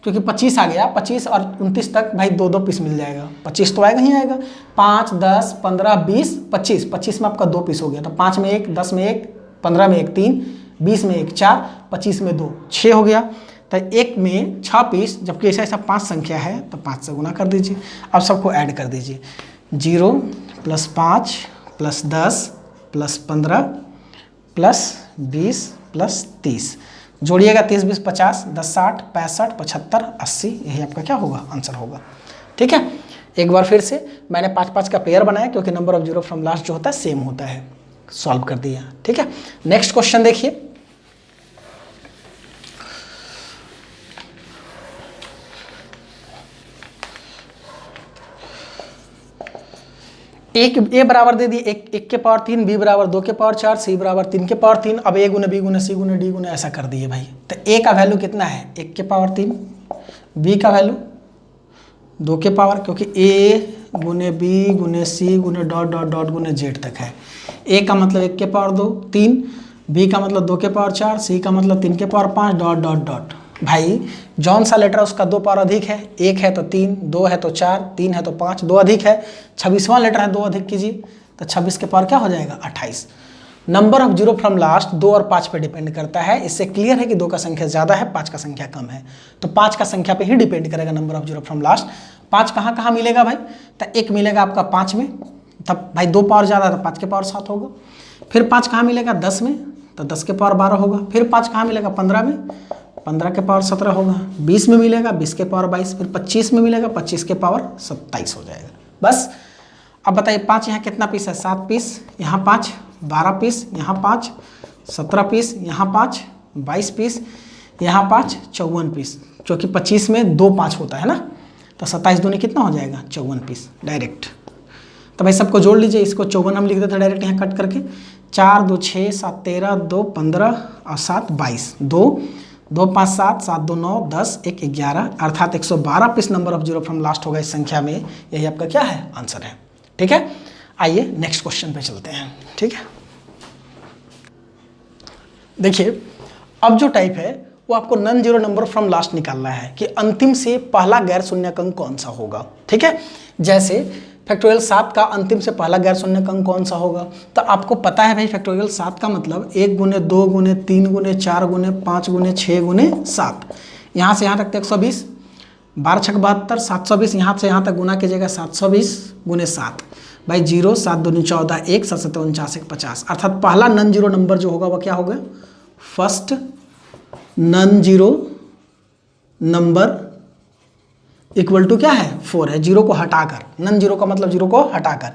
क्योंकि 25 आ गया, 25 और 29 तक भाई 2-2 पीस मिल जाएगा, 25 तो आएगा ही आएगा, 5, 10, 15, 20, 25, 25 में आपका 2 पीस हो गया, तो 5 में 1, 10 में 1, 15 में 1, 3, 20 में 1, 4, 25 में 2, 6 हो गया। तो 1 में 6 पीस, जबकि ऐसा ऐसा 5 संख्या है तो 5 से गुना कर दीजिए। अब सबको ऐड कर दीजिए, 0 + 5 + 10 + 15 + 20 + 30, जोड़िएगा 30, 20, 50, 10, 60, 65, 75, 80, यही आपका क्या होगा आंसर होगा, ठीक है। एक बार फिर से मैंने 5-5 का पेयर बनाया, क्योंकि number of zero from last जो होता है सेम होता है, सॉल्व कर दिया, ठीक है। नेक्स्ट क्वेश्चन देखिए, ए बराबर दे दिए 1 के पावर 3, बी बराबर 2 के पावर 4, सी बराबर 3 के पावर 3। अब ए गुने बी गुने सी गुने डी गुने ऐसा कर दिए भाई। तो ए का वैल्यू कितना है 1 के पावर 3, बी का वैल्यू 2 के पावर, क्योंकि ए गुने बी गुने सी गुने डॉट डॉट डॉट गुने जेड तक है। ए का मतलब 1 के पावर 2 3, बी का मतलब 2 के पावर 4, सी का मतलब 3 के पावर 5 डॉट डॉट डॉट। भाई जौन सा लेटर उसका 2 पावर अधिक है, 1 है तो 3, 2 है तो 4, 3 है तो 5, 2 अधिक है, 26वां लेटर है 2 अधिक कीजिए, तो 26 के पावर क्या हो जाएगा 28। Number of zero from last 2 और 5 पे डिपेंड करता है। इससे क्लियर है कि 2 का संख्या ज़्यादा है, 5 का संख्या कम है, तो 5 का संख्या पे ही डिपेंड करेगा number of zero from last. 5 कहाँ कहाँ मिलेगा भाई, तो 1 मिलेगा आपका 5 में, तब भाई 2 पावर ज़्यादा तो 5 के पावर 7 होगा। फिर 5 कहाँ मिलेगा 10 में, तो 10 के पावर 12 होगा। फिर 5 कहाँ मिलेगा 15 में, 15 के पावर 17 होगा। 20 में मिलेगा 20 के पावर 22, फिर 25 में मिलेगा 25 के पावर 27 हो जाएगा। बस अब बताइए 5 यहाँ कितना पीस है 7 पीस, यहाँ 5 12 पीस, यहाँ 5 17 पीस, यहाँ 5 22 पीस, यहाँ 5 54 पीस, क्योंकि 25 में 2 5 होता है ना, तो 27 दूनी कितना हो जाएगा 54 पीस डायरेक्ट। तो भाई सबको जोड़ लीजिए, इसको 54 हम लिख देते हैं डायरेक्ट यहाँ कट करके, 4 2 6 7 13 2 15 और 7 22, 2 2 5 7 7 2 9 10 1 11, अर्थात 112 piece number of zero from last होगा इस संख्या में। यही आपका क्या है आंसर है, ठीक है। आइए नेक्स्ट क्वेश्चन पे चलते हैं, ठीक है। देखिए अब जो टाइप है वो आपको non zero number from last निकालना है कि अंतिम से पहला गैर शून्यक अंक कौन सा होगा, ठीक है। जैसे फैक्टोरियल 7 का अंतिम से पहला गैर शून्यक अंक कौन सा होगा, तो आपको पता है भाई फैक्टोरियल 7 का मतलब 1 गुने 2 गुने 3 गुने 4 गुने 5 गुने 6 गुने 7, यहाँ से यहाँ तक 120, 12 छक 72, 720, यहाँ से यहाँ तक गुना कीजिएगा 720 गुने 7 भाई 0 7 दूनी 14 1 7 7 49 1 50, अर्थात पहला नॉन जीरो नंबर जो होगा वह क्या होगा first non zero number equal to क्या है 4 है, जीरो को हटाकर, नॉन जीरो का मतलब जीरो को हटाकर।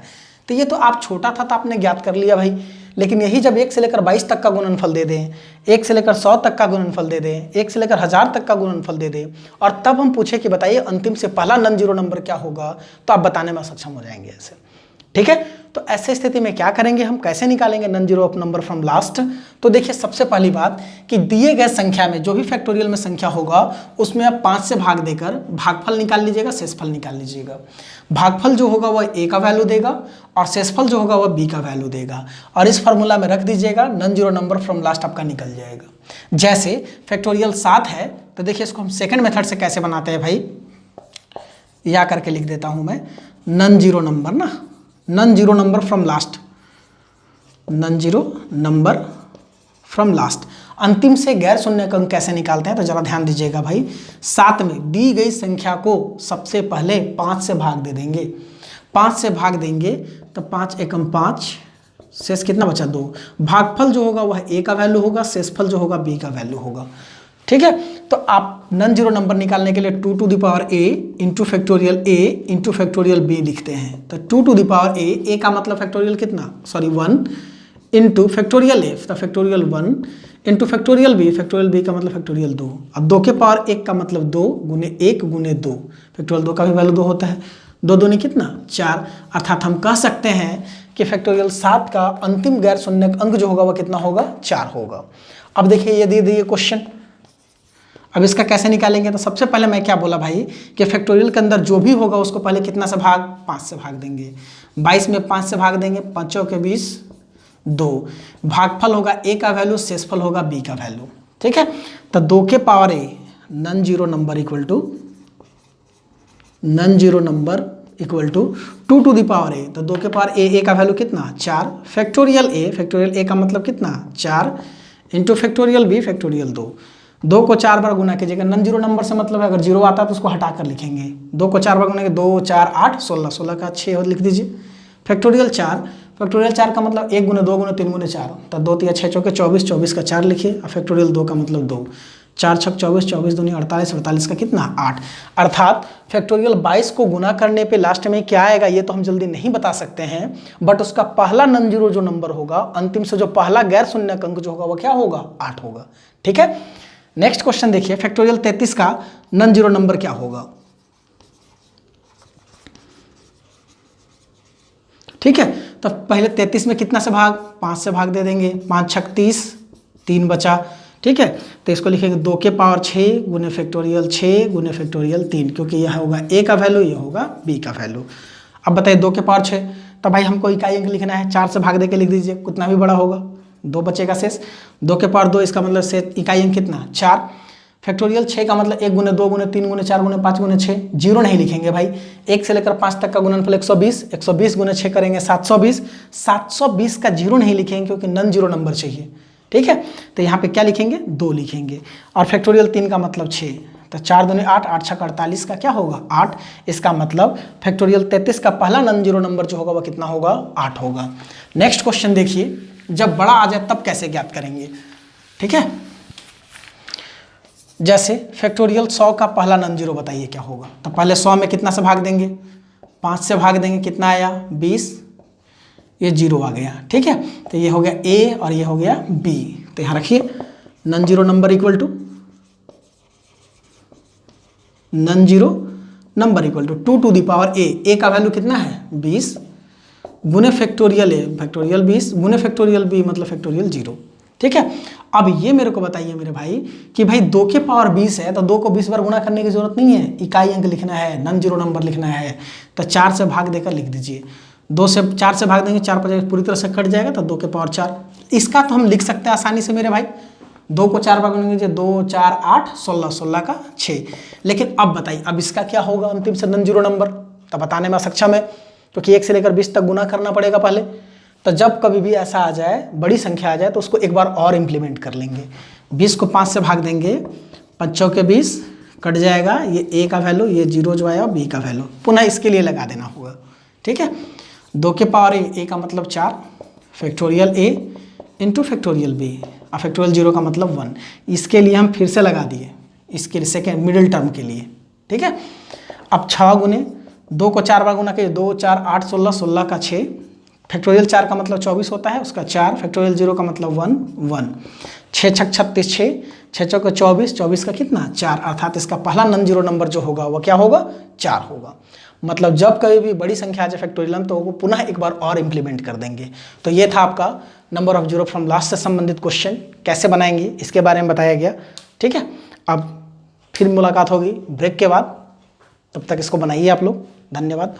तो ये तो आप छोटा था तो आपने ज्ञात कर लिया भाई, लेकिन यही जब 1 से लेकर 22 तक का गुणनफल दे दें, 1 से लेकर 100 तक का गुणनफल दे दें, 1 से लेकर 1000 तक का गुणनफल दे दें, और तब हम पूछे कि बताइए अंतिम से पहला नॉन जीरो नंबर क्या होगा, तो आप बताने में सक्षम हो जाएंगे ऐसे, ठीक है। तो ऐसे स्थिति में क्या करेंगे हम, कैसे निकालेंगे non zero number from last. तो देखिए सबसे पहली बात कि दिए गए संख्या में जो भी फैक्टोरियल में संख्या होगा उसमें आप 5 से भाग देकर भागफल निकाल लीजिएगा, शेषफल निकाल लीजिएगा। भागफल जो होगा वह a का वैल्यू देगा और शेषफल जो होगा वह b का वैल्यू देगा, और इस फॉर्मूला में रख दीजिएगा, non zero number from last आपका निकल जाएगा। जैसे फैक्टोरियल 7 है तो देखिए इसको हम सेकेंड मेथड से कैसे बनाते हैं भाई, या करके लिख देता हूं मैं, नॉन जीरो नंबर ना, non zero number from last, non zero number from last, अंतिम से गैर शून्यक अंक कैसे निकालते हैं तो जरा ध्यान दीजिएगा भाई। 7 में दी गई संख्या को सबसे पहले 5 से भाग दे देंगे, 5 से भाग देंगे तो 5 एकम 5, शेष कितना बचा 2, भागफल जो होगा वह a का वैल्यू होगा, शेषफल जो होगा b का वैल्यू होगा, ठीक है। तो आप नॉन जीरो नंबर निकालने के लिए 2 to the power a into factorial a into factorial b लिखते हैं। तो 2 टू द पावर a का मतलब फैक्टोरियल कितना, सॉरी 1 इंटू फैक्टोरियल a, तो फैक्टोरियल 1 इंटू फैक्टोरियल बी का मतलब फैक्टोरियल 2। अब 2 के पावर 1 का मतलब 2 गुने 1 गुने 2, फैक्टोरियल 2 का भी वैल्यू 2 होता है। 2 दूनी कितना 4, अर्थात हम कह सकते हैं कि फैक्टोरियल 7 का अंतिम गैर शून्य अंक जो होगा वह कितना होगा 4 होगा। अब देखिए ये दे दिए क्वेश्चन, अब इसका कैसे निकालेंगे। तो सबसे पहले मैं क्या बोला भाई कि फैक्टोरियल के अंदर जो भी होगा उसको पहले कितना से भाग 5 से भाग देंगे। 22 में 5 से भाग देंगे, 5 के 20 2, भागफल होगा a का वैल्यू, शेषफल होगा b का वैल्यू। ठीक है, तो 2 के power a non zero number equal to 2 to the power a। तो 2 के पावर a का वैल्यू कितना 4, फैक्टोरियल a का मतलब कितना 4 इंटू फैक्टोरियल b फैक्टोरियल 2 को 4 बार गुना कीजिएगा। नॉन जीरो नंबर से मतलब है अगर जीरो आता है तो उसको हटा कर लिखेंगे। 2 को 4 बार गुना 2 4 8 16, 16 का 6 लिख दीजिए। फैक्टोरियल 4 का मतलब 1 गुने 2 गुने 3 गुने 4, तो 2 3 6 चौके 24, 24 का 4 लिखिए। और फैक्टोरियल 2 का मतलब 2, 4 6 24, 24 दूनी 48, 48 का कितना 8। अर्थात फैक्टोरियल 22 को गुना करने पे लास्ट में क्या आएगा ये तो हम जल्दी नहीं बता सकते हैं, बट उसका पहला नॉन जीरो जो नंबर होगा, अंतिम से जो पहला गैर शून्य अंक जो होगा वो क्या होगा 8 होगा। ठीक है, नेक्स्ट क्वेश्चन देखिए, फैक्टोरियल 33 का नॉन जीरो नंबर क्या होगा। ठीक है, तो पहले 33 में कितना से भाग 5 से भाग दे देंगे, 5 6 30, 3 बचा। ठीक है, तो इसको लिखेंगे 2 के पावर 6 गुने फैक्टोरियल 6 गुने फैक्टोरियल 3, क्योंकि यह होगा a का वैल्यू, ये होगा b का वैल्यू। अब बताइए 2 के पावर 6, तो भाई हमको इकाई अंक लिखना है, 4 से भाग दे के लिख दीजिए, कितना भी बड़ा होगा 2 बचेगा शेष। 2 के पावर 2 इसका मतलब शेष इकाई अंक कितना 4। फैक्टोरियल 6 का मतलब 1 गुने 2 गुने 3 गुने 4 गुने 5 गुने 6, जीरो नहीं लिखेंगे भाई। 1 से लेकर 5 तक का गुणनफल 120, 120 गुने 6 करेंगे 720, 720 का जीरो नहीं लिखेंगे क्योंकि नॉन जीरो नंबर चाहिए। ठीक है, तो यहाँ पे क्या लिखेंगे 2 लिखेंगे। और फैक्टोरियल 3 का मतलब 6, तो 4 दूनी 8, 8 6 48 का क्या होगा 8। इसका मतलब फैक्टोरियल 33 का पहला नॉन जीरो नंबर जो होगा वह कितना होगा 8 होगा। नेक्स्ट क्वेश्चन देखिए, जब बड़ा आ जाए तब कैसे ज्ञात करेंगे। ठीक है, जैसे फैक्टोरियल 100 का पहला नॉन जीरो बताइए क्या होगा। तो पहले 100 में कितना से भाग देंगे 5 से भाग देंगे, कितना आया 20, ये जीरो आ गया। ठीक है, तो ये हो गया a और ये हो गया b। तो यहाँ रखिए non zero number equal to to to the power a का वैल्यू कितना है 20 गुने फैक्टोरियल a फैक्टोरियल 20 गुने फैक्टोरियल b मतलब फैक्टोरियल 0। ठीक है, अब ये मेरे को बताइए मेरे भाई कि भाई 2 के पावर 20 है तो 2 को 20 बार गुना करने की जरूरत नहीं है, इकाई अंक लिखना है, नॉन जीरो नंबर लिखना है। तो 4 से भाग देकर लिख दीजिए। 2 से 4 से भाग देंगे, 4 5 पूरी तरह से कट जाएगा, तो 2 के पावर 4। इसका तो हम लिख सकते हैं आसानी से मेरे भाई, 2 को 4 बार गुनेंगे 2 4 8 16, 16 का 6। लेकिन अब बताइए अब इसका क्या होगा अंतिम से नॉन जीरो नंबर, तो बताने में सक्षम है क्योंकि 1 से लेकर 20 तक गुना करना पड़ेगा पहले। तो जब कभी भी ऐसा आ जाए, बड़ी संख्या आ जाए, तो उसको एक बार और इम्प्लीमेंट कर लेंगे। 20 को 5 से भाग देंगे, 5 के 20 कट जाएगा, ये a का वैल्यू, ये 0 जो आया b का वैल्यू, पुनः इसके लिए लगा देना होगा। ठीक है, 2 के पावर a का मतलब 4 factorial a into factorial b और फैक्टोरियल 0 का मतलब 1। इसके लिए हम फिर से लगा दिए, इसके लिए सेकेंड मिडिल टर्म के लिए। ठीक है, अब 6 गुने 2 को 4 बार गुना के 2 4 8 16, 16 का 6। फैक्टोरियल 4 का मतलब 24 होता है, उसका 4। फैक्टोरियल 0 का मतलब 1 1। 6 6 36, 6 6 का 24, 24 का कितना 4। अर्थात इसका पहला नॉन जीरो नंबर जो होगा वह क्या होगा 4 होगा। मतलब जब कभी भी बड़ी संख्या आ जाए फैक्टोरियल तो वो पुनः एक बार और इम्प्लीमेंट कर देंगे। तो ये था आपका number of zero from last से संबंधित क्वेश्चन, कैसे बनाएंगे इसके बारे में बताया गया। ठीक है, अब फिर मुलाकात होगी ब्रेक के बाद, तब तक इसको बनाइए आप लोग। धन्यवाद।